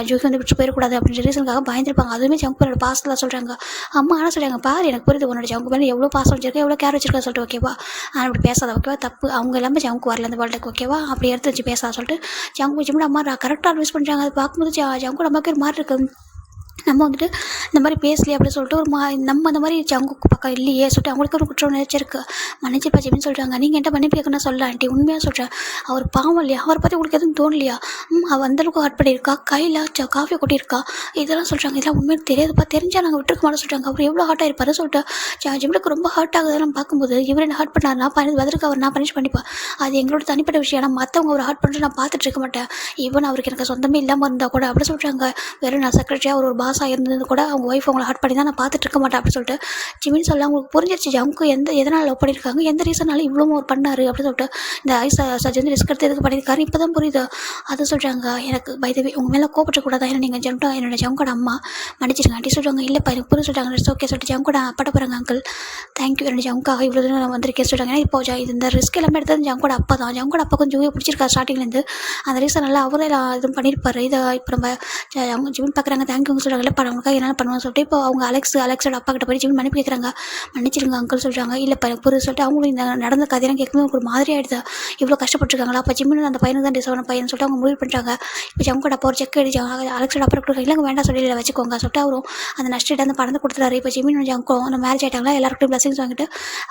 ஜூகி வந்து விட்டு போயிடக்கூடாது அப்படின்ற ரீசனுக்காக பயந்துருப்பாங்க. அதுவுமே ஜங்கு என்னோட பாசத்தில் சொல்கிறாங்க. அம்மா ஆனால் சொல்கிறாங்க, பாரு எனக்கு புரியுது உன்னோட ஜங்கு மேலே எவ்வளோ பாசம் வச்சிருக்கேன், எவ்வளோ கேர் வச்சிருக்கேன் சொல்லிட்டு ஓகேவா, ஆனால் அப்படி பேசாத ஓகேவா, தப்பு அவங்க எல்லாமே ஜங்கு வரல அந்த வேர்ல்டுக்கு ஓகேவா, அப்படி எடுத்து வச்சு பேசாத சொல்லிட்டு ஜங்கு ஜிம்மில் அம்மா கரெக்டாக அட்வைஸ் பண்ணுறாங்க. அது பார்க்கும்போது ஜங்கு நமக்கு ஒரு மாதிரி இருக்குது. நம்ம வந்துட்டு இந்த மாதிரி பேசலையே அப்படின்னு சொல்லிட்டு ஒரு நம்ம அந்த மாதிரி ஜங்குக்கு பக்கம் இல்லையே சொல்லிட்டு அவங்களுக்கு ஒரு குற்றம் நினைச்சிருக்கு. மன்னிச்சிருப்பா ஜிமின்னு சொல்கிறாங்க. நீங்கள் என்கிட்ட மன்னிப்பு கேட்கணும்னு சொல்லலாம் ஆண்டி, உண்மையாக சொல்கிறேன். அவர் பாவம் இல்லையா, அவரை பற்றி உங்களுக்கு எதுவும் தோணலையா? அவள் அந்தளவுக்கு ஹார்ட் பண்ணியிருக்கா, கையில் காஃபி கொட்டியிருக்கா, இதெல்லாம் சொல்கிறாங்க. இதெல்லாம் உண்மையாக தெரியாதுப்பா, தெரிஞ்சால் நாங்கள் விட்டுருக்க மாட்டோம் சொல்கிறாங்க. அவர் எவ்வளோ ஹார்ட் ஆகிருப்பாரு சொல்லிட்டு ஜிம்முக்கு ரொம்ப ஹார்ட் ஆகுதுன்னு பார்க்கும்போது இவர் என்ன ஹார்ட் பண்ணார், நான் பதிலுக்கு அவர் நான் பனிஷ் பண்ணிப்பேன். அது எங்களோட தனிப்பட்ட விஷயம். ஆனால் மற்றவங்க அவர் ஹார்ட் பண்ணுறது நான் பார்த்துட்டு இருக்க மாட்டேன். ஈவன் அவருக்கு எனக்கு சொந்தமே இல்லாமல் இருந்தால் கூட அப்படி சொல்கிறாங்க. வெறும் நான் செக்ரட்டரியாக ஒரு பாஸாக இருந்தது கூட அவங்க ஒய்ஃப் அவங்கள ஹார்ட் பண்ணி தான் நான் பார்த்துட்டு இருக்க மாட்டேன் அப்படின்னு சொல்லிட்டு ஜிமின்னு சொல்ல அவங்களுக்கு புரிஞ்சிருச்சு. ஜங்கு எதனால் லவ் பண்ணியிருக்காங்க, எந்த ரீசனால இவ்வளோ ஒரு பண்ணார் அப்படின்னு சொல்லிட்டு இந்த சர்ஜரி வந்து ரிஸ்க் எடுத்து எதுக்கு பண்ணியிருக்காரு இப்போ தான் புரியுது. அதை சொல்கிறாங்க. எனக்கு பைதவி உங்கள் மேலே கோபப்படக்கூடாது, ஏன்னா நீங்கள் என்னோட ஜங்கோட அம்மா, மன்னிச்சிருங்க ஆண்டி சொல்கிறாங்க. இல்லைப்பா எனக்கு புரிஞ்சு சொல்கிறாங்க. இட்ஸ் ஓகே சொல்லிட்டு ஜங்கோட அப்பாட்ட போகிறாங்க. அங்கிள் தேங்க்யூ, என்னோட ஜங்குக்காக இவ்வளோ தூரம் நான் வந்திருக்கேன் சொல்கிறாங்க. ஏன்னா இப்போ இது இந்த ரிஸ்க் எல்லாமே எடுத்தது ஜங்கோட அப்பா தான். ஜங்கோட அப்பா கொஞ்சம் பிடிச்சிருக்காரு ஸ்டார்டிங்லேருந்து. அந்த ரீசனால அவரே இதுவும் பண்ணியிருப்பாரு. இதை இப்போ நம்ம அவங்க ஜிமின் பார்க்குறாங்க. தேங்க்யூங்க சொல்கிறாங்க. இல்லை அவங்களுக்காக என்ன பண்ணுவாங்க சொல்லிட்டு இப்போ அவங்க அலெக்ஸோட அப்பா கிட்ட போய் ஜிமின் மன்னிப்பு கேட்குறாங்க. மன்னிச்சிருங்க அங்கிள் சொல்கிறாங்க. இல்லை புரியுது சொல்லிட்டு அவங்களும் இந்த நடந்த கதையெல்லாம் கேட்கும்போது ஒரு மாதிரி ஆகிடுது. இவ்வளோ கஷ்டப்பட்டுருக்காங்களா, அப்போ ஜிமின் அந்த பையனுக்கு தான் டிசர்வான பையன் சொல்லிட்டு அவங்க முடிவு பண்ணுறாங்க. இப்போ ஜங்கோட அப்பா ஒரு செக் அடிச்சாங்க. அலெக்ஸோட அப்பா கொடுக்குறாங்க. இல்லைங்க வேண்டாம் சொல்லி வச்சுக்கோங்க சொல்லிட்டு அவரும் அந்த நஷ்டம் அந்த பணத்தை கொடுத்துறாரு. இப்போ ஜிமின் ஜங்கோ அந்த மேரேஜ் ஆகிட்டாங்களா, எல்லாருக்கும் பிளஸிங்ஸ் வாங்கிட்டு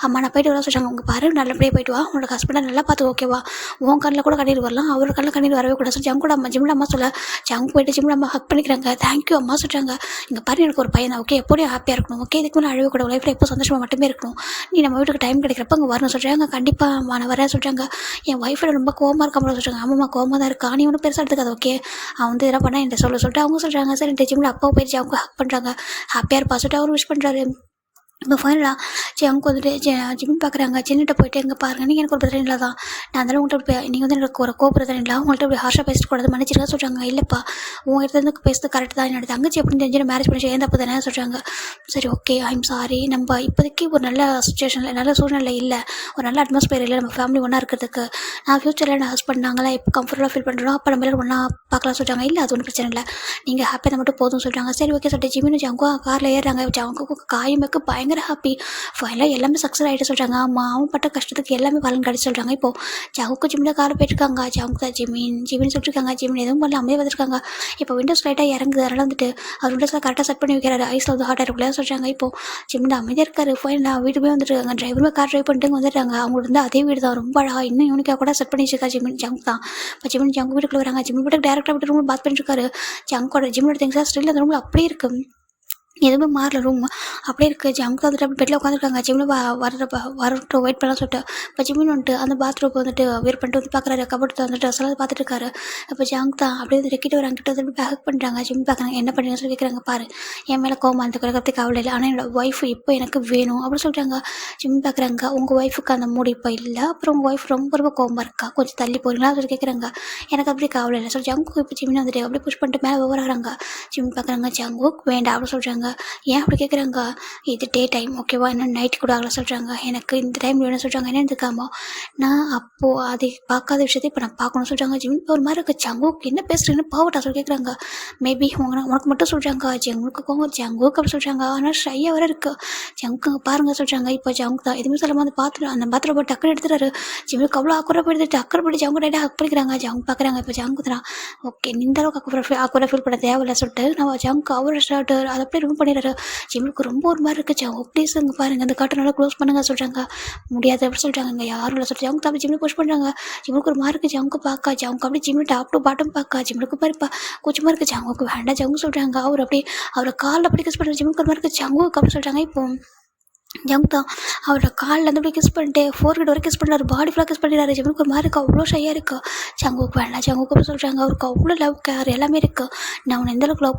அம்மா நான் போயிட்டு வர சொல்கிறாங்க. உங்கள் பாரு நல்லபடியாக போயிட்டு வா, உங்களோட ஹஸ்பண்டை நல்லா பார்த்து ஓகேவா, உன் கண்ணில் கூட கண்ணீர் வரலாம், அவர் கண்ணில் கண்ணீர் வரவே கூட சொல்லி ஜங்கோட அம்மா ஜிமின் அம்மா சொல்ல ஜங்கு போயிட்டு ஜிமின் அம்மா ஹக் பண்ணிக்கிறாங்க. தேங்க்யூ அம்மா சொல்கிறாங்க. இங்கே பாரு எனக்கு ஒரு பையன் ஓகே, எப்போயும் ஹாப்பியாக இருக்கணும், ஓகே இதுக்கு மேலே அழுவே கூட, லைஃப்பில் எப்போ சந்தோஷமாக மட்டுமே இருக்கணும், நீ நம்ம வீட்டுக்கு டைம் கிடைக்கிறப்ப அங்கே வரணும் சொல்கிறாங்க. கண்டிப்பாக நான் வரேன் சொல்கிறாங்க. என் ஒய்ஃபோட ரொம்ப கோவமாக இருக்காமல் சொல்கிறாங்க. ஆமாம்மா கோவமாக தான் இருக்கா, நீ ஒன்றும் பெருசாக எடுத்துக்காது ஓகே, அவன் வந்து இதெல்லாம் பண்ணால் என்கிட்ட சொல்லிட்டு அவங்க சொல்கிறாங்க. சரி ஜிமில் அப்பா போயிட்டு அவங்க ஹக் பண்ணுறாங்க. ஹாப்பியாக இருப்பா சொல்லிட்டு அவர் விஷ் பண்ணுறாரு. இப்போ ஃபைனலாக அவங்க வந்துட்டு ஜிமின் பார்க்குறாங்க. சின்னிட்ட போயிட்டு எங்கே பாருங்கள், நீங்கள் எனக்கு ஒரு பிரச்சனை இல்லை தான், நான் அதெல்லாம் உங்கள்கிட்ட நீங்கள் வந்து எனக்கு ஒரு பிரச்சனை இல்லை, உங்கள்கிட்ட இப்படி ஹார்ஷாக பேசிட்டு கூடாது மன்னிச்சிருக்கா சொல்கிறாங்க. இல்லைப்பா உங்கள்கிட்ட இருந்து பேசுறது கரெக்ட் தான், என்னோட தங்கச்சி அப்படின்னு தெரிஞ்சு மேரேஜ் பண்ணி ஏன் தப்பு தானே சொல்கிறாங்க. சரி ஓகே ஐம் சாரி, நம்ம இப்போதைக்கு ஒரு நல்ல சுச்சுவேஷனில் நல்ல சூழ்நிலை இல்லை, ஒரு நல்ல அட்மாஸ்பியர் இல்லை நம்ம ஃபேமிலி ஒன்றா இருக்கிறதுக்கு, நான் ஃப்யூச்சரில் என் ஹஸ்பண்ட் நாங்களாம் எப்போ கம்ஃபர்டபுளாக ஃபீல் பண்ணுறோம் அப்போ நம்ம எல்லாம் ஒன்றா பார்க்கலாம் சொல்கிறாங்க. இல்லை அது ஒன்றும் பிரச்சனை இல்லை, நீங்கள் ஹாப்பியாக தான் மட்டும் போதும் சொல்கிறாங்க. சரி ஓகே சொல்லிட்டு ஜிமின் ஜங்கோ காரில் ஏறுறாங்க. ஜங்குக்கு காயமைக்கு பயங்கர ஹாப்பி, ஃபைனலாக எல்லாமே சக்ஸஸ் ஆகிட்டு சொல்கிறாங்க. அவன் பட்ட கஷ்டத்துக்கு எல்லாமே பலன் கிடைச்சி சொல்கிறாங்க. இப்போது ஜங்குக்கு ஜிமில் கார் போயிட்டுருக்காங்க. ஜங்கு தான் ஜிமின் சொல்லிட்டுருக்காங்க. ஜிமின் எதுவும் பண்ணல அமைதியாக வந்துருக்காங்க. இப்போ விண்டோஸ் லைட்டாக இறங்குது, அதனால் வந்துட்டு அவர் விண்டோஸில் கரெக்டாக செட் பண்ணி வைக்கிறாரு. ஐஸில் வந்து ஹாட்டாக இருக்குல்ல சொல்கிறாங்க. இப்போது ஜிமின் அமைதியாக இருக்காரு. ஃபைனலாக வீட்டுமே வந்துட்டுருக்காங்க. டிரைவருமே கார் ட்ரைவ் பண்ணிட்டு வந்துட்டாங்க. அவங்களுக்கு வந்து அதே வீடு தான், ரொம்ப அழகாக இன்னும் யூனிக்காக கூட செட் பண்ணி வச்சிருக்கா ஜங்கு தான். இப்போ ஜங்கு வீட்டுக்குள்ள வராங்க. ஜிமின் வீட்டுக்கு டேரக்டாக வீட்டு ரூமில் பாத் பண்ணிட்டுருக்காரு. ஜிமினோட திங்ஸாக ஸ்டில் அந்த ரூமில் அப்படியே இருக்குது, எதுவுமே மாறல, ரூம் அப்படியே இருக்குது. ஜங்கு வந்துட்டு அப்படி பெட்டில் உட்காந்துருக்காங்க. ஜிமின் வரட்டும் வெயிட் பண்ணலாம் சொல்லிட்டு இப்போ ஜிமின் வந்துட்டு அந்த பாத்ரூம் வந்துட்டு வெயிட் பண்ணிட்டு வந்து பார்க்குறாரு. கபோர்டு வந்துட்டு ட்ரெஸ் எல்லாம் பார்த்துட்டு இருக்காரு. இப்போ ஜங்கு தான் அப்படியே வந்து கிட்ட வராங்க. கிட்ட வந்து ஹக் பண்ணுறாங்க. ஜிமின் பார்க்குறாங்க. என்ன பண்ணுறீங்கன்னு சொல்லி கேட்குறாங்க. பாரு என் மேலே கோவம் அந்த குறைக்கிறதுக்கு கவலை இல்லை, ஆனால் என்னோட ஒய்ஃப் இப்போ எனக்கு வேணும் அப்படின்னு சொல்கிறாங்க. ஜிமின் பார்க்குறாங்க. உங்கள் ஒய்ஃபுக்கு அந்த மூடி இப்போ இல்லை, அப்புறம் உங்கள் ஒய்ஃப் ரொம்ப ரொம்ப கோவமாக இருக்கா, கொஞ்சம் தள்ளி போகிறீங்களா சொல்லி கேட்குறாங்க. எனக்கு அப்படி கவலை இல்லை சொல்லி ஜங்கு இப்போ ஜிமின் வந்துட்டு அப்படியே புஷ் பண்ணிட்டு மேலே ஓவராகிறாங்க. ஜிமின் பார்க்குறாங்க. ஜங்கு வேண்டாம் அப்படின்னு சொல்கிறாங்க. ஏன் அப்படி கேட்குறாங்க. இது டே டைம் ஓகேவா, இன்னும் நைட்டு கூட ஆகலை சொல்கிறாங்க. எனக்கு இந்த டைம் வேணும்னு சொல்கிறாங்க. என்ன இருக்காமோ நான் அப்போது அதை பார்க்காத விஷயத்தை இப்போ நான் பார்க்கணும்னு சொல்கிறாங்க. ஜிமின் ஒரு மாதிரி இருக்குது. ஜங்குக்கு என்ன பேசுகிறீங்கன்னு பாவட்டா சொல்லி கேட்குறாங்க. மேபி உனக்கு மட்டும் சொல்கிறாங்க. ஜங்குக்கு கோவம் ஜங்குக்கு அப்படி சொல்கிறாங்க. ஆனால் ஷையாக வர இருக்குது. ஜங்குக்கு பாருங்க சொல்கிறாங்க. இப்போ ஜங்கு தான் எதுவுமே சொல்லாமல் அந்த பாத்திரம் போய் டக்குனு எடுத்துறாரு. ஜிமினுக்கு அவ்வளோ ஆக்குற போயிடுது. டக்குனு போய்ட்டு ஜங்கு டைட்டாக ஹக் பண்ணிக்கிறாங்க. ஜங்கு பார்க்குறாங்க. இப்போ ஜங்கு தான் ஓகே இந்த அளவுக்கு ஆக்குற ஃபீல் பண்ண தேவையில்லை சொல்லிட்டு நம்ம ஜங்கு அவரோட ஷர்ட் அதை அப்படியே ரிமூவ் பண்ணிடுறாரு. ஜிமினுக்கு ரொம்ப ஒரு மாதிரி இருக்குது. ஜங்கு ப்ளீஸ் அங்கே பாருங்கள் அந்த காட்டை நல்லா க்ளோஸ் பண்ணுங்க சொல்கிறாங்க. முடியாது அப்படி சொல்கிறாங்க. இங்கே யாரும் இல்லை சொல்லிட்டு ஜங்கு அப்படி ஜிமினு புஷ் பண்ணுறாங்க. ஜிமினுக்கு ஒரு மாதிரி இருக்குது. ஜங்கு பார்க்க ஜங்கு அப்படி ஜிமினு டாப் டு பாட்டம் பார்க்க ஜிமினுக்கு பாருப்பா கொஞ்சமாக இருக்குது. ஜங்குக்கு வேண்டாம் ஜங்கு சொல்கிறாங்க. அவர் அப்படி அவரை காலில் அப்படி கிஸ் பண்ணுற ஜிமினுக்கு ஒரு மாதிரி இருக்குது. ஜங்குக்கு அப்படி சொல்கிறாங்க. இப்போ ஜங்கு தான் அவரோட காலில் வந்து அப்படியே கிஸ் பண்ணிட்டு ஃபோர்ஹெட் வரைக்கும் கிஸ் பண்ணுறாரு. பாடி ஃபுல்லாக கிஸ் பண்ணிடுறாரு. ஜிமினுக்கு ஒரு மாதிரி இருக்குது. அவ்வளோ ஷையாக இருக்குது. ஜங்குக்கு வேண்டாம் ஜங்குக்கு அப்படி சொல்கிறாங்க. அவருக்கு அவ்வளோ லவ் கேர் எல்லாமே இருக்குது. நான் உன்னை எந்தளவுக்கு லவ்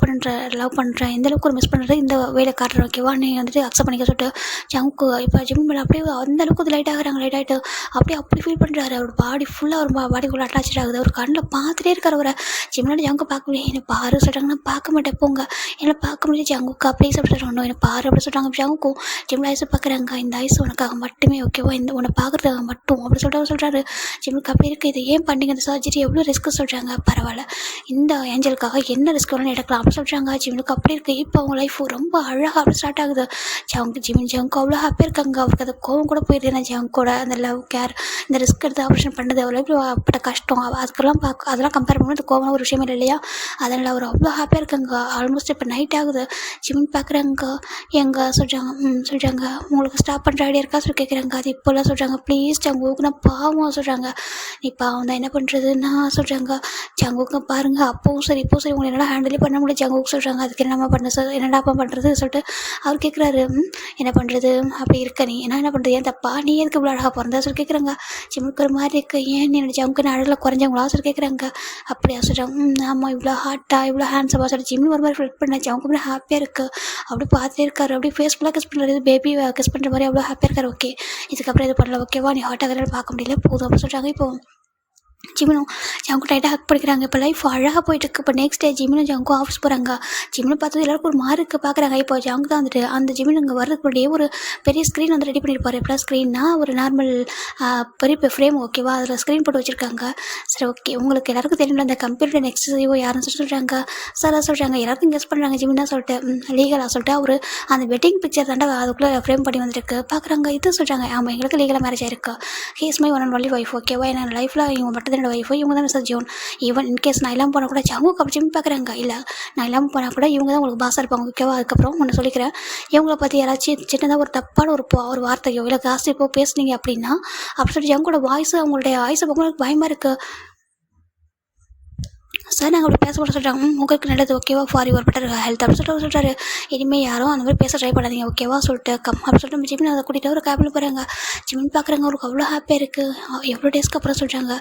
பண்ணுறேன் எந்தளவுக்கு ஒரு மிஸ் பண்ணுறது இந்த வேலை காட்டுறேன் ஓகேவா, நீ வந்துட்டு அக்செப்ட் பண்ணிக்க சொல்லிட்டு ஜங்குக்கு இப்போ ஜிமின் மேலே அப்படியே அந்தளவுக்கு அது லைட் ஆகுறாங்க. லைட் ஆகிட்டு அப்படி ஃபீல் பண்ணுறாரு. அவர் பாடி ஃபுல்லாக ஒரு பாடிக்குள்ளே அட்டாச் ஆகுது. அவர் கண்ணில் பார்த்துட்டே இருக்கார். அவரை ஜிமினோட ஜங்கு பார்க்க முடியாது. என்னை பாரு சொல்கிறாங்க. நான் பார்க்க மாட்டேன் போங்க, என்னை பார்க்க முடியாது. ஜங்குக்கு அப்படியே சொல்லிட்டு என்னை பாரு அப்படி சொல்கிறாங்க. ஜங்குக்கும் ஜிமின் ஐஸ் பார்க்குறாங்க, இந்த ஐஸ் உனக்காக மட்டுமே ஓகேவா, இந்த உன்னை பார்க்குறதுக்காக மட்டும் அப்படி சொல்லிட்டு அவர் சொல்கிறாரு. ஜிம்முக்கு அப்படி இருக்குது, இது ஏன் பண்ணீங்க இந்த சர்ஜரி, எவ்வளோ ரிஸ்க்கு சொல்கிறாங்க. பரவாயில்ல, இந்த ஏஞ்சலுக்காக என்ன ரிஸ்க் வேணாலும் எடுக்கலாம் அப்படி சொல்கிறாங்க. ஜிம்முக்கு அப்படி இருக்குது. இப்போ அவங்க லைஃப் ரொம்ப அழகாக அப்படி ஸ்டார்ட் ஆகுது. ஜிம்முக்கு அவ்வளோ ஹாப்பியாக இருக்காங்க. அவருக்கு அது கோவம் கூட போயிடுது. ஏன்னா ஜிம்முக்கோட அந்த லவ் கேர், இந்த ரிஸ்க் எடுத்து ஆப்ரேஷன் பண்ணது அவ்வளோ அப்பட்ட கஷ்டம். அதுக்கெல்லாம் அதெல்லாம் கம்பேர் பண்ணும்போது கோவம் ஒரு விஷயம் இல்லை இல்லையா. அதனால் அவர் அவ்வளோ ஹாப்பியாக இருக்காங்க. ஆல்மோஸ்ட் இப்போ நைட் ஆகுது. ஜிம்முன்னு பார்க்குறாங்க. எங்கே சொல்கிறாங்க உங்களுக்கு ஸ்டாப் பண்ணுற ஐடியா இருக்கா சொல்லி கேட்குறாங்க. அது இப்போல்லாம் சொல்கிறாங்க. ப்ளீஸ் ஜங்குக்கு நான் பாவம் சொல்கிறாங்க. நீ பாவம் தான், என்ன பண்ணுறதுன்னா சொல்கிறாங்க. ஜங்குக்கு பாருங்கள், அப்போவும் சரி இப்போவும் சரி உங்களை என்னால் ஹேண்டிலே பண்ண முடியல ஜங்குக்கு சொல்கிறாங்க. அதுக்கு என்னம்மா பண்ண சார், என்னடா அப்பா பண்ணுறது சொல்லிட்டு அவர் கேட்குறாரு. என்ன பண்ணுறது அப்படி இருக்க, நீ என்ன பண்ணுறது, ஏன் தப்பா, நீ எதுக்கு இவ்வளோ அழகாக பிறந்தா சொல்லி கேட்குறாங்க. ஜிம்முக்கு ஒரு மாதிரி இருக்குது. ஏன் என்னோட ஜங்குக்கு அழகில் குறைஞ்சவங்களா சொல்லி கேட்குறாங்க. அப்படியா சொல்கிறாங்க. ஆமாம், இவ்வளோ ஹார்ட்டாக இவ்வளோ ஹேண்ட்ஸமாக சொல்லி ஜிம்னு ஒரு மாதிரி ஃபில் பண்ண ஜங்குக்கு அப்படி ஹாப்பியாக இருக்குது. அப்படி பார்த்துட்டே இருக்காரு. அப்படி ஃபேஸ்ஃபுல்லாக கிஸ் பண்ணுறது, பேபி கிஸ் பண்ணுற மாதிரி அவ்வளோ ஹாப்பியாக இருக்காரு. ஓகே, இதுக்கப்புறம் இது பண்ணல ஓகேவா, நீ ஹார்ட்டாக வேறு பார்க்க முடியல போதும் அப்படின்னு சொல்கிறாங்க. இப்போ ஜிம்னும் ஜங்கு டைட்டாக ஹக் பண்ணிக்கிறாங்க. இப்போ லைஃப் அழகாக போயிட்டுருக்கு. இப்போ நெக்ஸ்ட் டே ஜிம்னும் ஜங்கும் ஆஃபீஸ் போகிறாங்க. ஜிம்னு பார்த்தது எல்லாருக்கும் ஒரு மார்க்கு பார்க்குறாங்க. இப்போ ஜங்கு தான் வந்துட்டு அந்த ஜிம்னு இங்கே வரதுக்கு முன்னாடியே ஒரு பெரிய ஸ்க்ரீன் வந்து ரெடி பண்ணியிருப்பார். எப்படிலாம் ஸ்க்ரீன்னா ஒரு நார்மல் பெரிய ஃப்ரேம் ஓகேவா, அதில் ஸ்க்ரீன் போட்டு வச்சுருக்காங்க. சரி ஓகே, உங்களுக்கு எல்லாருக்கும் தெரியும்ல அந்த கம்ப்யூட்டர் நெக்ஸ்ட் சிஓ யாருன்னு சொல்கிறாங்க. சார் சொல்கிறாங்க. எல்லாருக்கும் கெஸ் பண்ணுறாங்க ஜிம்னா சொல்லிட்டு லீகலாக சொல்லிட்டு அவர் அந்த வெட்டிங் பிக்சர் தாண்டா அதுக்குள்ளே ஃப்ரேம் பண்ணி வந்துருக்கு பார்க்குறாங்க. இது சொல்கிறாங்க. ஆமாம், எங்களுக்கு லீகலாக மேரேஜ் ஆயிருக்கு. He's my one and only wife ஓகேவா, என்னோட லைஃப்பில் இவங்க மட்டும் என்னோட ஒய்ஃபோ, இவங்க தான் மிஸ்டர் ஜோன். ஈவன் இன்கேஸ் நான் இல்லாமல் போனால் கூட ஜங்குக்கு அப்படி ஜிம் பார்க்குறாங்க. இல்லை, நான் இல்லாமல் போனால் கூட இவங்க தான் உங்களுக்கு பாஸாக இருப்பாங்க ஓகேவா. அதுக்கப்புறம் ஒன்று சொல்லிக்கிறேன், இவங்கள பற்றி யாராச்சும் சின்னதாக ஒரு தப்பான ஒரு வார்த்தையோ இல்லை காசிப்போ பேசுனீங்க அப்படின்னா அப்படி சொல்லிட்டு ஜங்கோட வாய்ஸு அவங்களுடைய வாய்ஸை பார்க்கும்போது பயமாக இருக்குது. சார் நாங்கள் அப்படி பேச கூட சொல்கிறாங்க. உங்களுக்கு நல்லது ஓகேவா, ஃபார் யுவர் பெட்டர் ஹெல்த் அப்படின்னு சொல்லிட்டு சொல்கிறாரு. இனிமேல் யாரும் அந்த மாதிரி பேச ட்ரை பண்ணாதீங்க ஓகேவா சொல்லிட்டு அப்படின்னு சொல்லிட்டு ஜிம்மின் அதை கூட்டிகிட்டு ஒரு கேபில் போகிறாங்க. ஜிம்மின் பார்க்குறாங்க. அவருக்கு அவ்வளோ ஹாப்பியாக இருக்குது. எவ்வளோ டேஸ்க்கு அப்புறம் சொல்கிறாங்க.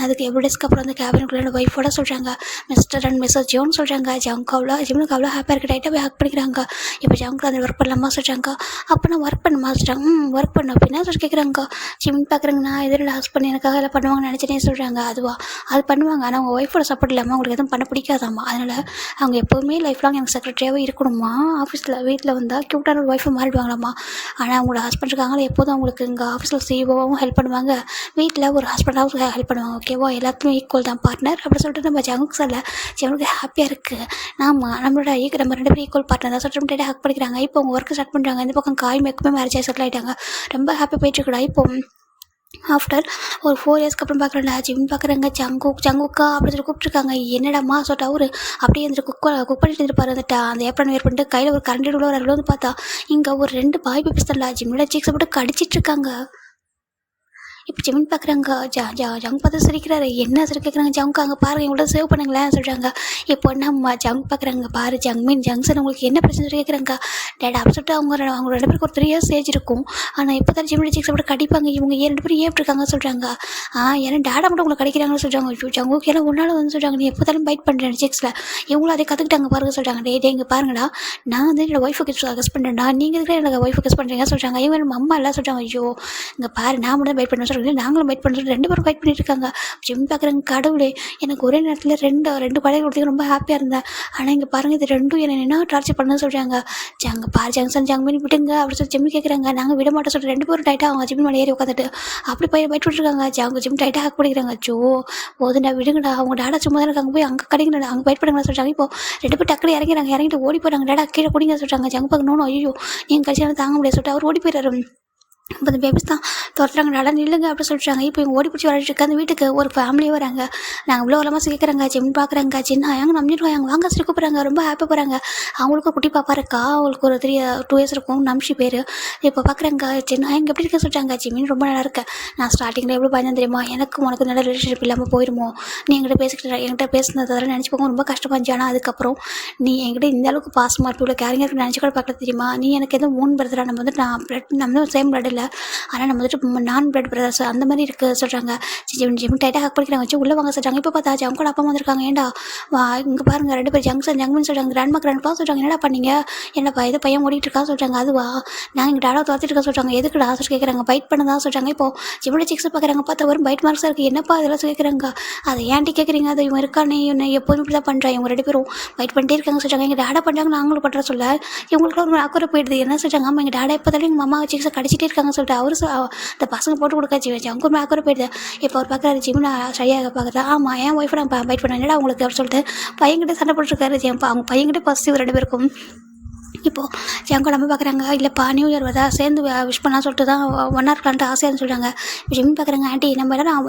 அதுக்கு எவ்வளோ டேஸ்க்கு அப்புறம் அந்த கேபினுக்குள்ள ஒய்ஃபோட சொல்கிறாங்க. மிஸ்டர் அண்ட் மிஸ்ஸஸ் ஜோன் சொல்கிறாங்க. ஜங்கு ஜிம்முக்கு அவ்வளோ ஹாப்பியாக இருக்குது. டைட்டாக போய் ஹக் பண்ணிக்கிறாங்க. இப்போ ஜங்கு அந்த ஒர்க் பண்ணலாமா சொல்கிறாங்க. அப்போ நான் ஒர்க் பண்ணுமா சொல்கிறாங்க. ஒர்க் பண்ண அப்படின்னா சொல்லி கேட்குறாங்க. ஜிம்மின் பார்க்குறாங்க. நான் எதிரில் ஹஸ்பண்ட் எனக்காக எல்லாம் பண்ணுவாங்கன்னு நினச்சினே சொல்கிறாங்க. அதுவா, அது பண்ணுவாங்க. ஆனால் அவங்க ஒய்ஃபோட சப்போர்ட் இல்லாமல் அவங்களுக்கு எதுவும் பண்ண பிடிக்காதாம்மா. அதனால் அவங்க எப்போவுமே லைஃப் லாங் எனக்கு செக்ரட்டரியாகவே இருக்கணுமா. ஆஃபீஸில் வீட்டில் வந்தால் க்யூட்டான ஒரு ஒய்ஃபை மாறிடுவாங்களாம்மா. ஆனால் அவங்களோட ஹஸ்பண்ட் இருக்காங்களா எப்போதும் அவங்களுக்கு இங்கே ஆஃபீஸில் சிஇஓவும் ஹெல்ப் பண்ணுவாங்க, வீட்டில் ஒரு ஹஸ்பண்டாகவும் ஹெல்ப் பண்ணுவாங்க ஓகேவா. எல்லாத்துக்குமே ஈக்குவல் தான் பார்ட்னர் அப்படி சொல்லிட்டு நம்ம ஜங்குக்கு சொல்ல ஜங்குக்கு ஹாப்பியாக இருக்குது. நம்மளோட நம்ம 2 பேரும் ஈக்குவல் பார்ட்னர் தான் சொல்லிட்டு ஹக் பண்ணிக்கிறாங்க. இப்போ அவங்க ஒர்க்கு ஸ்டார்ட் பண்ணுறாங்க. இந்த பக்கம் காய் மேக்குமே மேரேஜ் ஆகி செட்டில் ஆகிட்டாங்க. ரொம்ப ஹாப்பி போயிட்டுருக்குடா. இப்போ ஆஃப்டர் ஒரு 4 இயர்ஸ்க்கு அப்புறம் பார்க்குறேன்டா ஜிம் பார்க்குறாங்க. ஜங்குக்கா அப்படி சொல்லி கூப்பிட்ருக்காங்க. என்னடாம்மா சொல்லிட்டு அவரு அப்படியே வந்துட்டு குக் பண்ணிட்டு இருப்பார். வந்துட்டா அந்த ஏப்ரன் வேர் பண்ணிட்டு கையில் ஒரு கரண்ட் உள்ள ஒரு வந்து பார்த்தா இங்கே ஒரு 2 பாய் பேபிஸ் தான்டா ஜிம்மோட சீக்ஸை போட்டு கடிச்சிட்டு இருக்காங்க. இப்போ ஜிமின் பார்க்குறாங்க. ஜங் பார்த்து சிரிக்கிறாரு. என்ன சரி கேட்குறாங்க. ஜங்கு அங்கே பாருங்கள் இவங்கள்ட்ட சேவ் பண்ணுங்களேன் சொல்கிறாங்க. இப்போ நம்ம ஜங் பார்க்குறாங்க. பாரு ஜங்ஷன் உங்களுக்கு என்ன பிரச்சனை கேட்குறாங்க. டேடா அப்படி சொல்லிட்டு அவங்க 2 பேருக்கு ஒரு 3 இயர்ஸ் ஏஜ் இருக்கும். ஆனால் இப்போ தான் ஜிமின் சிக்ஸ் அப்படி கடிப்பாங்க. இவங்க 2 பேரும் ஏன் இருக்காங்க சொல்கிறாங்க. ஏன்னா டேடா மட்டும் உங்களை கடிக்கிறாங்கன்னு சொல்கிறாங்க. ஜங்குக்கு எல்லாம் ஒன்றால் வந்து சொல்கிறாங்க. நீ எப்போ தாலும் பைட் பண்ணுறேன் சிக்ஸில் இவங்களும் அதை கற்றுக்கிட்டாங்க பாருங்க சொல்கிறாங்க. டே இங்கே பாருங்கடா, நான் வந்து என்னோட ஒய்ஃபை கெஸ் பண்ணுறேன்டா, நீங்கள் இருக்கிற எனக்கு ஒய்ஃபை கெஸ் பண்ணுறீங்க சொல்கிறாங்க. இவங்க நம்ம அம்மா எல்லாம் சொல்கிறாங்க. ஐயோ இங்கே பாரு, நான் மட்டும் பைட் பண்ண நாங்களும் வெயிட் பண்ணுறது 2 பேரும் வெயிட் பண்ணிட்டு இருக்காங்க. ஜிம் பார்க்குறாங்க. கடவுளே, எனக்கு ஒரே நேரத்தில் ரெண்டு குழந்தை கொடுத்து ரொம்ப ஹாப்பியாக இருந்தேன். ஆனால் இங்கே பாருங்கள் இது 2 என்ன டார்ச்சர் பண்ண சொல்கிறாங்க. ஜங்ஷன் ஜங்மின் விடுங்க அப்படி சொல்லி ஜிம் கேட்குறாங்க. நாங்கள் விட மாட்டோம் சொல்லிட்டு 2 பேரும் டைட்டாக அவங்க ஜிம் மேலே ஏறி உட்காந்துட்டு அப்படி போய் வெயிட் பண்ணிருக்காங்க. ஜிம் டைட்டாக ஹக் பண்ணிக்கிறாங்க. ஜோ போதுண்டா விடுங்கடா, அவங்க டேடா சும்மா தான் இருக்காங்க, போய் அங்கே கிடைக்கணும் அங்கே வெயிட் பண்ணுங்க சொல்கிறாங்க. இப்போ 2 பேர் டக்குனு இறங்கிட்டு ஓடி போகிறாங்க. டேடா கீழே குடிங்க சொல்கிறாங்க. ஜங்கு பார்க்கணும். ஐயோ நீங்கள் கட்சியாக தாங்க முடியாது சொல்லிட்டு அவர் ஓடி போயிடுறாரு. இப்போ அந்த பேபிஸ் தான் துரத்துறாங்க. நல்லா நில்லுங்க அப்படி சொல்கிறாங்க. இப்போ இவங்க ஓடி பிடிச்சி விளையாடிட்டு இருக்க அந்த வீட்டுக்கு ஒரு ஃபேமிலியே வராங்க. நாங்கள் இவ்வளோ வரலாமா கேட்குறாங்க. ஜிம் பார்க்குறாங்க. சின்ன ஆயாங்க நம்பிடுவாங்க வாங்க சரி கூப்பிட்றாங்க. ரொம்ப ஹாப்பி போகிறாங்க. அவங்களுக்கு ஒரு குட்டி பாப்பா இருக்கா. அவங்களுக்கு ஒரு 2 இயர்ஸ் இருக்கும். நம்ஷி பேர். இப்போ பார்க்குறாங்க. சின்ன ஆயங்க எப்படி இருக்க சொல்கிறாங்க. ஜிமின் ரொம்ப நல்லா இருக்கேன். நான் ஸ்டார்டிங்கில் எவ்வளோ பயந்தேன் தெரியுமா, எனக்கும் உனக்கு நல்ல ரிலேஷன்ஷிப் இல்லாமல் போயிருமோ, நீ என்கிட்ட பேசுனதெல்லாம் நினச்சி போங்க ரொம்ப கஷ்டமாக இருந்துச்சு. ஆனால் அதுக்கப்புறம் நீ என்கிட்ட இந்த அளவுக்கு பாசமாக இருப்பி இவ்வளோ கேரிங்காக நினச்சி கூட பார்க்கல தெரியுமா. நீ எனக்கு எதுவும் 3 பிரதரா, நம்ம வந்து நம்ம சேம் பிளட் இல்லை. ஆனால் நம்ம வந்துட்டு நான் பிளட் பிரதர்ஸ் அந்த மாதிரி இருக்குது சொல்கிறாங்க. ஜிம் டைட்டாக ஹக் பண்ணிக்கிறாங்க, வச்சு உள்ளே வாங்க சொல்கிறாங்க. இப்போ பார்த்தா ஜங்கோட அப்பா வந்திருக்காங்க. ஏன்டா வா இங்கே பாருங்கள், 2 பேர் ஜங்மன் சொல்கிறாங்க, கிராண்ட்பா சொல்கிறாங்க. என்னடா பண்ணீங்க, என்னப்பா இது பையன் ஓடிட்டு இருக்கா சொல்கிறாங்க. அதுவா நாங்கள் எங்கள் டாடா துரத்திட்டு இருக்கா சொல்கிறாங்க. எதுக்குடா சொல்லி கேட்குறாங்க. பைட் பண்ணதான் சொல்கிறாங்க. இப்போ ஜிம்மோட சிக்ஸ் பார்க்குறாங்க, பார்த்தா வரும் பைட் மார்க்ஸாக இருக்குது. என்னப்பா அதெல்லாம் கேட்குறாங்க. அதை ஏன்ட்டி கேட்குறீங்க, அது இவன் இருக்கானே, இவனை எப்போதும் இப்படி தான் பண்ணுறான், இவங்க 2 பேரும் பைட் பண்ணிட்டே இருக்காங்க சொல்கிறாங்க. எங்கள் டாடா பண்ணுறாங்க, நாங்களும் பண்ணுற சொல்ல இவங்களுக்கு ஒரு அக்குறை போயிடுது. என்ன சொல்கிறாங்க, ஆமாம் எங்கள் டாடா எப்போதாலும் எங்கள் மாமா சிக்ஸை கடிச்சிட்டே இருக்காங்க சொல்லிட்டு அவரு அந்த பசங்க போட்டு கொடுக்காச்சு வச்சு அவங்க ஒரு அக்குறை போயிடுது. இப்போ அவர் பார்க்குறாரு ஜிம், நான் சரியாக பார்க்குறா. ஆமாம் என் ஒய்ஃபை நான் பைட் பண்ணேன், என்னடா உங்களுக்கு அப்படின்னு சொல்லிட்டு பையன்கிட்ட சண்டை போட்டுருக்காரு ஜிம். அவங்க பையன்கிட்ட பாசிட்டிவ் 2 பேருக்கும். இப்போது ஜங்கோ நம்ம பார்க்குறாங்க, இல்லைப்பா நியூ இயர் வரதா சேர்ந்து விஷ் பண்ணலாம் சொல்லிட்டு தான் ஒன்றா இருக்கலான்ட்டு ஆசையான்னு சொல்கிறாங்க. இப்போ ஜிம் பார்க்குறாங்க, ஆண்டி நம்ம எல்லாம்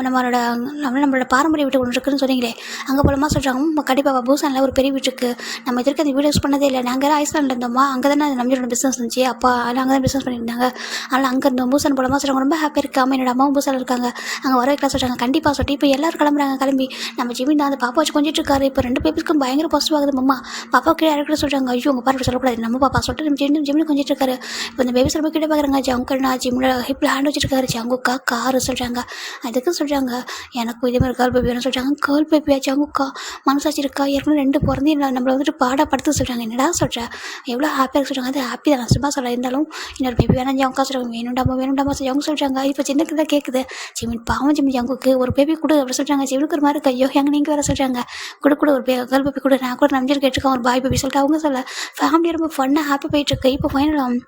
நம்மளோட பாரம்பரிய வீட்டு ஒன்று இருக்குன்னு சொன்னீங்களே அங்கே போலமா சொல்கிறாங்க. கண்டிப்பாக பூசானில் ஒரு பெரிய வீட்டு இருக்குது, நம்ம இதற்கு அந்த வீடு யூஸ் பண்ணதே இல்லை. நாங்கள் ஐஸ்லாண்டில் இருந்தோமா, அங்கே தானே அது நம்மளோட பிஸ்னஸ் இருந்துச்சு, அப்பா அதில் அங்கே தான் பிஸ்னஸ் பண்ணியிருந்தாங்க. அதனால் அங்கே இருந்தோம் பூசான் போலமா சொல்கிறாங்க. ரொம்ப ஹாப்பியாக இருக்குது. அம்மா என்னோட அம்மாவும் பூசானில் இருக்காங்க, அங்கே வர வைக்கலாம் சொல்கிறாங்க. கண்டிப்பாக சொல்லிட்டு இப்போ எல்லோரும் கிளம்புறாங்க. கிளம்பி நம்ம ஜிமின் தான் அந்த பாப்பா வச்சு கொஞ்சிட்டு இருக்காரு. இப்போ 2 பேருக்கும் பயங்கர பாசிட்டிவ் ஆகுது. அம்மா பாப்பா கீழே இறக்கிட்டு சொல்கிறாங்க. ஐயோ உங்கள் பாரு சொல்லக்கூடாது, நம்ம பாப்பா சொல்லிட்டு நம்ம ஜிம்மில் கொஞ்சிட்டு இருக்காரு. இப்போ இந்த பேபிஸ் ரொம்ப கிட்ட பார்க்குறாங்க. ஜங்கண்ணா ஜிம்மில் ஹிப்பில் ஹேண்ட் வச்சுருக்காரு. ஜங்குக்கா காரு சொல்கிறாங்க. அதுக்கு சொல்கிறாங்க, எனக்கும் இதே மாதிரி கேர்ள் பேபி வேணும்னு சொல்கிறாங்க. கேர்ள் பேபியா ஜங்குக்கா, மனசாச்சு இருக்கா, ஏற்கனவே 2 பிறந்து நம்மளை வந்துட்டு பாடப்படுத்து சொல்கிறாங்க. என்னடா சொல்கிறேன், எவ்வளோ ஹாப்பியாக இருக்கு சொல்கிறாங்க. அது ஹாப்பி தான், சும்மா சொல்ல இருந்தாலும் இன்னொரு பேபி வேணாம் ஜங்கா சொல்கிறாங்க. வேணுண்டாமா ஜங்க சொல்கிறாங்க. இப்போ சின்னக்கு தான் கேட்குது. ஜிமின் பாவம் ஜிம்மி ஜங்குக்கு ஒரு பேபி கொடு அப்படி சொல்கிறாங்க. ஜிம்முக்கு ஒரு மாதிரி கையோ எங்கே நீங்கள் வேறு சொல்கிறாங்க. கொடு ஒரு கேர்ள் பேபி கொடு, நான் கூட நம்பிச்சு கேட்டிருக்கேன் ஒரு பாய் பேபி சொல்லிட்டு அவங்க சொல்ல ஃபேமிலி ரொம்ப ஃபன்னாக ஹாப்பி போயிட்டுருக்கு. இப்போ ஃபைனலாக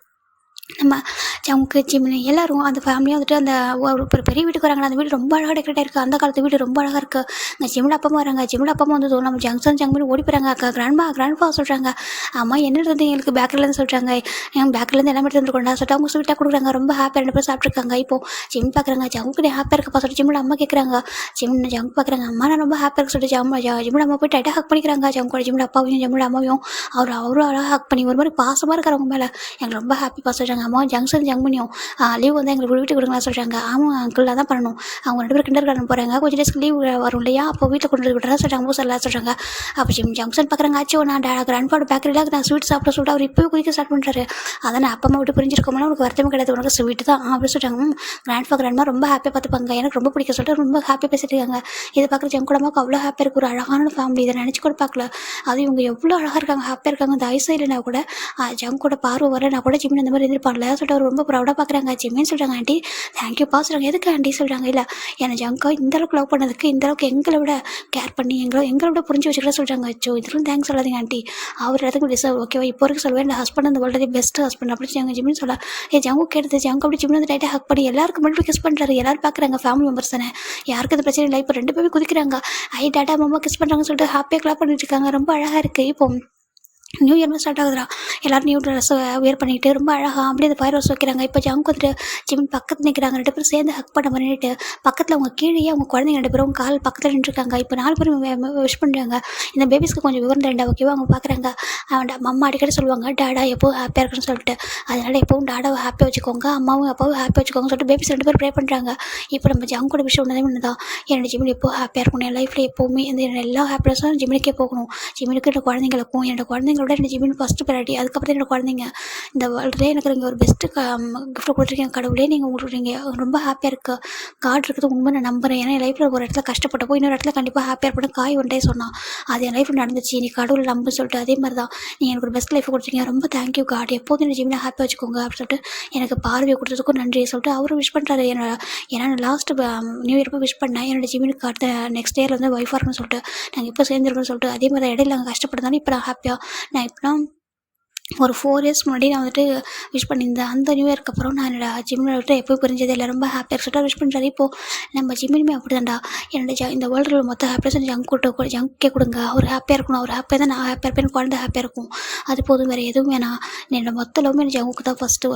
நம்ம ஜங்கு ஜிம்னு எல்லோரும் அந்த ஃபேமிலியாக வந்துட்டு அந்த ஒரு பெரிய வீட்டுக்கு வராங்க. அந்த வீடு ரொம்ப அழகாக டெக்கரேட் இருக்குது. அந்த காலத்து வீடு ரொம்ப அழகாக இருக்குது. அங்கே ஜிம்மில் அப்பா வராங்க. ஜிம்மில் அப்பா வந்து நம்ம ஜங்மன் ஓடி போகிறாங்க. கிராண்ட்பா சொல்கிறாங்க. அம்மா என்ன இருந்தது எங்களுக்கு பேக்கரிலேருந்து சொல்கிறாங்க. என் பேக்கரிலேருந்து எல்லாமே எடுத்து கொண்டா சொல்லிட்டு அவங்க ஸ்வீட்டாக கொடுக்குறாங்க. ரொம்ப ஹாப்பியாக 2 பேரும் சாப்பிட்ருக்காங்க. இப்போது ஜிம் பார்க்குறாங்க. ஜங்குக்கு ஹாப்பியாக இருக்கப்பா சொல்லிட்டு ஜிம்மில் அம்மா கேட்குறாங்க. ஜங்கு பார்க்குறாங்க. அம்மா நான் ரொம்ப ஹாப்பியாக இருக்கு சொல்லிட்டு ஜிம்மில் அம்மா போய் டைட்டாக ஹக் பண்ணிக்கிறாங்க. ஜங்கோட ஜிம்மில் அப்பாவையும் ஜிம்மில் அம்மாவையும் அவரும் அழகாக ஹக் பண்ணி ஒரு மாதிரி பாசமாக இருக்கிறவங்க மேலே எங்களுக்கு ரொம்ப ஹாப்பிப்பா சொல்கிறாங்க. அம்மா ஜங்மனியும் லீவ் வந்து எங்களுக்கு வீட்டுக்கு கொடுங்களா சொல்கிறாங்க. ஆமாம் அங்கிள் தான் பண்ணணும், அவங்க 2 பேரும் கிண்டர் கார்டன் போகிறாங்க, கொஞ்சம் டேஸ்க்கு லீவ் வரும் இல்லையா, அப்போ வீட்டில் கொண்டு விட்டுறா சொல்கிறாங்க. பூசலாம் சொல்கிறாங்க. அப்போ ஜங்ஷன் பார்க்குறாங்க. ஆச்சோ நான் கிராண்ட்பாவோட பேக்கரியில் நான் ஸ்வீட் சாப்பிட சொல்லிட்டு அவர் இப்போவே குதிக்க ஸ்டார்ட் பண்ணுறாரு. அதான் நான் அப்பா அம்மா விட்டு பிரிஞ்சிருக்கோம்னா உனக்கு வருத்தமே கிடையாது, உனக்கு ஸ்வீட் தான் அப்படின்னு சொல்கிறாங்க. கிராண்ட்மா ரொம்ப ஹாப்பியாக பார்த்துப்பாங்க, எனக்கு ரொம்ப பிடிக்க சொல்லிட்டு ரொம்ப ஹாப்பியாக பேசிட்டு இருக்காங்க. இதை பார்க்குற ஜங்கூடமாக்கு அவ்வளோ ஹாப்பியாக இருக்குது. ஒரு அழகான ஃபேமிலி, இதை நினச்சி கூட பார்க்கல. அது இவங்க எவ்வளோ அழகாக இருக்காங்க, ஹாப்பியாக இருக்காங்க. அந்த ஐஸ் இல்லைனா கூட ஜங்கூட பார்வை வர நான் கூட ஜிம்மின் இந்த மாதிரி இருந்திருப்பான்ல சொல்லிட்டு அவர் ரொம்ப ப்ரௌடாக பார்க்குறாங்க. ஜிம்மின்னு சொல்கிறாங்க. ஆண்டி தேங்க்யூப்பா சொல்கிறாங்க. எதுக்கு ஆண்டி சொல்கிறாங்க. இல்லை என்னை ஜங்கா இந்தளவுக்கு லவ் பண்ணதுக்கு, இந்தளவுக்கு எங்களை விட கேர் பண்ணி எங்களை விட புரிஞ்சு வச்சுக்கிற சொல்கிறாங்க. அச்சோ இதெல்லாம் தேங்க்ஸ் சொல்லாதீங்க ஆண்டி, அவர் இடத்துக்கு டிசர்வ். ஓகேவா இப்போ வரைக்கும் சொல்லுவேன் என் ஹஸ்பண்ட் அந்த வேர்ல்டு பெஸ்ட் ஹஸ்பண்ட் அப்படின்னு ஜிம்மின்னு சொல்ல ஜங்கு கேட்டது. ஜங்கு அப்படி ஜிம்மில் வந்து டைட்டாக ஹக் பண்ணி எல்லாருக்கும் மட்டும் கிஸ் பண்ணுறாரு. எல்லாரும் பார்க்குறாங்க ஃபேமிலி மெம்பர்ஸ் தானே, யாருக்கு அது பிரச்சனை இல்லை. இப்போ 2 பேரும் குதிக்கிறாங்க. டாடா மாமா கிஸ் பண்ணுறாங்கன்னு சொல்லிட்டு ஹாப்பியாக கிளாப் பண்ணிட்டு இருக்காங்க. ரொம்ப அழகாக இருக்குது. இப்போ நியூ இயர்னு ஸ்டார்ட் ஆகுதுடா, எல்லோரும் நியூ ட்ரெஸ் வேர் பண்ணிட்டு ரொம்ப அழகாக அப்படியே அந்த ஃபயர் ஹவுஸ் வைக்கிறாங்க. இப்போ ஜங்கு வந்துட்டு ஜிம்மின் பக்கத்தில் நிற்கிறாங்க. 2 பேரும் சேர்ந்து ஹக் பண்ண பண்ணிட்டு பக்கத்தில் அவங்க கீழே அவங்க குழந்தைங்க 2 பேரும் கால் பக்கத்தில் நின்றுருக்காங்க. இப்போ 4 பேரும் விஷ் பண்ணுறாங்க. இந்த பேபிஸ்க்கு கொஞ்சம் விவரம் தரேன்டா ஓகேவா. அவங்க பார்க்குறாங்க. அம்மா அடிக்கடி சொல்லுவாங்க டாடா எப்போவும் ஹாப்பியாக இருக்குன்னு சொல்லிட்டு, அதனால் எப்போவும் டாடாவை ஹாப்பியாக வச்சுக்கோங்க, அம்மாவும் அப்பாவும் ஹாப்பியாக வச்சுக்கோங்க சொல்லிட்டு பேபிஸ் 2 பேரும் ப்ரே பண்ணுறாங்க. இப்போ நம்ம ஜங்கோட விஷயம் ஒன்று தான், என்னோட ஜிம்மில் எப்போ ஹாப்பியாக இருக்கணும், என் லைஃப்பில் எப்போவுமே இந்த எல்லா ஹாப்பினஸும் ஜிம்மினுக்கே போகணும். ஜிம்மினுக்கு என்னோட குழந்தைங்களுக்கும், என்னோட குழந்தைங்களோட என்னோட ஜிம்மின் ஃபஸ்ட்டு ப்ரையாரிட்டி. அதுக்கப்புறம் என்னோட குழந்தைங்க. இந்த வேர்ல்டுலேயே எனக்கு நீங்கள் ஒரு பெஸ்ட்டு கிஃப்ட் கொடுத்துருக்கீங்க கடவுளே, நீங்கள் உங்களுக்கு ரொம்ப ஹாப்பியாக இருக்குது. காட் இருக்குது உண்மை நான் நம்புகிறேன். ஏன்னா என் லைஃப்பில் ஒரு இடத்துல கஷ்டப்பட்டப்போ இன்னொரு இடத்துல கண்டிப்பாக ஹாப்பியாக இருப்பேன். காய் ஒன்றே சொன்னான், அது என் லைஃப்பில் நடந்துச்சு. நீ கடவுள் நம்புன்னு சொல்லிட்டு அதே மாதிரி தான் நீங்கள் எனக்கு ஒரு பெஸ்ட் லைஃப் கொடுத்துருக்கீங்க. ரொம்ப தேங்க்யூ காட், எப்போதும் என்னோட ஜிம்மில் ஹாப்பியாக வச்சுக்கோங்க அப்படின்னு சொல்லிட்டு எனக்கு பார்வையை கொடுத்ததுக்கும் நன்றி சொல்லிட்டு அவரும் விஷ் பண்ணுறாரு. ஏன்னா நான் லாஸ்ட்டு நியூ இயர் போய் விஷ் பண்ணேன். என்னோட ஜிம்மினுக்கு அடுத்த நெக்ஸ்ட் இயர் வந்து ஒய்ஃபாக இருக்குன்னு சொல்லிட்டு நாங்கள் இப்போ சேர்ந்துருக்கோன்னு சொல்லிட்டு அதே மாதிரி இடையில நாங்கள் கஷ்டப்பட்டதாலும் இப்போ நான் ஹாப்பியாக நான் இப்போ ஒரு 4 இயர்ஸ் முன்னாடி நான் வந்துட்டு விஷ் பண்ணியிருந்தேன். அந்த நியூ இயர்க்கு அப்புறம் நான் என்னோட ஜிம்மில் விட்டு எப்போ புரிஞ்சது இல்லை, ரொம்ப ஹாப்பியாக சொல்லிட்டு விஷ் பண்ணுறாரு. இப்போது நம்ம ஜிம்மிலுமே அப்படி தான்டா, என்னோட இந்த வேர்ல்டில் மொத்த ஹாப்பியஸ் ஜங்கே கொடுங்க. அவர் ஹாப்பியாக இருக்கணும், அவர் ஹாப்பியாக தான் நான் ஹாப்பியாக இருப்பேன், குழந்தை ஹாப்பியாக இருக்கும், அது போதும், வேறு எதுவும் வேணாம். என்னோட மொத்த லவ்மே எனக்கு ஜங்குக்கு தான் ஃபஸ்ட்டு.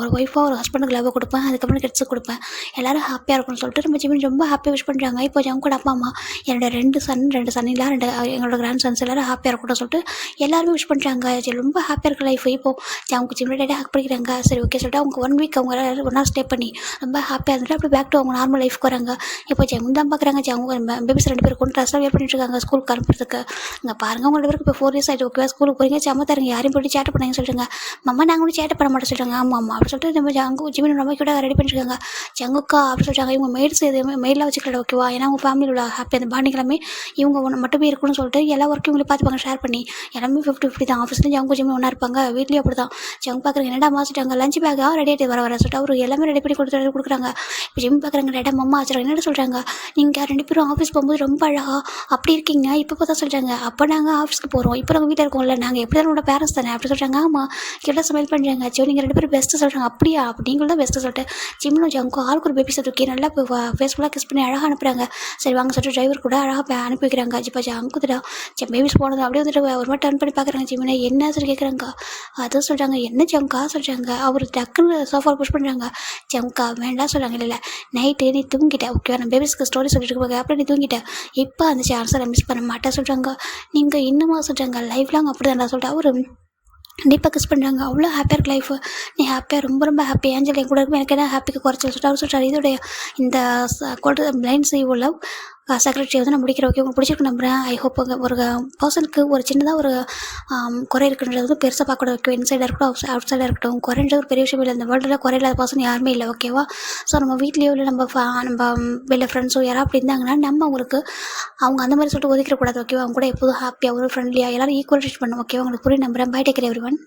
ஒரு ஒய்ஃபாக ஒரு ஹஸ்பண்டுக்கு லவ் கொடுப்பேன், அதுக்கப்புறம் கிட்ஸுக்கு கொடுப்பேன், எல்லோரும் ஹாப்பியாக இருக்கணும்னு சொல்லிட்டு நம்ம ஜிம்மில் ரொம்ப ஹாப்பியாக விஷ் பண்ணுறாங்க. இப்போ ஜங்கோட அப்பா அம்மா என்னோட 2 சன் இல்லை 2 எங்களோட கிராண்ட் சன்ஸ் எல்லோரும் ஹாப்பியாக இருக்கட்டும் சொல்லிட்டு எல்லாருமே விஷ் பண்ணுறாங்க. ரொம்ப ஹாப்பியாக ஹாப்பியாக இருக்க லைஃப். இப்போது அவங்க சின்ன டேட்டாக ஹேக் பண்ணிக்கிறாங்க. சரி ஓகே சொல்லிட்டு அவங்க 1 வீக் அவங்க ஒன்றா ஸ்டே பண்ணி ரொம்ப ஹாப்பியாக இருந்துட்டு அப்படி பேக் டு அவங்க நார்மல் லைஃப்க்கு வராங்க. இப்போ ஜெம் தான் பார்க்குறாங்க. அவங்க பேபிஸ் 2 பேர் கொண்டு ட்ரெஸ்லாம் வேர் பண்ணிட்டு இருக்காங்க ஸ்கூலுக்கு அனுப்புறதுக்கு. இங்கே பாருங்கள் உங்களோட பேருக்கு இப்போ 4 இயர்ஸ் ஆகிட்டு ஓகே ஸ்கூலுக்கு போகிறீங்க செம்ம தருங்க யாரையும் போய்ட்டு சேட்டை பண்ணாங்கன்னு சொல்லிட்டுங்க. மம்மா நாங்கள் ஒன்றும் சேட்டை பண்ண மாட்டோம் சொல்லிட்டாங்க. ஆமாம் ஆமாம் அப்படி சொல்லிட்டு நம்ம ஜங்கு ஜிமின் ரொம்ப கூட ரெடி பண்ணிருக்காங்க. ஜங்குக்கா அப்படி சொல்லிட்டாங்க. இவங்க மெய்ட்ஸ் எதுவுமே மெயிலாக வச்சுக்கல ஓகேவா, ஏன்னா அவங்க ஃபேமிலியில் உள்ள ஹாப்பி அந்த பாண்டிங் எல்லாமே இவங்க ஒன்று மட்டுமே இருக்கணும்னு சொல்லிட்டு எல்லா ஒர்க்கும் இவங்களே பார்த்துப்பாங்க ஷேர் பண்ணி. எல்லாமே 50-50 தான். ஆஃபீஸ்லேயும் ஜங்கு ஜிமின் ஒன்றா இருப்பாங்க, வீட்லேயும் அப்படி தான். ஜங்கு பார்க்குறாங்க என்னடா மாசிட்டாங்க லஞ்ச் பேக்காக ரெடி ஆகிட்டு வர சொல்லிட்டு அவர் எல்லாமே ரெடி பண்ணி கொடுக்குறாங்க. இப்போ ஜிம் பார்க்குறாங்க டேட்டா மம்மா வச்சுருக்காங்க. என்னடா சொல்கிறாங்க நீங்கள் 2 பேரும் ஆஃபீஸ் போகும்போது ரொம்ப அழகா அப்படி இருக்கீங்க, இப்போ பார்த்தா சொல்கிறாங்க அப்போ நாங்கள் ஆஃபீஸ்க்கு போகிறோம் இப்போ நாங்கள் வீட்டில் இருக்கோம்ல நாங்கள் எப்படி தான் உங்களோட பேரண்ட்ஸ் தானே அப்படி சொல்கிறாங்க. ஆமாம் கிட்ட சமையல் பண்ணுறாங்க. சரி நீங்கள் 2 பேரும் பெஸ்ட்டு சொல்கிறாங்க. அப்படியா அப்படிங்கள தான் பெஸ்ட்டு சொல்லிட்டு ஜிம்னு ஜங்கு ஆளுக்கு ஒரு பேபிஸை தூக்கி நல்லா ஃபேஸ்ஃபுல்லாக கிஸ் பண்ணி அழகாக அனுப்புகிறாங்க. சரி வாங்க சொல்லிட்டு டிரைவர் கூட அழகாக அனுப்பி வைக்கிறாங்க. இப்போ ஜங்குதுடா சரி பேபிஸ் போனது அப்படியே வந்துட்டு ஒரு மாதிரி டர்ன் பண்ணி பார்க்குறாங்க. ஜிம்மினை என்ன சொல்லி கேட்குறாங்க. அதுவும் சொல்கிறாங்க என்ன ஜங்கா சொல்கிறாங்க. அவர் டக்குன்னு சோஃபா புஷ் பண்ணுறாங்க. ஜங்கா வேண்டாம் சொல்கிறாங்க. இல்லை நைட்டு நீ தூங்கிட்ட ஓகேவா நான் பேபிஸ்க்கு ஸ்டோரி சொல்லிட்டு இருக்க அப்புறம் நீ தூங்கிட்ட இப்போ அந்த சான்ஸை நான் மிஸ் பண்ண மாட்டேன் சொல்கிறாங்க. நீங்கள் இன்னுமா சொல்கிறாங்க லைஃப் லாங் அப்படி தான் சொல்லிட்டு அவர் கண்டிப்பாக கிஸ் பண்ணுறாங்க. அவ்வளோ ஹாப்பியாக இருக்கு லைஃப். நீ ஹாப்பியாக ரொம்ப ரொம்ப ஹாப்பி ஏஞ்சல் என் கூட இருக்கும் எனக்கு என்ன ஹாப்பிக்கு குறைச்சல் சொல்லிட்டு அவர் சொல்கிறார். இதோடைய இந்த பிளைண்ட் செய்வோ லவ் செக்ரட்டரி வந்து நான் முடிக்கிற ஓகே உங்களுக்கு பிடிச்சிருக்கு நம்புகிறேன். ஐ ஹோப் ஒரு பர்சனுக்கு ஒரு சின்னதாக ஒரு குறை இருக்குன்றது வந்து பெருசாக பார்க்கக்கூடாது ஓகே. இன்சைடாக இருக்கட்டும் அவுட் சைடாக இருக்கட்டும் குறைன்றது ஒரு பெரிய விஷயம் இல்லை. இந்த வேர்ல்டில் குறையில்லாத பர்சன் யாருமே இல்லை ஓகேவா. ஸோ நம்ம வீட்லேயோ இல்லை நம்ம வெளில ஃப்ரெண்ட்ஸோ யாராவது அப்படி இருந்தாங்கன்னா நம்ம அவங்களுக்கு அவங்க அந்த மாதிரி சொல்லிட்டு ஒதுக்கிடக்கூடாது ஓகேவா. அவங்க கூட எப்போதும் ஹாப்பியாக ஒரு ஃப்ரெண்ட்லியாக எல்லோரும் ஈக்குவல் ட்ரீட் பண்ணணும் ஓகேவா. உங்களுக்கு புரிய நம்புகிறேன். Bye take care everyone.